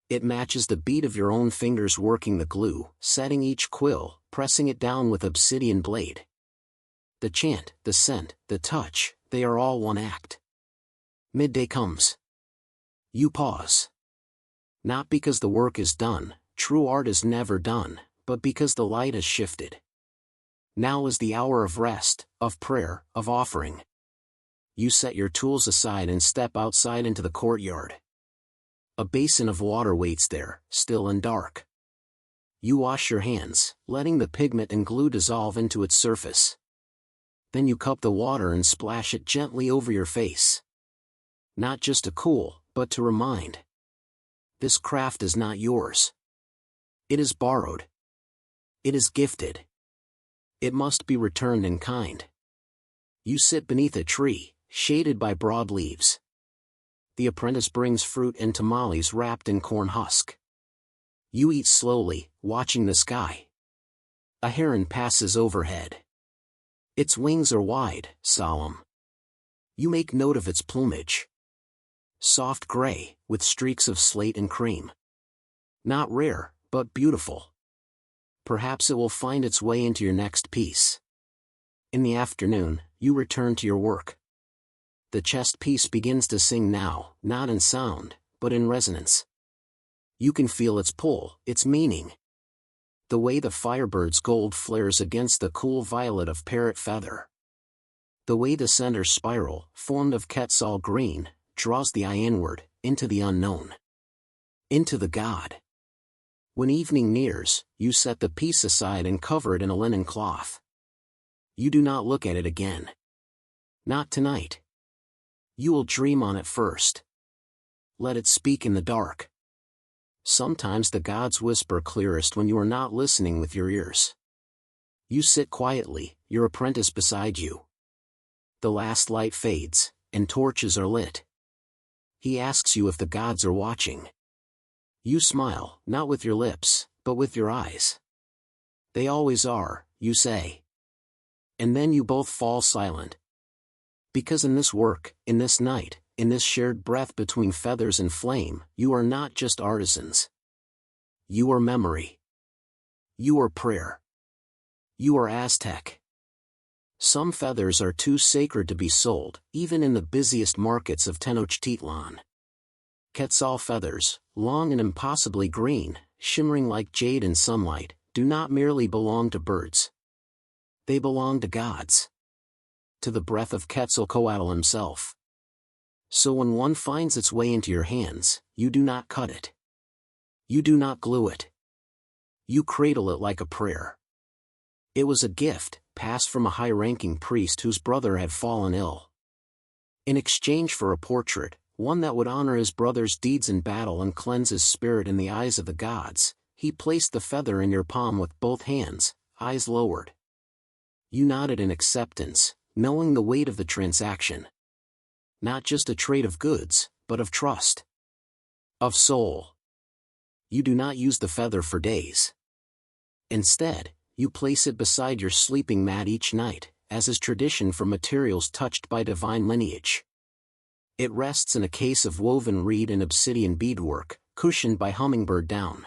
It matches the beat of your own fingers working the glue, setting each quill, pressing it down with obsidian blade. The chant, the scent, the touch, they are all one act. Midday comes. You pause. Not because the work is done, true art is never done, but because the light has shifted. Now is the hour of rest, of prayer, of offering. You set your tools aside and step outside into the courtyard. A basin of water waits there, still and dark. You wash your hands, letting the pigment and glue dissolve into its surface. Then you cup the water and splash it gently over your face. Not just to cool, but to remind. This craft is not yours. It is borrowed. It is gifted. It must be returned in kind. You sit beneath a tree, shaded by broad leaves. The apprentice brings fruit and tamales wrapped in corn husk. You eat slowly, watching the sky. A heron passes overhead. Its wings are wide, solemn. You make note of its plumage. Soft gray, with streaks of slate and cream. Not rare, but beautiful. Perhaps it will find its way into your next piece. In the afternoon, you return to your work. The chest piece begins to sing now, not in sound, but in resonance. You can feel its pull, its meaning. The way the firebird's gold flares against the cool violet of parrot feather. The way the center spiral, formed of Quetzal green, draws the eye inward, into the unknown. Into the God. When evening nears, you set the piece aside and cover it in a linen cloth. You do not look at it again. Not tonight. You will dream on it first. Let it speak in the dark. Sometimes the gods whisper clearest when you are not listening with your ears. You sit quietly, your apprentice beside you. The last light fades, and torches are lit. He asks you if the gods are watching. You smile, not with your lips, but with your eyes. They always are, you say. And then you both fall silent. Because in this work, in this night, in this shared breath between feathers and flame, you are not just artisans. You are memory. You are prayer. You are Aztec. Some feathers are too sacred to be sold, even in the busiest markets of Tenochtitlan. Quetzal feathers, long and impossibly green, shimmering like jade in sunlight, do not merely belong to birds. They belong to gods. To the breath of Quetzalcoatl himself. So when one finds its way into your hands, you do not cut it. You do not glue it. You cradle it like a prayer. It was a gift, passed from a high-ranking priest whose brother had fallen ill. In exchange for a portrait, one that would honor his brother's deeds in battle and cleanse his spirit in the eyes of the gods, he placed the feather in your palm with both hands, eyes lowered. You nodded in acceptance, knowing the weight of the transaction. Not just a trade of goods, but of trust. Of soul. You do not use the feather for days. Instead, you place it beside your sleeping mat each night, as is tradition for materials touched by divine lineage. It rests in a case of woven reed and obsidian beadwork, cushioned by hummingbird down.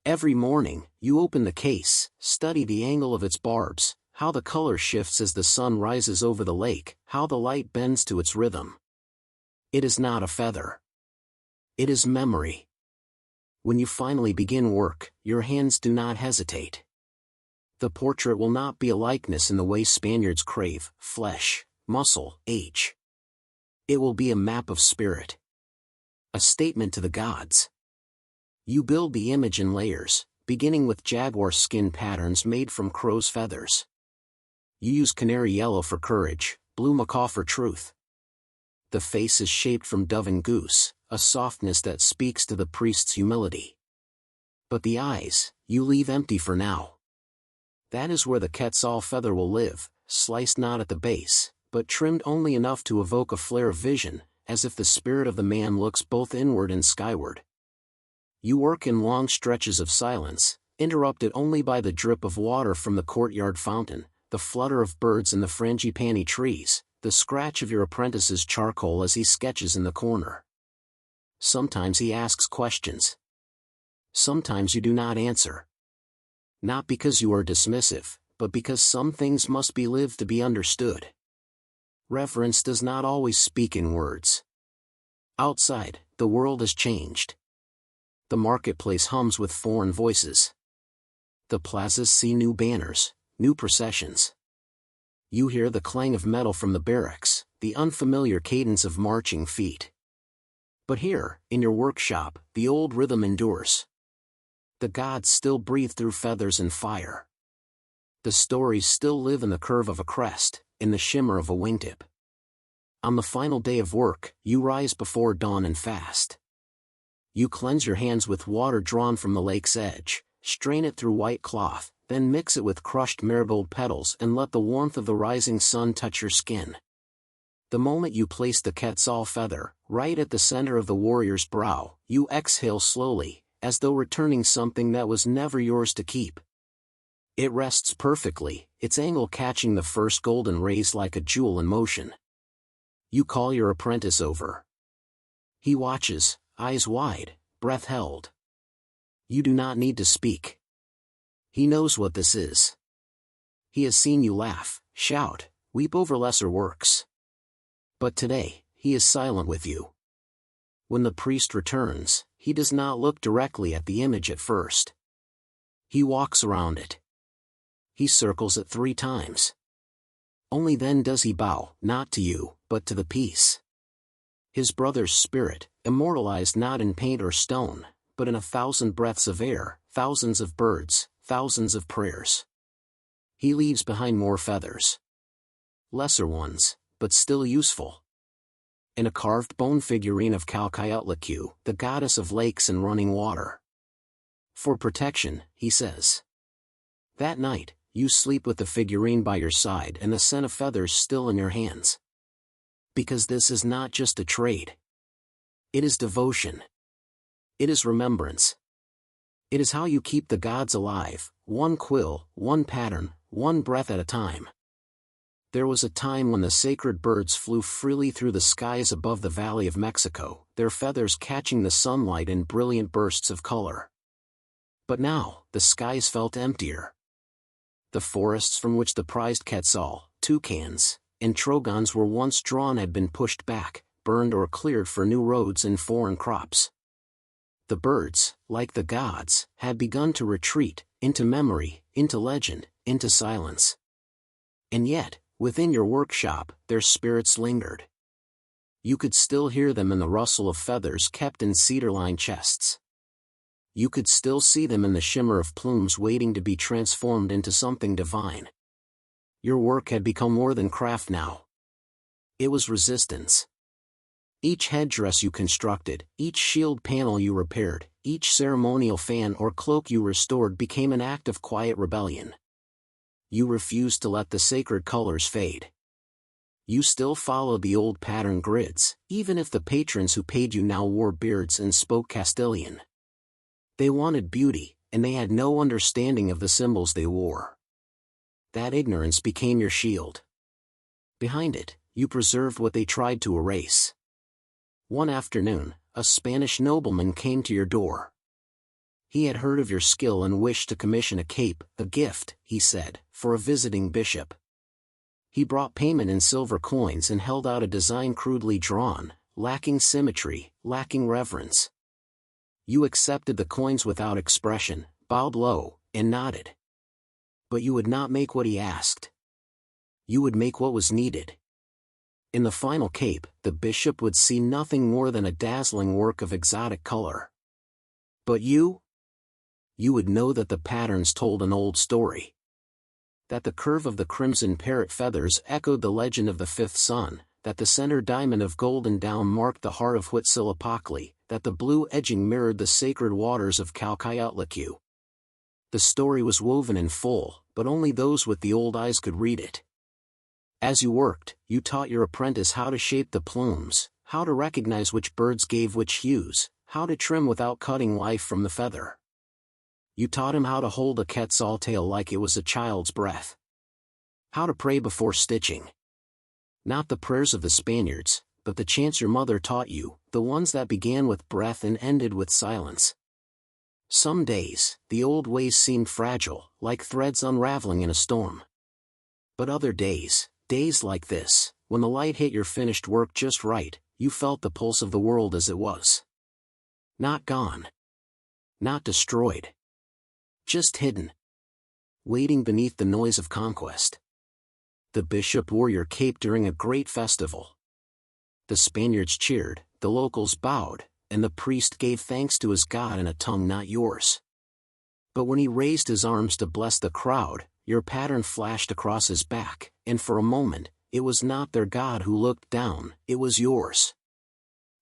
Every morning, you open the case, study the angle of its barbs, how the color shifts as the sun rises over the lake, how the light bends to its rhythm. It is not a feather. It is memory. When you finally begin work, your hands do not hesitate. The portrait will not be a likeness in the way Spaniards crave, flesh, muscle, age. It will be a map of spirit. A statement to the gods. You build the image in layers, beginning with jaguar skin patterns made from crow's feathers. You use canary yellow for courage, blue macaw for truth. The face is shaped from dove and goose, a softness that speaks to the priest's humility. But the eyes, you leave empty for now. That is where the Quetzal feather will live, sliced not at the base, but trimmed only enough to evoke a flare of vision, as if the spirit of the man looks both inward and skyward. You work in long stretches of silence, interrupted only by the drip of water from the courtyard fountain, the flutter of birds in the frangipani trees, the scratch of your apprentice's charcoal as he sketches in the corner. Sometimes he asks questions. Sometimes you do not answer. Not because you are dismissive, but because some things must be lived to be understood. Reverence does not always speak in words. Outside, the world has changed. The marketplace hums with foreign voices. The plazas see new banners, new processions. You hear the clang of metal from the barracks, the unfamiliar cadence of marching feet. But here, in your workshop, the old rhythm endures. The gods still breathe through feathers and fire. The stories still live in the curve of a crest, in the shimmer of a wingtip. On the final day of work, you rise before dawn and fast. You cleanse your hands with water drawn from the lake's edge, strain it through white cloth, then mix it with crushed marigold petals and let the warmth of the rising sun touch your skin. The moment you place the Quetzal feather, right at the center of the warrior's brow, you exhale slowly, as though returning something that was never yours to keep. It rests perfectly, its angle catching the first golden rays like a jewel in motion. You call your apprentice over. He watches, eyes wide, breath held. You do not need to speak. He knows what this is. He has seen you laugh, shout, weep over lesser works. But today, he is silent with you. When the priest returns, he does not look directly at the image at first. He walks around it. He circles it 3 times. Only then does he bow, not to you, but to the piece. His brother's spirit, immortalized not in paint or stone, but in 1,000 breaths of air, thousands of birds, thousands of prayers. He leaves behind more feathers. Lesser ones, but still useful. In a carved bone figurine of Calcayutlacu, the goddess of lakes and running water. For protection, he says. That night, you sleep with the figurine by your side and the scent of feathers still in your hands. Because this is not just a trade. It is devotion. It is remembrance. It is how you keep the gods alive, one quill, one pattern, one breath at a time. There was a time when the sacred birds flew freely through the skies above the Valley of Mexico, their feathers catching the sunlight in brilliant bursts of color. But now, the skies felt emptier. The forests from which the prized quetzal, toucans, and trogons were once drawn had been pushed back, burned or cleared for new roads and foreign crops. The birds, like the gods, had begun to retreat, into memory, into legend, into silence. And yet, within your workshop, their spirits lingered. You could still hear them in the rustle of feathers kept in cedar-lined chests. You could still see them in the shimmer of plumes waiting to be transformed into something divine. Your work had become more than craft now. It was resistance. Each headdress you constructed, each shield panel you repaired, each ceremonial fan or cloak you restored became an act of quiet rebellion. You refused to let the sacred colors fade. You still followed the old pattern grids, even if the patrons who paid you now wore beards and spoke Castilian. They wanted beauty, and they had no understanding of the symbols they wore. That ignorance became your shield. Behind it, you preserved what they tried to erase. One afternoon, a Spanish nobleman came to your door. He had heard of your skill and wished to commission a cape, a gift, he said, for a visiting bishop. He brought payment in silver coins and held out a design crudely drawn, lacking symmetry, lacking reverence. You accepted the coins without expression, bowed low, and nodded. But you would not make what he asked. You would make what was needed. In the final cape, the bishop would see nothing more than a dazzling work of exotic color. But you would know that the patterns told an old story. That the curve of the crimson parrot feathers echoed the legend of the fifth sun, that the center diamond of golden down marked the heart of Huitzilopochtli, that the blue edging mirrored the sacred waters of Calcayotlicu. The story was woven in full, but only those with the old eyes could read it. As you worked, you taught your apprentice how to shape the plumes, how to recognize which birds gave which hues, how to trim without cutting life from the feather. You taught him how to hold a quetzal tail like it was a child's breath. How to pray before stitching. Not the prayers of the Spaniards, but the chants your mother taught you, the ones that began with breath and ended with silence. Some days, the old ways seemed fragile, like threads unraveling in a storm. But other days like this, when the light hit your finished work just right, you felt the pulse of the world as it was. Not gone. Not destroyed. Just hidden. Waiting beneath the noise of conquest. The bishop wore your cape during a great festival. The Spaniards cheered, the locals bowed, and the priest gave thanks to his God in a tongue not yours. But when he raised his arms to bless the crowd, your pattern flashed across his back, and for a moment, it was not their God who looked down, it was yours.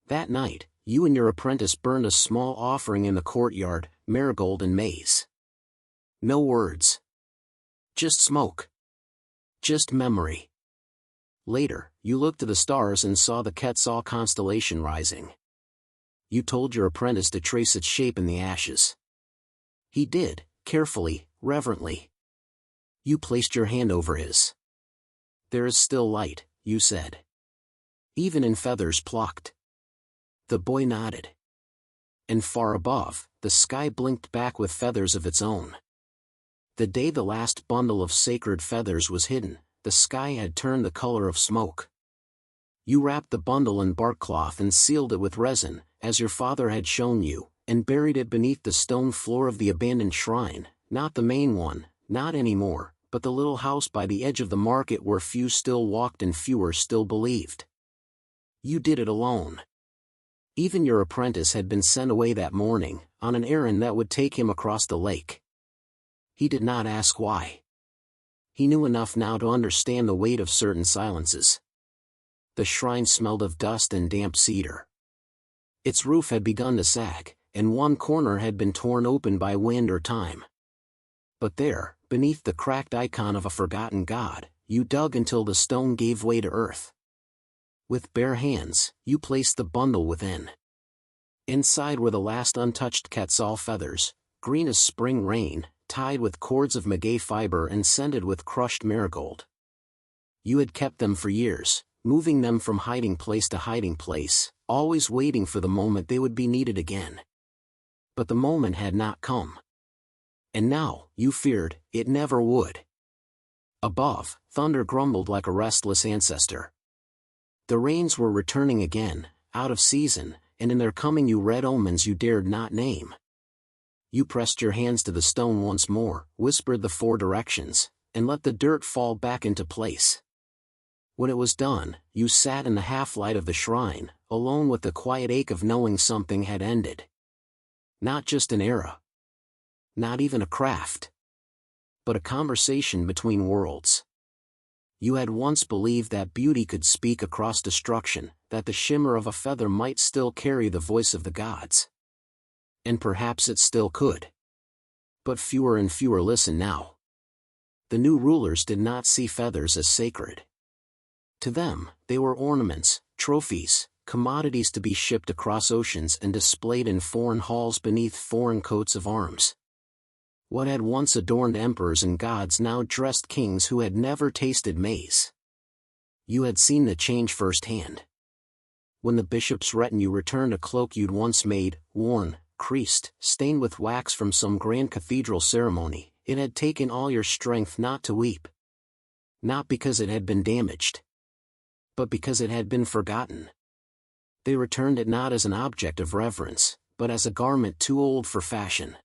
That night, you and your apprentice burned a small offering in the courtyard, marigold and maize. No words. Just smoke. Just memory. Later, you looked to the stars and saw the Quetzal constellation rising. You told your apprentice to trace its shape in the ashes. He did, carefully, reverently. You placed your hand over his. There is still light, you said. Even in feathers plucked. The boy nodded. And far above, the sky blinked back with feathers of its own. The day the last bundle of sacred feathers was hidden, the sky had turned the color of smoke. You wrapped the bundle in bark cloth and sealed it with resin, as your father had shown you, and buried it beneath the stone floor of the abandoned shrine, not the main one, not anymore, but the little house by the edge of the market where few still walked and fewer still believed. You did it alone. Even your apprentice had been sent away that morning, on an errand that would take him across the lake. He did not ask why. He knew enough now to understand the weight of certain silences. The shrine smelled of dust and damp cedar. Its roof had begun to sag, and one corner had been torn open by wind or time. But there, beneath the cracked icon of a forgotten god, you dug until the stone gave way to earth. With bare hands, you placed the bundle within. Inside were the last untouched quetzal feathers, green as spring rain, tied with cords of maguey fiber and scented with crushed marigold. You had kept them for years, moving them from hiding place to hiding place, always waiting for the moment they would be needed again. But the moment had not come. And now, you feared, it never would. Above, thunder grumbled like a restless ancestor. The rains were returning again, out of season, and in their coming you read omens you dared not name. You pressed your hands to the stone once more, whispered the four directions, and let the dirt fall back into place. When it was done, you sat in the half-light of the shrine, alone with the quiet ache of knowing something had ended. Not just an era. Not even a craft. But a conversation between worlds. You had once believed that beauty could speak across destruction, that the shimmer of a feather might still carry the voice of the gods. And perhaps it still could. But fewer and fewer listen now. The new rulers did not see feathers as sacred. To them, they were ornaments, trophies, commodities to be shipped across oceans and displayed in foreign halls beneath foreign coats of arms. What had once adorned emperors and gods now dressed kings who had never tasted maize. You had seen the change firsthand. When the bishop's retinue returned a cloak you'd once made, worn, creased, stained with wax from some grand cathedral ceremony, it had taken all your strength not to weep. Not because it had been damaged, but because it had been forgotten. They returned it not as an object of reverence, but as a garment too old for fashion.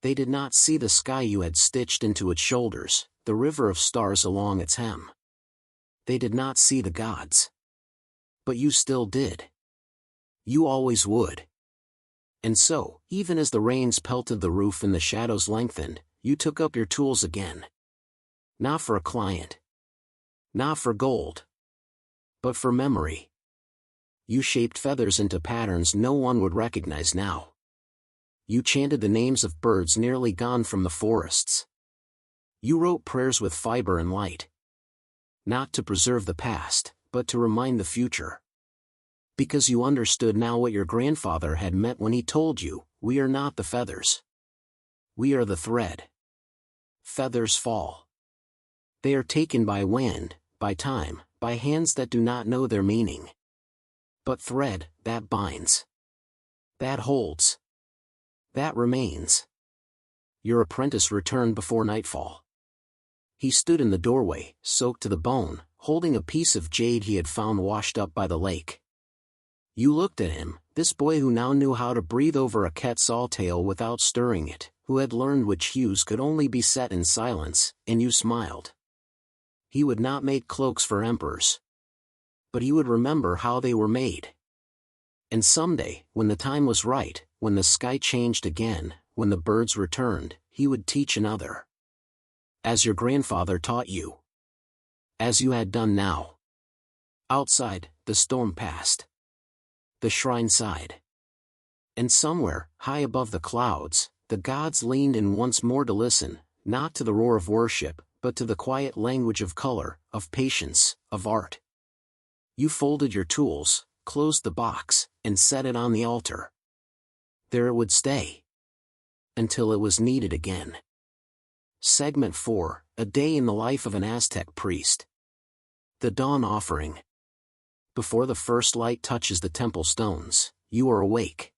They did not see the sky you had stitched into its shoulders, the river of stars along its hem. They did not see the gods. But you still did. You always would. And so, even as the rains pelted the roof and the shadows lengthened, you took up your tools again. Not for a client. Not for gold. But for memory. You shaped feathers into patterns no one would recognize now. You chanted the names of birds nearly gone from the forests. You wrote prayers with fiber and light. Not to preserve the past, but to remind the future. Because you understood now what your grandfather had meant when he told you, we are not the feathers. We are the thread. Feathers fall. They are taken by wind, by time, by hands that do not know their meaning. But thread, that binds. That holds. That remains. Your apprentice returned before nightfall. He stood in the doorway, soaked to the bone, holding a piece of jade he had found washed up by the lake. You looked at him, this boy who now knew how to breathe over a quetzal tail without stirring it, who had learned which hues could only be set in silence, and you smiled. He would not make cloaks for emperors. But he would remember how they were made. And someday, when the time was right, when the sky changed again, when the birds returned, he would teach another. As your grandfather taught you. As you had done now. Outside, the storm passed. The shrine sighed. And somewhere, high above the clouds, the gods leaned in once more to listen, not to the roar of worship, but to the quiet language of color, of patience, of art. You folded your tools, closed the box, and set it on the altar. There it would stay. Until it was needed again. Segment 4, A Day in the Life of an Aztec Priest. The Dawn Offering. Before the first light touches the temple stones, you are awake.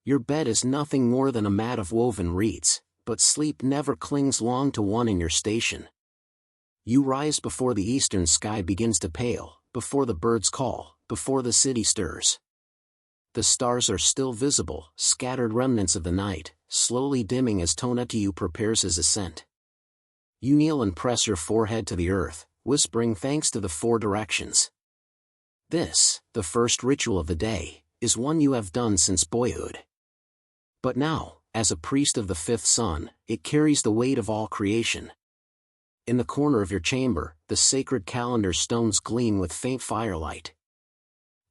Your bed is nothing more than a mat of woven reeds, but sleep never clings long to one in your station. You rise before the eastern sky begins to pale, before the birds call, before the city stirs. The stars are still visible, scattered remnants of the night, slowly dimming as Tonatiuh prepares his ascent. You kneel and press your forehead to the earth, whispering thanks to the four directions. This, the first ritual of the day, is one you have done since boyhood. But now, as a priest of the fifth sun, it carries the weight of all creation. In the corner of your chamber, the sacred calendar stones gleam with faint firelight.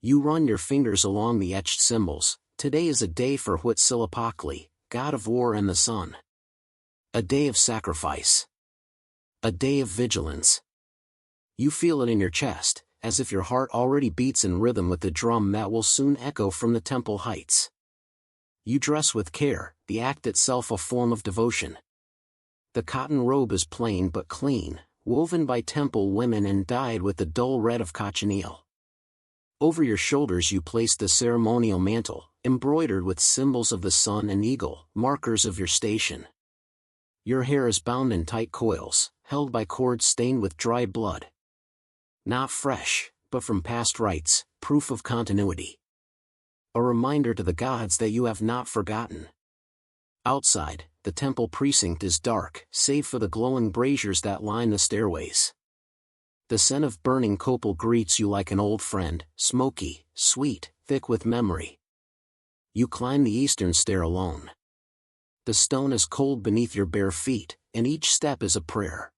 You run your fingers along the etched symbols. Today is a day for Huitzilopochtli, god of war and the sun. A day of sacrifice. A day of vigilance. You feel it in your chest, as if your heart already beats in rhythm with the drum that will soon echo from the temple heights. You dress with care, the act itself a form of devotion. The cotton robe is plain but clean, woven by temple women and dyed with the dull red of cochineal. Over your shoulders you place the ceremonial mantle, embroidered with symbols of the sun and eagle, markers of your station. Your hair is bound in tight coils, held by cords stained with dry blood. Not fresh, but from past rites, proof of continuity. A reminder to the gods that you have not forgotten. Outside, the temple precinct is dark, save for the glowing braziers that line the stairways. The scent of burning copal greets you like an old friend, smoky, sweet, thick with memory. You climb the eastern stair alone. The stone is cold beneath your bare feet, and each step is a prayer.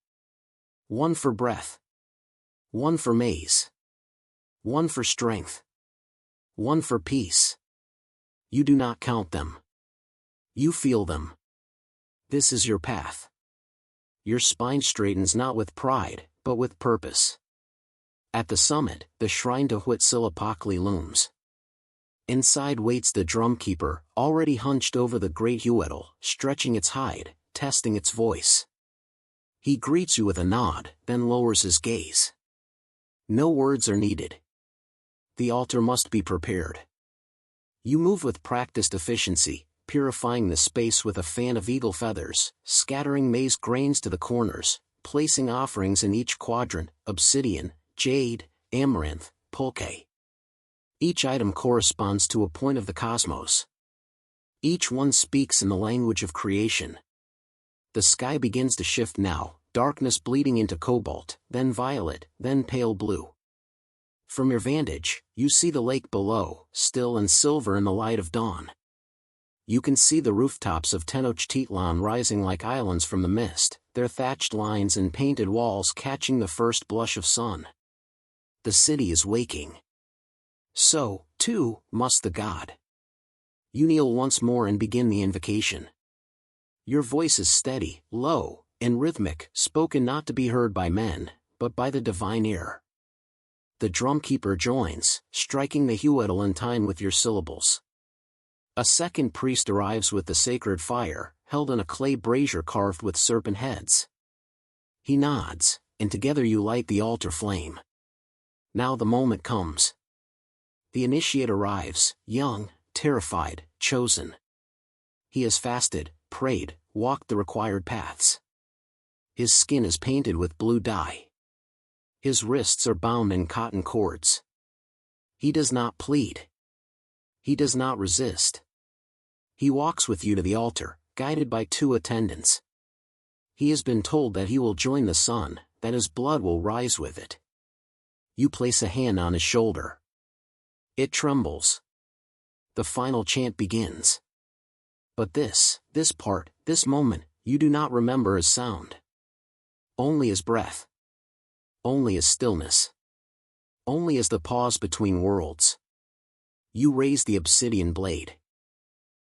One for breath. One for maize. One for strength. One for peace. You do not count them. You feel them. This is your path. Your spine straightens not with pride, but with purpose. At the summit, the shrine to Huitzilopochtli looms. Inside waits the drumkeeper, already hunched over the great Huitl, stretching its hide, testing its voice. He greets you with a nod, then lowers his gaze. No words are needed. The altar must be prepared. You move with practiced efficiency, purifying the space with a fan of eagle feathers, scattering maize grains to the corners, placing offerings in each quadrant, obsidian, jade, amaranth, pulque. Each item corresponds to a point of the cosmos. Each one speaks in the language of creation. The sky begins to shift now, darkness bleeding into cobalt, then violet, then pale blue. From your vantage, you see the lake below, still and silver in the light of dawn. You can see the rooftops of Tenochtitlan rising like islands from the mist, their thatched lines and painted walls catching the first blush of sun. The city is waking. So, too, must the god. You kneel once more and begin the invocation. Your voice is steady, low, and rhythmic, spoken not to be heard by men, but by the divine ear. The drumkeeper joins, striking the huedel in time with your syllables. A second priest arrives with the sacred fire, held in a clay brazier carved with serpent heads. He nods, and together you light the altar flame. Now the moment comes. The initiate arrives, young, terrified, chosen. He has fasted, prayed, walked the required paths. His skin is painted with blue dye. His wrists are bound in cotton cords. He does not plead. He does not resist. He walks with you to the altar, guided by 2 attendants. He has been told that he will join the sun, that his blood will rise with it. You place a hand on his shoulder. It trembles. The final chant begins. But this part, this moment, you do not remember as sound. Only as breath. Only as stillness. Only as the pause between worlds. You raise the obsidian blade.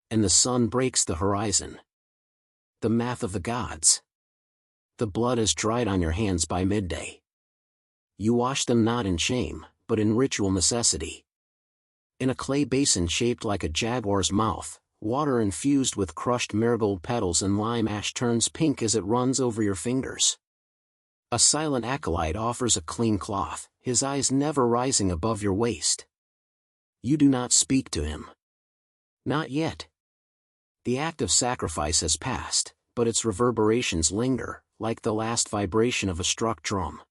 And the sun breaks the horizon. The math of the gods. The blood is dried on your hands by midday. You wash them not in shame, but in ritual necessity. In a clay basin shaped like a jaguar's mouth, water infused with crushed marigold petals and lime ash turns pink as it runs over your fingers. A silent acolyte offers a clean cloth, his eyes never rising above your waist. You do not speak to him. Not yet. The act of sacrifice has passed, but its reverberations linger, like the last vibration of a struck drum.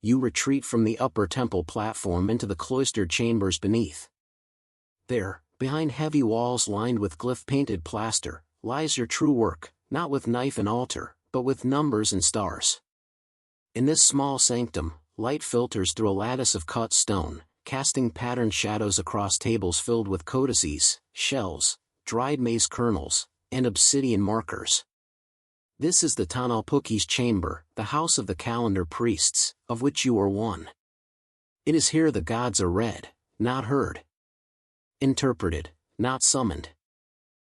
You retreat from the upper temple platform into the cloistered chambers beneath. There, behind heavy walls lined with glyph-painted plaster, lies your true work, not with knife and altar, but with numbers and stars. In this small sanctum, light filters through a lattice of cut stone, casting patterned shadows across tables filled with codices, shells, dried maize kernels, and obsidian markers. This is the Tanalpuki's chamber, the house of the calendar priests, of which you are one. It is here the gods are read, not heard. Interpreted, not summoned.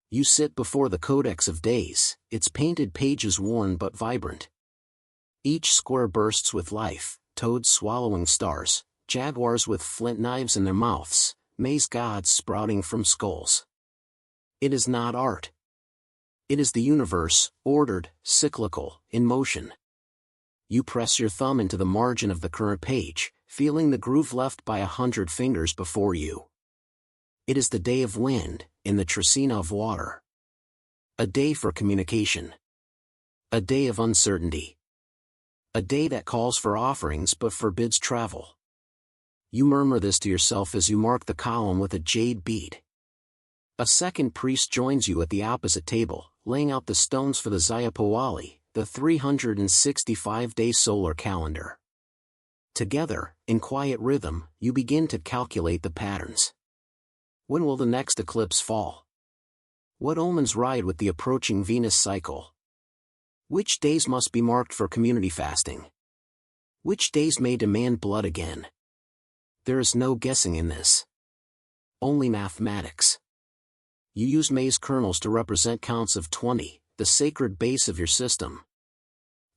You sit before the Codex of Days, its painted pages worn but vibrant. Each square bursts with life, toads swallowing stars, jaguars with flint knives in their mouths, maize gods sprouting from skulls. It is not art. It is the universe, ordered, cyclical, in motion. You press your thumb into the margin of the current page, feeling the groove left by 100 fingers before you. It is the day of wind, in the Tracina of water. A day for communication. A day of uncertainty. A day that calls for offerings but forbids travel. You murmur this to yourself as you mark the column with a jade bead. A second priest joins you at the opposite table, laying out the stones for the Zayapawali, the 365-day solar calendar. Together, in quiet rhythm, you begin to calculate the patterns. When will the next eclipse fall? What omens ride with the approaching Venus cycle? Which days must be marked for community fasting? Which days may demand blood again? There is no guessing in this. Only mathematics. You use maize kernels to represent counts of 20, the sacred base of your system.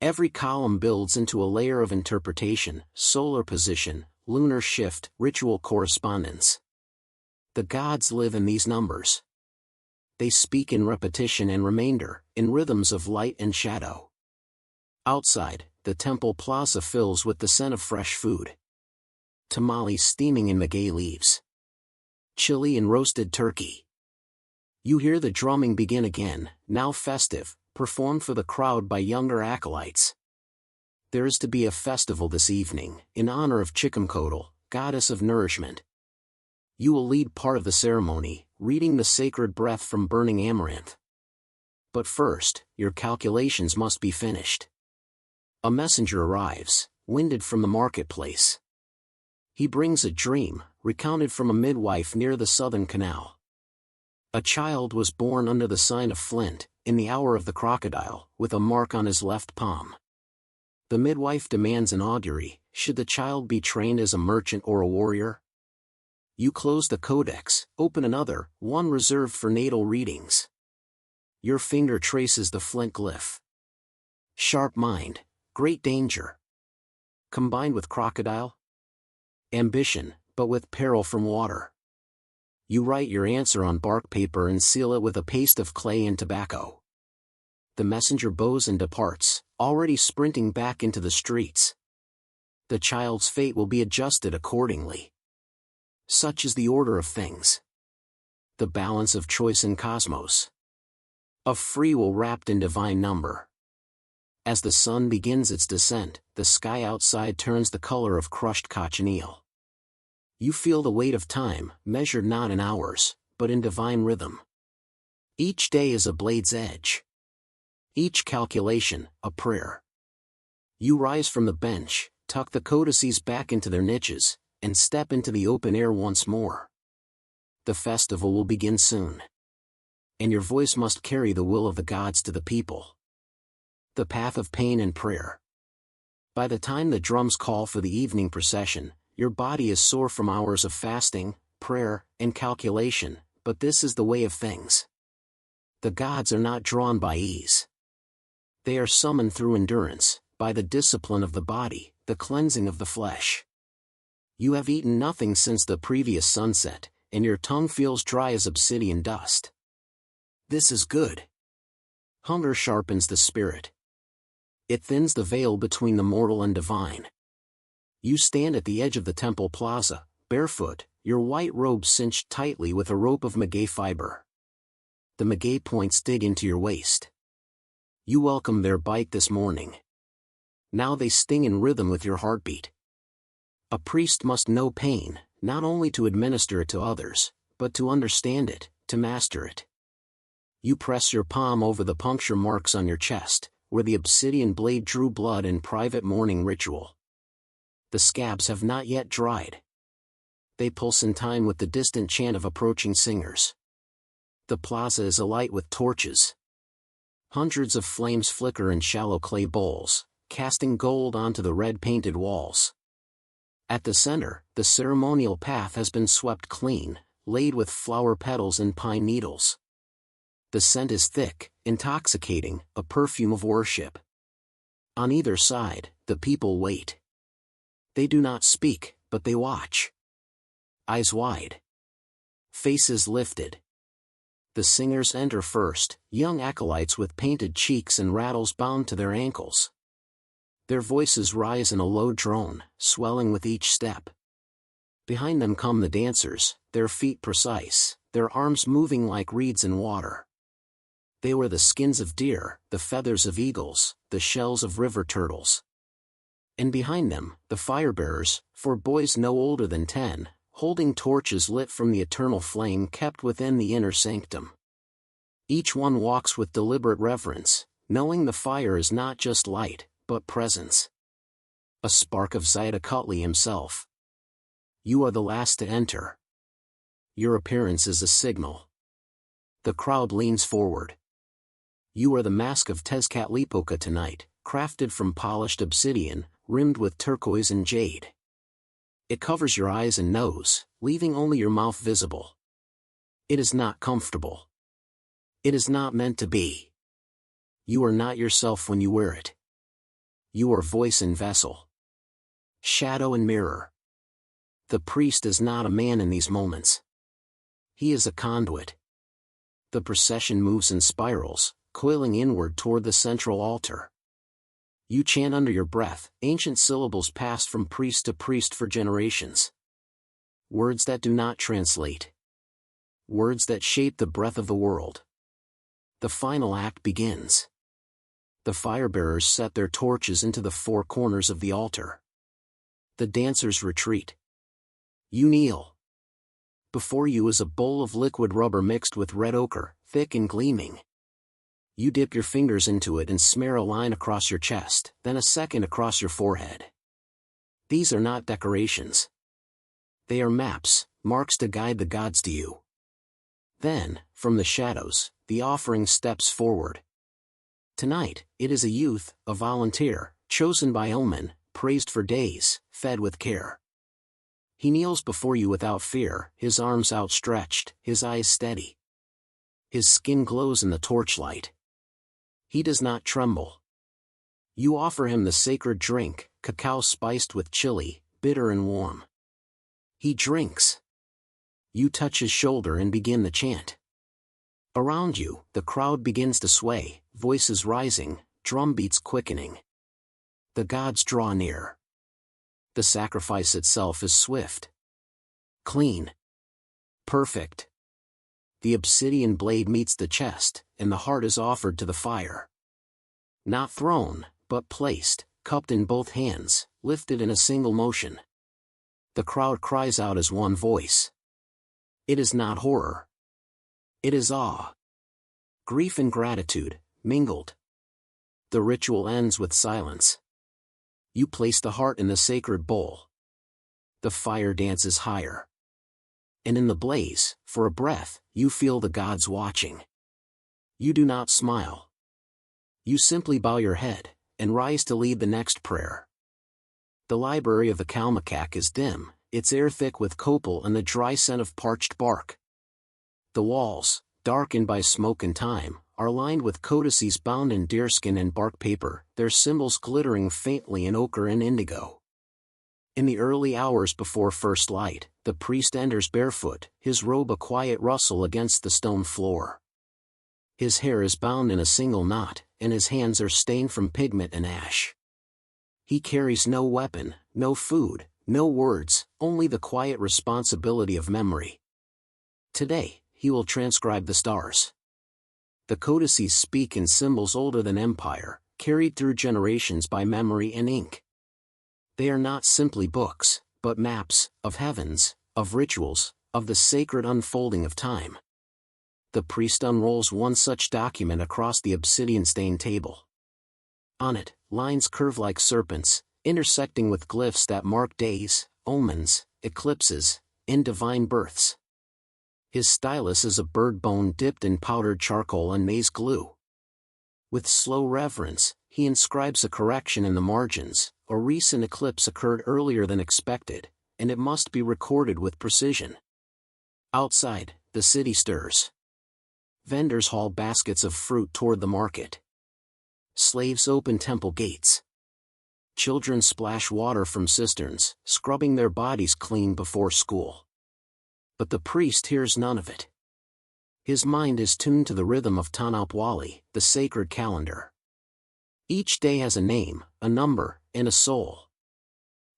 Every column builds into a layer of interpretation, solar position, lunar shift, ritual correspondence. The gods live in these numbers. They speak in repetition and remainder, in rhythms of light and shadow. Outside, the temple plaza fills with the scent of fresh food. Tamales steaming in maguey leaves. Chili and roasted turkey. You hear the drumming begin again, now festive, performed for the crowd by younger acolytes. There is to be a festival this evening, in honor of Chicumcotl, goddess of nourishment. You will lead part of the ceremony, reading the sacred breath from burning amaranth. But first, your calculations must be finished. A messenger arrives, winded from the marketplace. He brings a dream, recounted from a midwife near the southern canal. A child was born under the sign of Flint, in the hour of the crocodile, with a mark on his left palm. The midwife demands an augury: should the child be trained as a merchant or a warrior? You close the codex, open another, one reserved for natal readings. Your finger traces the flint glyph. Sharp mind, great danger. Combined with crocodile? Ambition, but with peril from water. You write your answer on bark paper and seal it with a paste of clay and tobacco. The messenger bows and departs, already sprinting back into the streets. The child's fate will be adjusted accordingly. Such is the order of things. The balance of choice in cosmos. Of free will wrapped in divine number. As the sun begins its descent, the sky outside turns the color of crushed cochineal. You feel the weight of time, measured not in hours, but in divine rhythm. Each day is a blade's edge. Each calculation, a prayer. You rise from the bench, tuck the codices back into their niches, and step into the open air once more. The festival will begin soon. And your voice must carry the will of the gods to the people. The path of pain and prayer. By the time the drums call for the evening procession, your body is sore from hours of fasting, prayer, and calculation, but this is the way of things. The gods are not drawn by ease. They are summoned through endurance, by the discipline of the body, the cleansing of the flesh. You have eaten nothing since the previous sunset, and your tongue feels dry as obsidian dust. This is good. Hunger sharpens the spirit. It thins the veil between the mortal and divine. You stand at the edge of the temple plaza, barefoot, your white robe cinched tightly with a rope of maguey fiber. The maguey points dig into your waist. You welcome their bite this morning. Now they sting in rhythm with your heartbeat. A priest must know pain, not only to administer it to others, but to understand it, to master it. You press your palm over the puncture marks on your chest, where the obsidian blade drew blood in private mourning ritual. The scabs have not yet dried. They pulse in time with the distant chant of approaching singers. The plaza is alight with torches. Hundreds of flames flicker in shallow clay bowls, casting gold onto the red-painted walls. At the center, the ceremonial path has been swept clean, laid with flower petals and pine needles. The scent is thick, intoxicating, a perfume of worship. On either side, the people wait. They do not speak, but they watch. Eyes wide. Faces lifted. The singers enter first, young acolytes with painted cheeks and rattles bound to their ankles. Their voices rise in a low drone, swelling with each step. Behind them come the dancers, their feet precise, their arms moving like reeds in water. They wear the skins of deer, the feathers of eagles, the shells of river turtles. And behind them, the fire-bearers, for boys no older than 10, holding torches lit from the eternal flame kept within the inner sanctum. Each one walks with deliberate reverence, knowing the fire is not just light, but presence. A spark of Xiaotlicutli himself. You are the last to enter. Your appearance is a signal. The crowd leans forward. You are the mask of Tezcatlipoca tonight, crafted from polished obsidian, rimmed with turquoise and jade. It covers your eyes and nose, leaving only your mouth visible. It is not comfortable. It is not meant to be. You are not yourself when you wear it. You are voice and vessel. Shadow and mirror. The priest is not a man in these moments. He is a conduit. The procession moves in spirals, coiling inward toward the central altar. You chant under your breath, ancient syllables passed from priest to priest for generations. Words that do not translate. Words that shape the breath of the world. The final act begins. The fire-bearers set their torches into the four corners of the altar. The dancers retreat. You kneel. Before you is a bowl of liquid rubber mixed with red ochre, thick and gleaming. You dip your fingers into it and smear a line across your chest, then a second across your forehead. These are not decorations. They are maps, marks to guide the gods to you. Then, from the shadows, the offering steps forward. Tonight, it is a youth, a volunteer, chosen by Omen, praised for days, fed with care. He kneels before you without fear, his arms outstretched, his eyes steady. His skin glows in the torchlight. He does not tremble. You offer him the sacred drink, cacao spiced with chili, bitter and warm. He drinks. You touch his shoulder and begin the chant. Around you, the crowd begins to sway, voices rising, drum beats quickening. The gods draw near. The sacrifice itself is swift. Clean. Perfect. The obsidian blade meets the chest, and the heart is offered to the fire. Not thrown, but placed, cupped in both hands, lifted in a single motion. The crowd cries out as one voice. It is not horror. It is awe. Grief and gratitude, mingled. The ritual ends with silence. You place the heart in the sacred bowl. The fire dances higher. And in the blaze, for a breath, you feel the gods watching. You do not smile. You simply bow your head, and rise to lead the next prayer. The library of the Kalmakak is dim, its air thick with copal and the dry scent of parched bark. The walls, darkened by smoke and time, are lined with codices bound in deerskin and bark paper, their symbols glittering faintly in ochre and indigo. In the early hours before first light, the priest enters barefoot, his robe a quiet rustle against the stone floor. His hair is bound in a single knot, and his hands are stained from pigment and ash. He carries no weapon, no food, no words, only the quiet responsibility of memory. Today, he will transcribe the stars. The codices speak in symbols older than empire, carried through generations by memory and ink. They are not simply books, but maps, of heavens, of rituals, of the sacred unfolding of time. The priest unrolls one such document across the obsidian-stained table. On it, lines curve like serpents, intersecting with glyphs that mark days, omens, eclipses, and divine births. His stylus is a bird bone dipped in powdered charcoal and maize glue. With slow reverence, he inscribes a correction in the margins. A recent eclipse occurred earlier than expected, and it must be recorded with precision. Outside, the city stirs. Vendors haul baskets of fruit toward the market. Slaves open temple gates. Children splash water from cisterns, scrubbing their bodies clean before school. But the priest hears none of it. His mind is tuned to the rhythm of Tanapwali, the sacred calendar. Each day has a name, a number, and a soul.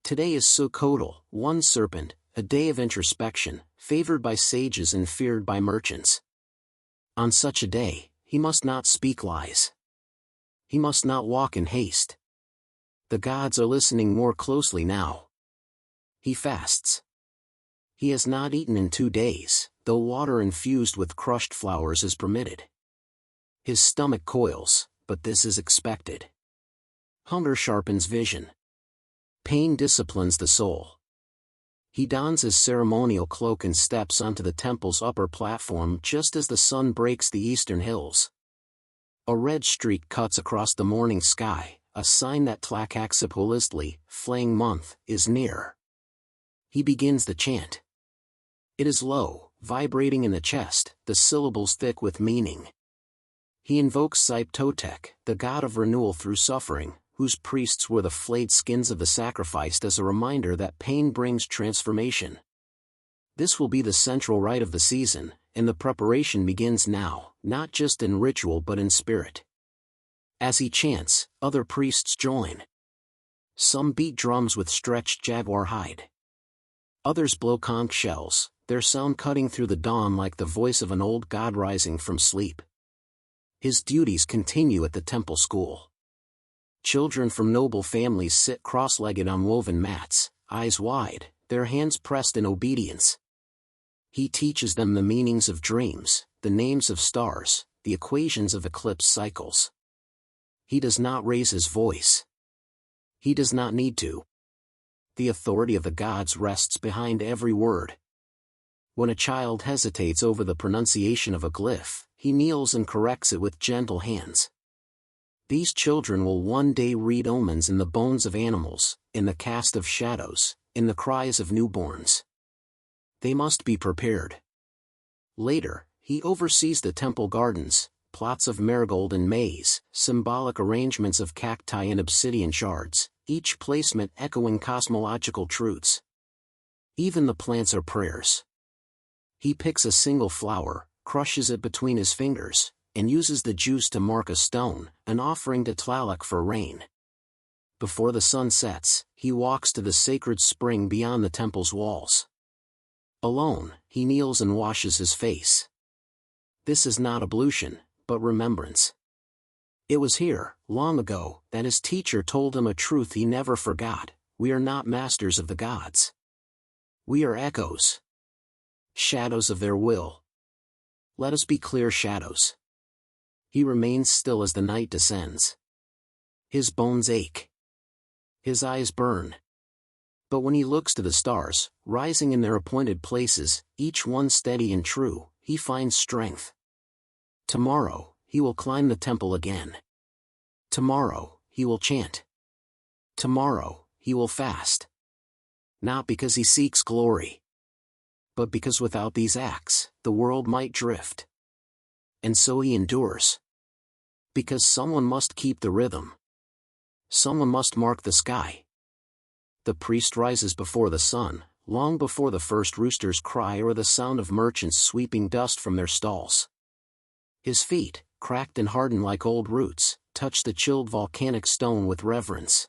Today is Sukhodal, one serpent, a day of introspection, favored by sages and feared by merchants. On such a day, he must not speak lies. He must not walk in haste. The gods are listening more closely now. He fasts. He has not eaten in 2 days, though water infused with crushed flowers is permitted. His stomach coils, but this is expected. Hunger sharpens vision. Pain disciplines the soul. He dons his ceremonial cloak and steps onto the temple's upper platform just as the sun breaks the eastern hills. A red streak cuts across the morning sky, a sign that Tlakaksipulistli, flaying month, is near. He begins the chant. It is low, vibrating in the chest, the syllables thick with meaning. He invokes Saiptotek, the god of renewal through suffering, whose priests wore the flayed skins of the sacrificed as a reminder that pain brings transformation. This will be the central rite of the season, and the preparation begins now, not just in ritual but in spirit. As he chants, other priests join. Some beat drums with stretched jaguar hide. Others blow conch shells, their sound cutting through the dawn like the voice of an old god rising from sleep. His duties continue at the temple school. Children from noble families sit cross-legged on woven mats, eyes wide, their hands pressed in obedience. He teaches them the meanings of dreams, the names of stars, the equations of eclipse cycles. He does not raise his voice. He does not need to. The authority of the gods rests behind every word. When a child hesitates over the pronunciation of a glyph, he kneels and corrects it with gentle hands. These children will one day read omens in the bones of animals, in the cast of shadows, in the cries of newborns. They must be prepared. Later, he oversees the temple gardens, plots of marigold and maize, symbolic arrangements of cacti and obsidian shards, each placement echoing cosmological truths. Even the plants are prayers. He picks a single flower, crushes it between his fingers, and uses the juice to mark a stone, an offering to Tlaloc for rain. Before the sun sets, he walks to the sacred spring beyond the temple's walls. Alone, he kneels and washes his face. This is not ablution, but remembrance. It was here, long ago, that his teacher told him a truth he never forgot: we are not masters of the gods. We are echoes. Shadows of their will. Let us be clear shadows. He remains still as the night descends. His bones ache. His eyes burn. But when he looks to the stars, rising in their appointed places, each one steady and true, he finds strength. Tomorrow, he will climb the temple again. Tomorrow, he will chant. Tomorrow, he will fast. Not because he seeks glory, but because without these acts, the world might drift. And so he endures. Because someone must keep the rhythm. Someone must mark the sky. The priest rises before the sun, long before the first roosters cry or the sound of merchants sweeping dust from their stalls. His feet, cracked and hardened like old roots, touch the chilled volcanic stone with reverence.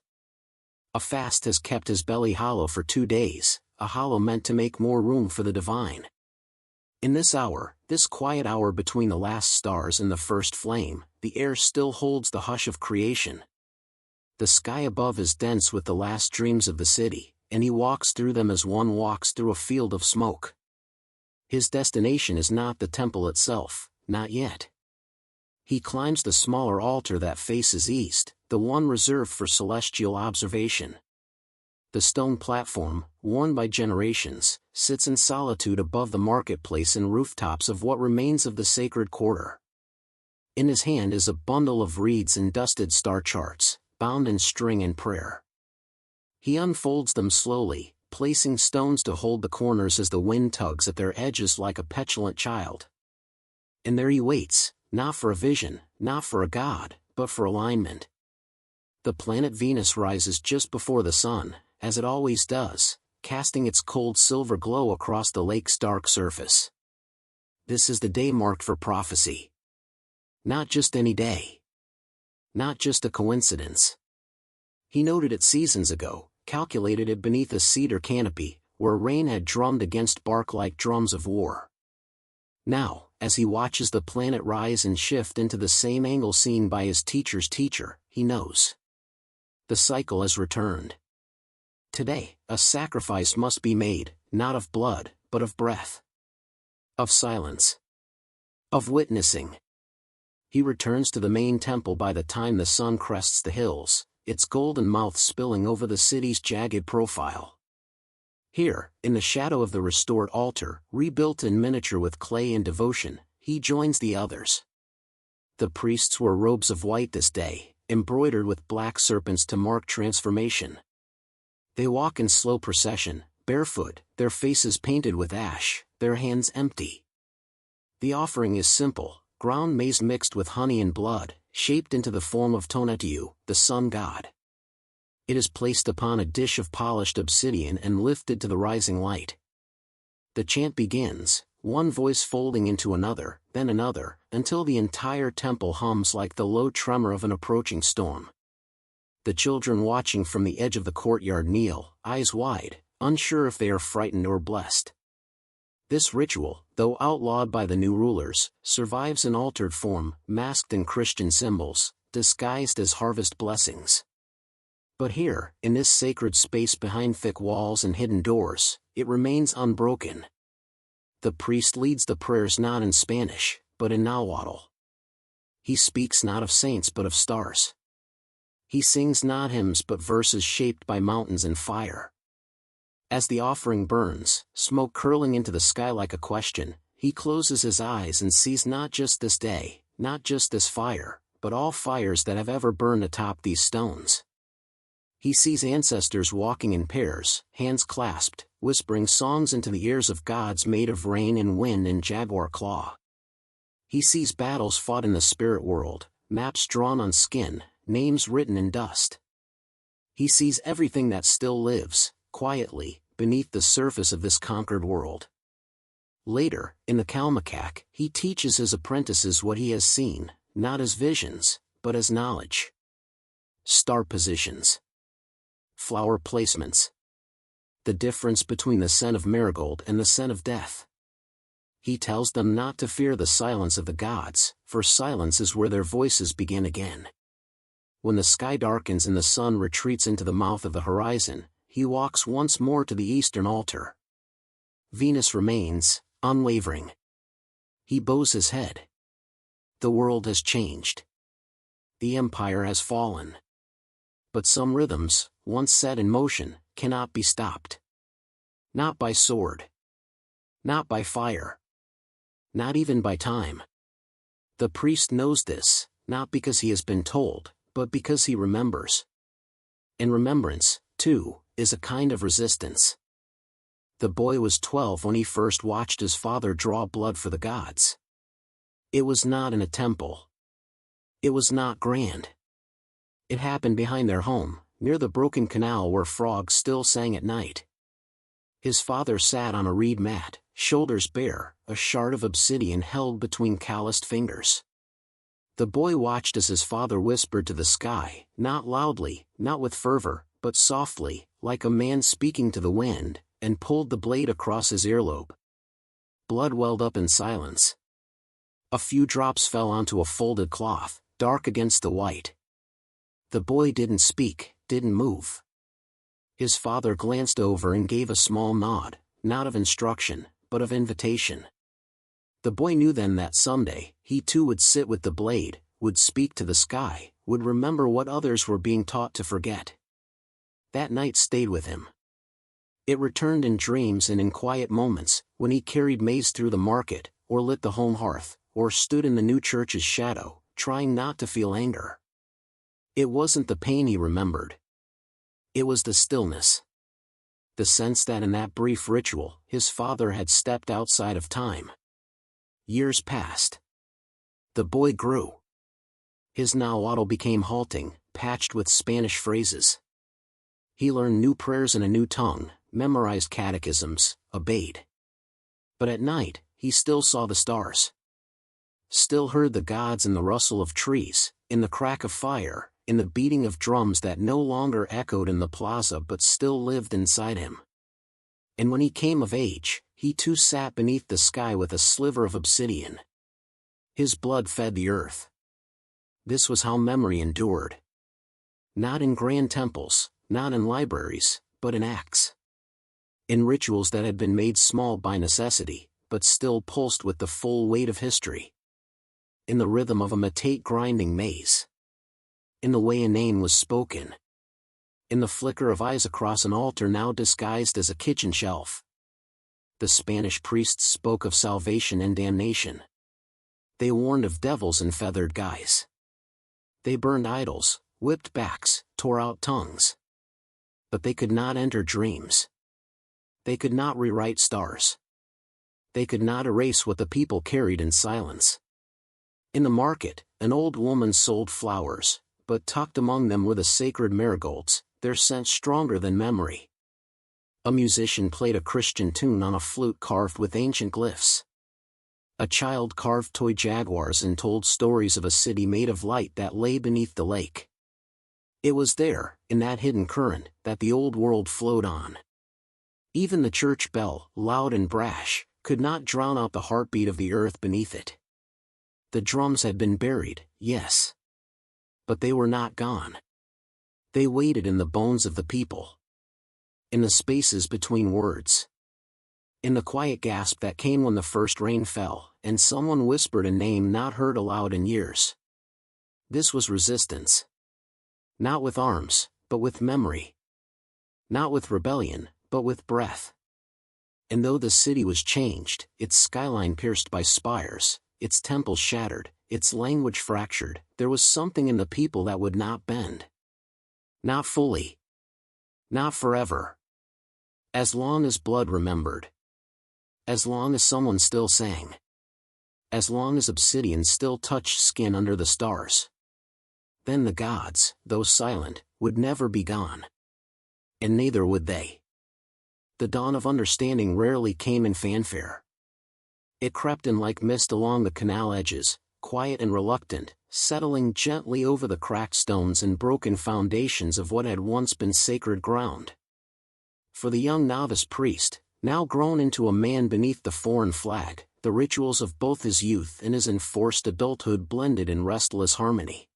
A fast has kept his belly hollow for 2 days, a hollow meant to make more room for the divine. In this hour, this quiet hour between the last stars and the first flame, the air still holds the hush of creation. The sky above is dense with the last dreams of the city, and he walks through them as one walks through a field of smoke. His destination is not the temple itself, not yet. He climbs the smaller altar that faces east, the one reserved for celestial observation. The stone platform, worn by generations, sits in solitude above the marketplace and rooftops of what remains of the sacred quarter. In his hand is a bundle of reeds and dusted star charts, bound in string and prayer. He unfolds them slowly, placing stones to hold the corners as the wind tugs at their edges like a petulant child. And there he waits, not for a vision, not for a god, but for alignment. The planet Venus rises just before the sun, as it always does, casting its cold silver glow across the lake's dark surface. This is the day marked for prophecy. Not just any day. Not just a coincidence. He noted it seasons ago, calculated it beneath a cedar canopy, where rain had drummed against bark like drums of war. Now, as he watches the planet rise and shift into the same angle seen by his teacher's teacher, he knows. The cycle has returned. Today, a sacrifice must be made, not of blood, but of breath. Of silence. Of witnessing. He returns to the main temple by the time the sun crests the hills, its golden mouth spilling over the city's jagged profile. Here, in the shadow of the restored altar, rebuilt in miniature with clay and devotion, he joins the others. The priests wore robes of white this day, embroidered with black serpents to mark transformation. They walk in slow procession, barefoot, their faces painted with ash, their hands empty. The offering is simple, ground maize mixed with honey and blood, shaped into the form of Tonatiuh, the sun god. It is placed upon a dish of polished obsidian and lifted to the rising light. The chant begins, one voice folding into another, then another, until the entire temple hums like the low tremor of an approaching storm. The children watching from the edge of the courtyard kneel, eyes wide, unsure if they are frightened or blessed. This ritual, though outlawed by the new rulers, survives in altered form, masked in Christian symbols, disguised as harvest blessings. But here, in this sacred space behind thick walls and hidden doors, it remains unbroken. The priest leads the prayers not in Spanish, but in Nahuatl. He speaks not of saints but of stars. He sings not hymns but verses shaped by mountains and fire. As the offering burns, smoke curling into the sky like a question, he closes his eyes and sees not just this day, not just this fire, but all fires that have ever burned atop these stones. He sees ancestors walking in pairs, hands clasped, whispering songs into the ears of gods made of rain and wind and jaguar claw. He sees battles fought in the spirit world, maps drawn on skin, names written in dust. He sees everything that still lives, quietly, beneath the surface of this conquered world. Later, in the Kalmakak, he teaches his apprentices what he has seen, not as visions, but as knowledge. Star positions. Flower placements. The difference between the scent of marigold and the scent of death. He tells them not to fear the silence of the gods, for silence is where their voices begin again. When the sky darkens and the sun retreats into the mouth of the horizon, he walks once more to the eastern altar. Venus remains, unwavering. He bows his head. The world has changed. The empire has fallen. But some rhythms, once set in motion, cannot be stopped. Not by sword. Not by fire. Not even by time. The priest knows this, not because he has been told, but because he remembers. And remembrance, too, is a kind of resistance. The boy was 12 when he first watched his father draw blood for the gods. It was not in a temple. It was not grand. It happened behind their home, near the broken canal where frogs still sang at night. His father sat on a reed mat, shoulders bare, a shard of obsidian held between calloused fingers. The boy watched as his father whispered to the sky, not loudly, not with fervor, but softly, like a man speaking to the wind, and pulled the blade across his earlobe. Blood welled up in silence. A few drops fell onto a folded cloth, dark against the white. The boy didn't speak, didn't move. His father glanced over and gave a small nod, not of instruction, but of invitation. The boy knew then that someday, he too would sit with the blade, would speak to the sky, would remember what others were being taught to forget. That night stayed with him. It returned in dreams and in quiet moments, when he carried maize through the market, or lit the home hearth, or stood in the new church's shadow, trying not to feel anger. It wasn't the pain he remembered. It was the stillness. The sense that in that brief ritual, his father had stepped outside of time. Years passed. The boy grew. His Nahuatl became halting, patched with Spanish phrases. He learned new prayers in a new tongue, memorized catechisms, obeyed. But at night, he still saw the stars. Still heard the gods in the rustle of trees, in the crack of fire, in the beating of drums that no longer echoed in the plaza but still lived inside him. And when he came of age, he too sat beneath the sky with a sliver of obsidian. His blood fed the earth. This was how memory endured. Not in grand temples, not in libraries, but in acts. In rituals that had been made small by necessity, but still pulsed with the full weight of history. In the rhythm of a metate grinding maize. In the way a name was spoken. In the flicker of eyes across an altar now disguised as a kitchen shelf. The Spanish priests spoke of salvation and damnation. They warned of devils in feathered guise. They burned idols, whipped backs, tore out tongues. But they could not enter dreams. They could not rewrite stars. They could not erase what the people carried in silence. In the market, an old woman sold flowers, but tucked among them were the sacred marigolds, their scent stronger than memory. A musician played a Christian tune on a flute carved with ancient glyphs. A child carved toy jaguars and told stories of a city made of light that lay beneath the lake. It was there, in that hidden current, that the old world flowed on. Even the church bell, loud and brash, could not drown out the heartbeat of the earth beneath it. The drums had been buried, yes. But they were not gone. They waited in the bones of the people. In the spaces between words. In the quiet gasp that came when the first rain fell, and someone whispered a name not heard aloud in years. This was resistance. Not with arms, but with memory. Not with rebellion, but with breath. And though the city was changed, its skyline pierced by spires, its temples shattered, its language fractured, there was something in the people that would not bend. Not fully. Not forever. As long as blood remembered. As long as someone still sang. As long as obsidian still touched skin under the stars. Then the gods, though silent, would never be gone. And neither would they. The dawn of understanding rarely came in fanfare. It crept in like mist along the canal edges, quiet and reluctant, settling gently over the cracked stones and broken foundations of what had once been sacred ground. For the young novice priest, now grown into a man beneath the foreign flag, the rituals of both his youth and his enforced adulthood blended in restless harmony.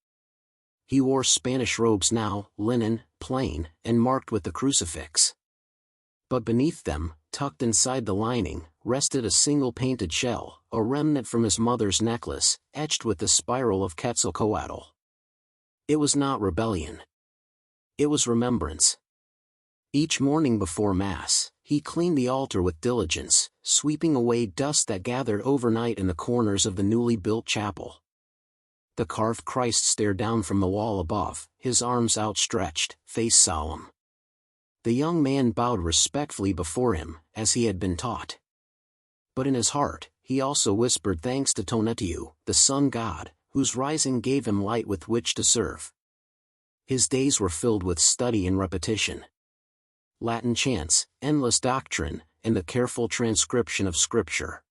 He wore Spanish robes now, linen, plain, and marked with the crucifix. But beneath them, tucked inside the lining, rested a single painted shell, a remnant from his mother's necklace, etched with the spiral of Quetzalcoatl. It was not rebellion. It was remembrance. Each morning before Mass, he cleaned the altar with diligence, sweeping away dust that gathered overnight in the corners of the newly built chapel. The carved Christ stared down from the wall above, his arms outstretched, face solemn. The young man bowed respectfully before him, as he had been taught. But in his heart, he also whispered thanks to Tonatiuh, the sun god, whose rising gave him light with which to serve. His days were filled with study and repetition. Latin chants, endless doctrine, and the careful transcription of Scripture.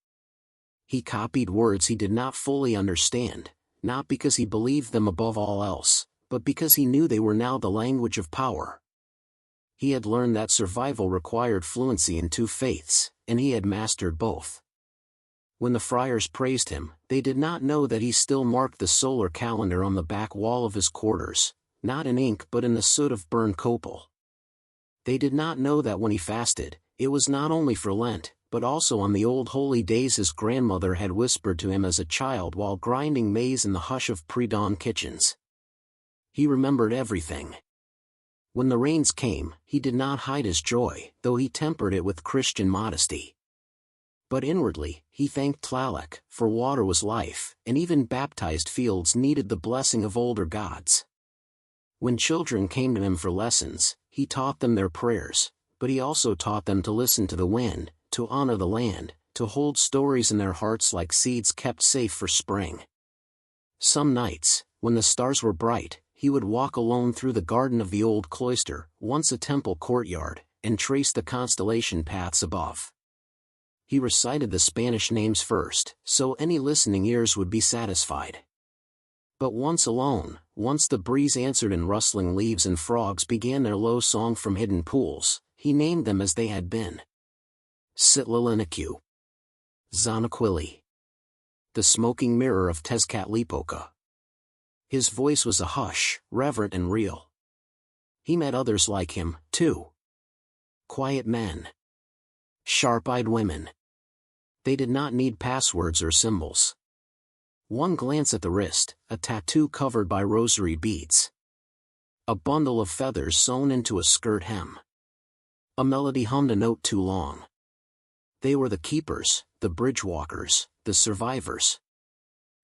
He copied words he did not fully understand, not because he believed them above all else, but because he knew they were now the language of power. He had learned that survival required fluency in two faiths, and he had mastered both. When the friars praised him, they did not know that he still marked the solar calendar on the back wall of his quarters, not in ink but in the soot of burned copal. They did not know that when he fasted, it was not only for Lent, but also on the old holy days his grandmother had whispered to him as a child while grinding maize in the hush of pre-dawn kitchens. He remembered everything. When the rains came, he did not hide his joy, though he tempered it with Christian modesty. But inwardly, he thanked Tlaloc, for water was life, and even baptized fields needed the blessing of older gods. When children came to him for lessons, he taught them their prayers, but he also taught them to listen to the wind, to honor the land, to hold stories in their hearts like seeds kept safe for spring. Some nights, when the stars were bright, he would walk alone through the garden of the old cloister, once a temple courtyard, and trace the constellation paths above. He recited the Spanish names first, so any listening ears would be satisfied. But once alone, once the breeze answered in rustling leaves and frogs began their low song from hidden pools, he named them as they had been. Citlalinicue. Xanaquili. The smoking mirror of Tezcatlipoca. His voice was a hush, reverent and real. He met others like him, too. Quiet men. Sharp-eyed women. They did not need passwords or symbols. One glance at the wrist, a tattoo covered by rosary beads. A bundle of feathers sewn into a skirt hem. A melody hummed a note too long. They were the keepers, the bridge walkers, the survivors.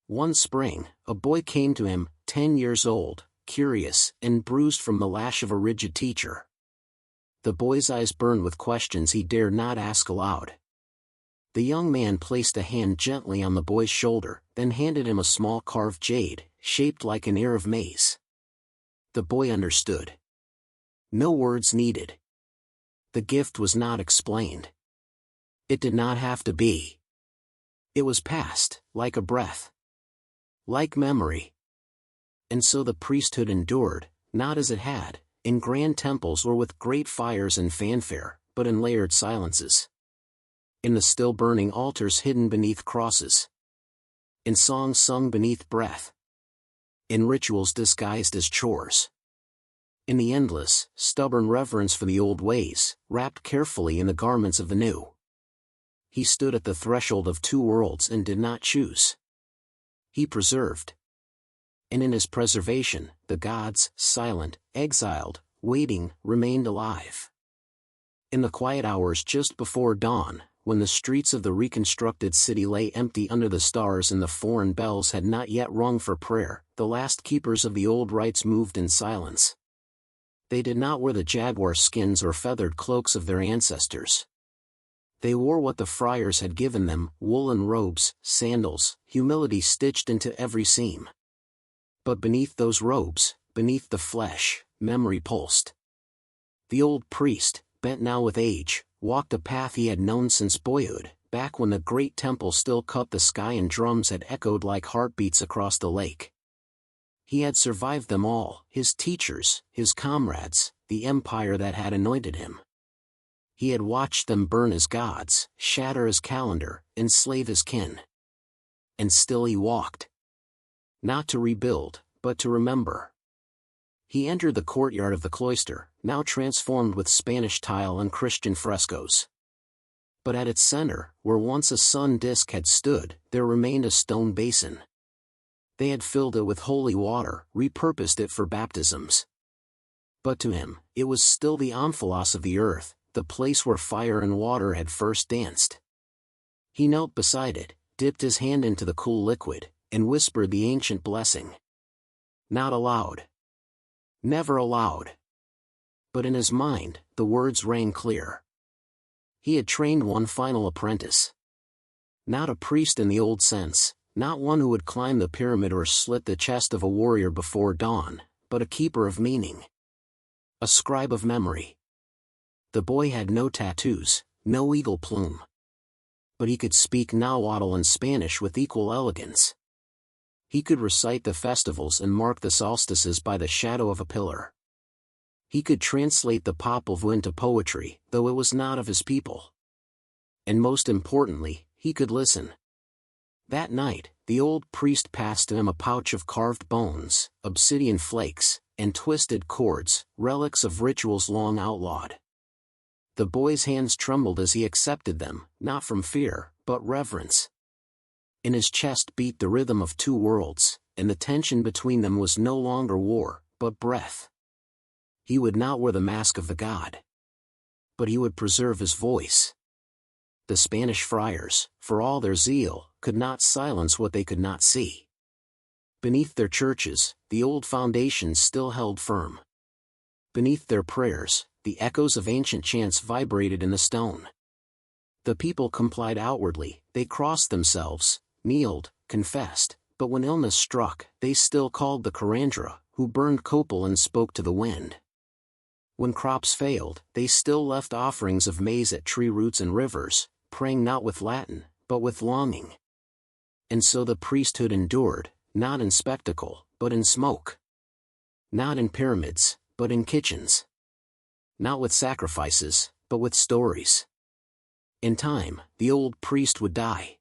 One spring, a boy came to him, 10 years old, curious, and bruised from the lash of a rigid teacher. The boy's eyes burned with questions he dared not ask aloud. The young man placed a hand gently on the boy's shoulder, then handed him a small carved jade, shaped like an ear of maize. The boy understood. No words needed. The gift was not explained. It did not have to be. It was past, like a breath. Like memory. And so the priesthood endured, not as it had, in grand temples or with great fires and fanfare, but in layered silences. In the still burning altars hidden beneath crosses. In songs sung beneath breath. In rituals disguised as chores. In the endless, stubborn reverence for the old ways, wrapped carefully in the garments of the new. He stood at the threshold of two worlds and did not choose. He preserved. And in his preservation, the gods, silent, exiled, waiting, remained alive. In the quiet hours just before dawn, when the streets of the reconstructed city lay empty under the stars and the foreign bells had not yet rung for prayer, the last keepers of the old rites moved in silence. They did not wear the jaguar skins or feathered cloaks of their ancestors. They wore what the friars had given them, woolen robes, sandals, humility stitched into every seam. But beneath those robes, beneath the flesh, memory pulsed. The old priest, bent now with age, walked a path he had known since boyhood, back when the great temple still cut the sky and drums had echoed like heartbeats across the lake. He had survived them all, his teachers, his comrades, the empire that had anointed him. He had watched them burn as gods, shatter his calendar, enslave his kin. And still he walked. Not to rebuild, but to remember. He entered the courtyard of the cloister, now transformed with Spanish tile and Christian frescoes. But at its center, where once a sun disk had stood, there remained a stone basin. They had filled it with holy water, repurposed it for baptisms. But to him, it was still the omphalos of the earth, the place where fire and water had first danced. He knelt beside it, dipped his hand into the cool liquid, and whispered the ancient blessing. Not aloud. Never aloud. But in his mind, the words rang clear. He had trained one final apprentice. Not a priest in the old sense, not one who would climb the pyramid or slit the chest of a warrior before dawn, but a keeper of meaning. A scribe of memory. The boy had no tattoos, no eagle plume. But he could speak Nahuatl and Spanish with equal elegance. He could recite the festivals and mark the solstices by the shadow of a pillar. He could translate the Popol Vuh into poetry, though it was not of his people. And most importantly, he could listen. That night, the old priest passed him a pouch of carved bones, obsidian flakes, and twisted cords, relics of rituals long outlawed. The boy's hands trembled as he accepted them, not from fear, but reverence. In his chest beat the rhythm of two worlds, and the tension between them was no longer war, but breath. He would not wear the mask of the god. But he would preserve his voice. The Spanish friars, for all their zeal, could not silence what they could not see. Beneath their churches, the old foundations still held firm. Beneath their prayers, the echoes of ancient chants vibrated in the stone. The people complied outwardly, they crossed themselves, kneeled, confessed, but when illness struck, they still called the Karandra, who burned copal and spoke to the wind. When crops failed, they still left offerings of maize at tree roots and rivers, praying not with Latin, but with longing. And so the priesthood endured, not in spectacle, but in smoke. Not in pyramids, but in kitchens. Not with sacrifices, but with stories. In time, the old priest would die.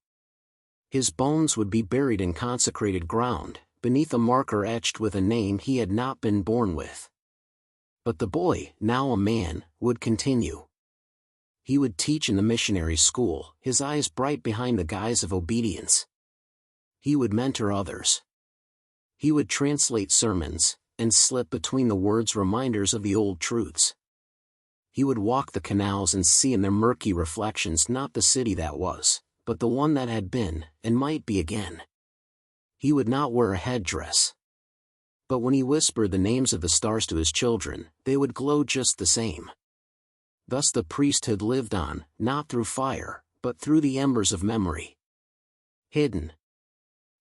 His bones would be buried in consecrated ground, beneath a marker etched with a name he had not been born with. But the boy, now a man, would continue. He would teach in the missionary school, his eyes bright behind the guise of obedience. He would mentor others. He would translate sermons, and slip between the words reminders of the old truths. He would walk the canals and see in their murky reflections not the city that was, but the one that had been, and might be again. He would not wear a headdress. But when he whispered the names of the stars to his children, they would glow just the same. Thus the priesthood lived on, not through fire, but through the embers of memory. Hidden.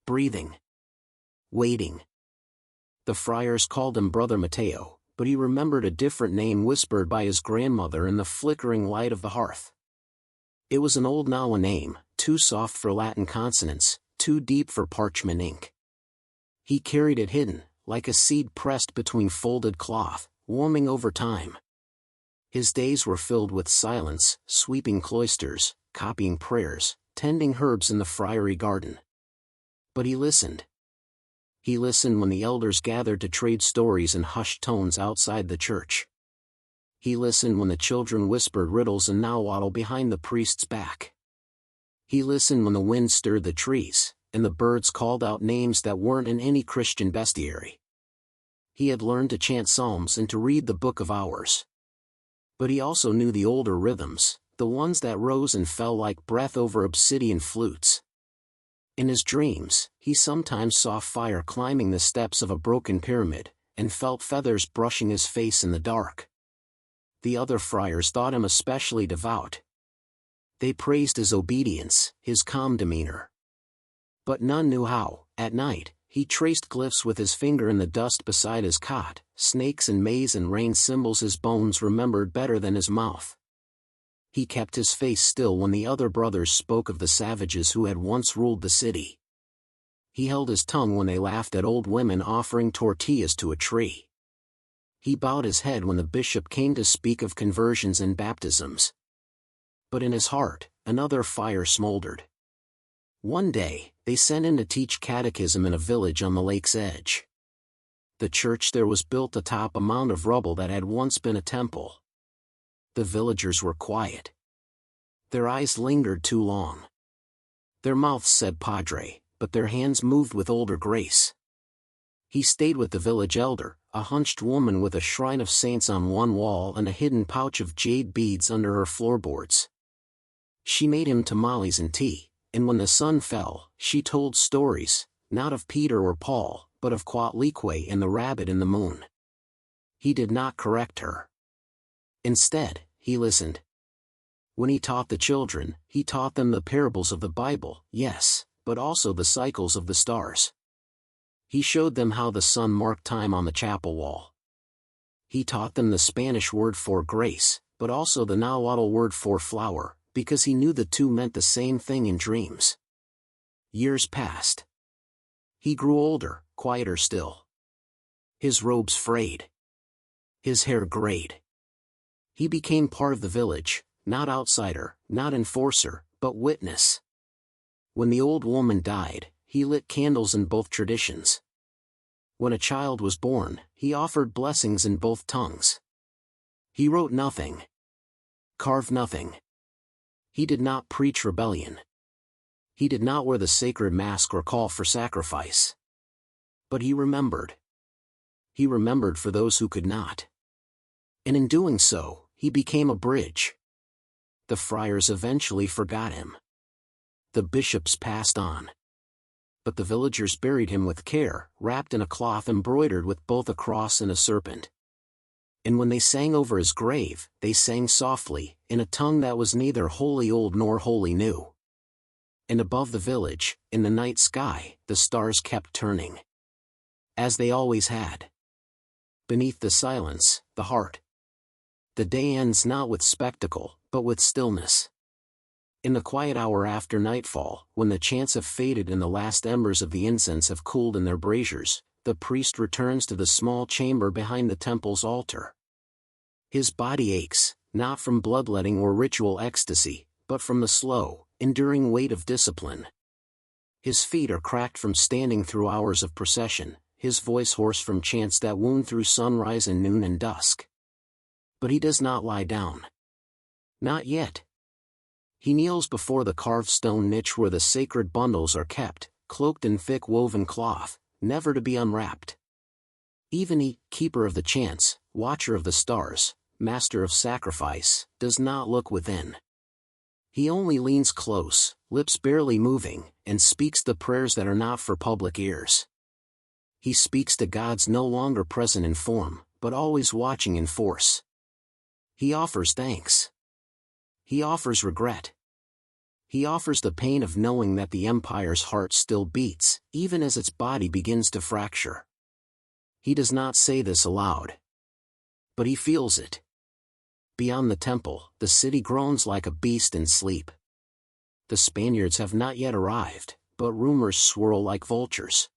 Breathing. Waiting. The friars called him Brother Mateo, but he remembered a different name whispered by his grandmother in the flickering light of the hearth. It was an old Nahua name, too soft for Latin consonants, too deep for parchment ink. He carried it hidden, like a seed pressed between folded cloth, warming over time. His days were filled with silence, sweeping cloisters, copying prayers, tending herbs in the friary garden. But he listened. He listened when the elders gathered to trade stories in hushed tones outside the church. He listened when the children whispered riddles in Nahuatl behind the priest's back. He listened when the wind stirred the trees, and the birds called out names that weren't in any Christian bestiary. He had learned to chant psalms and to read the Book of Hours. But he also knew the older rhythms, the ones that rose and fell like breath over obsidian flutes. In his dreams, he sometimes saw fire climbing the steps of a broken pyramid, and felt feathers brushing his face in the dark. The other friars thought him especially devout. They praised his obedience, his calm demeanor. But none knew how, at night, he traced glyphs with his finger in the dust beside his cot, snakes and maize and rain symbols his bones remembered better than his mouth. He kept his face still when the other brothers spoke of the savages who had once ruled the city. He held his tongue when they laughed at old women offering tortillas to a tree. He bowed his head when the bishop came to speak of conversions and baptisms. But in his heart, another fire smoldered. One day, they sent him to teach catechism in a village on the lake's edge. The church there was built atop a mound of rubble that had once been a temple. The villagers were quiet. Their eyes lingered too long. Their mouths said Padre, but their hands moved with older grace. He stayed with the village elder, a hunched woman with a shrine of saints on one wall and a hidden pouch of jade beads under her floorboards. She made him tamales and tea, and when the sun fell, she told stories, not of Peter or Paul, but of Coatlicue and the rabbit in the moon. He did not correct her. Instead, he listened. When he taught the children, he taught them the parables of the Bible, yes, but also the cycles of the stars. He showed them how the sun marked time on the chapel wall. He taught them the Spanish word for grace, but also the Nahuatl word for flower, because he knew the two meant the same thing in dreams. Years passed. He grew older, quieter still. His robes frayed. His hair grayed. He became part of the village, not outsider, not enforcer, but witness. When the old woman died, he lit candles in both traditions. When a child was born, he offered blessings in both tongues. He wrote nothing. Carved nothing. He did not preach rebellion. He did not wear the sacred mask or call for sacrifice. But he remembered. He remembered for those who could not. And in doing so, he became a bridge. The friars eventually forgot him. The bishops passed on. But the villagers buried him with care, wrapped in a cloth embroidered with both a cross and a serpent. And when they sang over his grave, they sang softly, in a tongue that was neither wholly old nor wholly new. And above the village, in the night sky, the stars kept turning. As they always had. Beneath the silence, the heart. The day ends not with spectacle, but with stillness. In the quiet hour after nightfall, when the chants have faded and the last embers of the incense have cooled in their braziers, the priest returns to the small chamber behind the temple's altar. His body aches, not from bloodletting or ritual ecstasy, but from the slow, enduring weight of discipline. His feet are cracked from standing through hours of procession, his voice hoarse from chants that wound through sunrise and noon and dusk. But he does not lie down. Not yet. He kneels before the carved stone niche where the sacred bundles are kept, cloaked in thick woven cloth, never to be unwrapped. Even he, keeper of the chants, watcher of the stars, master of sacrifice, does not look within. He only leans close, lips barely moving, and speaks the prayers that are not for public ears. He speaks to gods no longer present in form, but always watching in force. He offers thanks. He offers regret. He offers the pain of knowing that the empire's heart still beats, even as its body begins to fracture. He does not say this aloud. But he feels it. Beyond the temple, the city groans like a beast in sleep. The Spaniards have not yet arrived, but rumors swirl like vultures.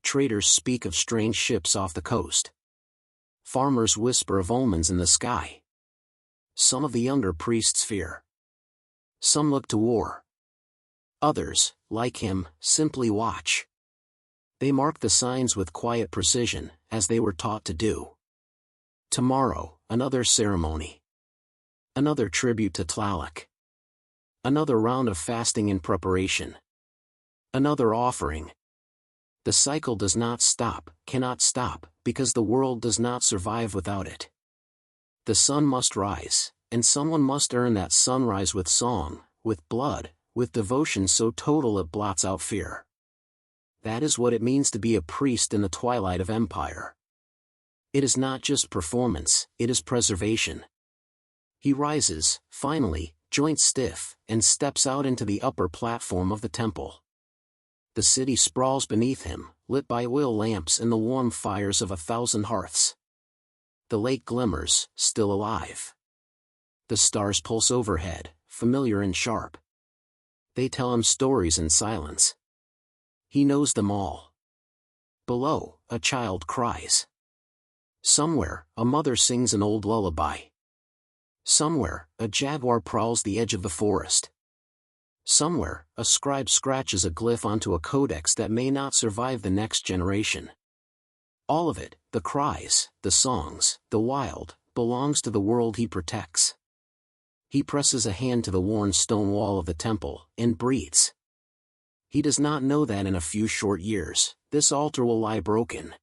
Traders speak of strange ships off the coast. Farmers whisper of omens in the sky. Some of the younger priests fear. Some look to war. Others, like him, simply watch. They mark the signs with quiet precision, as they were taught to do. Tomorrow, another ceremony. Another tribute to Tlaloc. Another round of fasting in preparation. Another offering. The cycle does not stop, cannot stop, because the world does not survive without it. The sun must rise, and someone must earn that sunrise with song, with blood, with devotion so total it blots out fear. That is what it means to be a priest in the twilight of empire. It is not just performance, it is preservation. He rises, finally, joints stiff, and steps out into the upper platform of the temple. The city sprawls beneath him, lit by oil lamps and the warm fires of 1,000 hearths. The lake glimmers, still alive. The stars pulse overhead, familiar and sharp. They tell him stories in silence. He knows them all. Below, a child cries. Somewhere, a mother sings an old lullaby. Somewhere, a jaguar prowls the edge of the forest. Somewhere, a scribe scratches a glyph onto a codex that may not survive the next generation. All of it, the cries, the songs, the wild, belongs to the world he protects. He presses a hand to the worn stone wall of the temple, and breathes. He does not know that in a few short years, this altar will lie broken.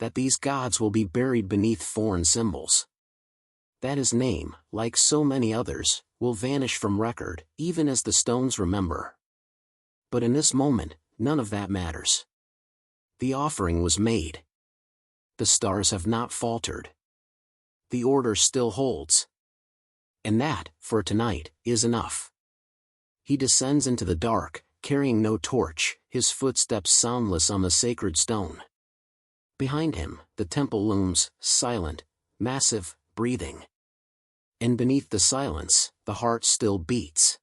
That these gods will be buried beneath foreign symbols. That his name, like so many others, will vanish from record, even as the stones remember. But in this moment, none of that matters. The offering was made. The stars have not faltered. The order still holds. And that, for tonight, is enough. He descends into the dark, carrying no torch, his footsteps soundless on the sacred stone. Behind him, the temple looms, silent, massive, breathing. And beneath the silence, the heart still beats.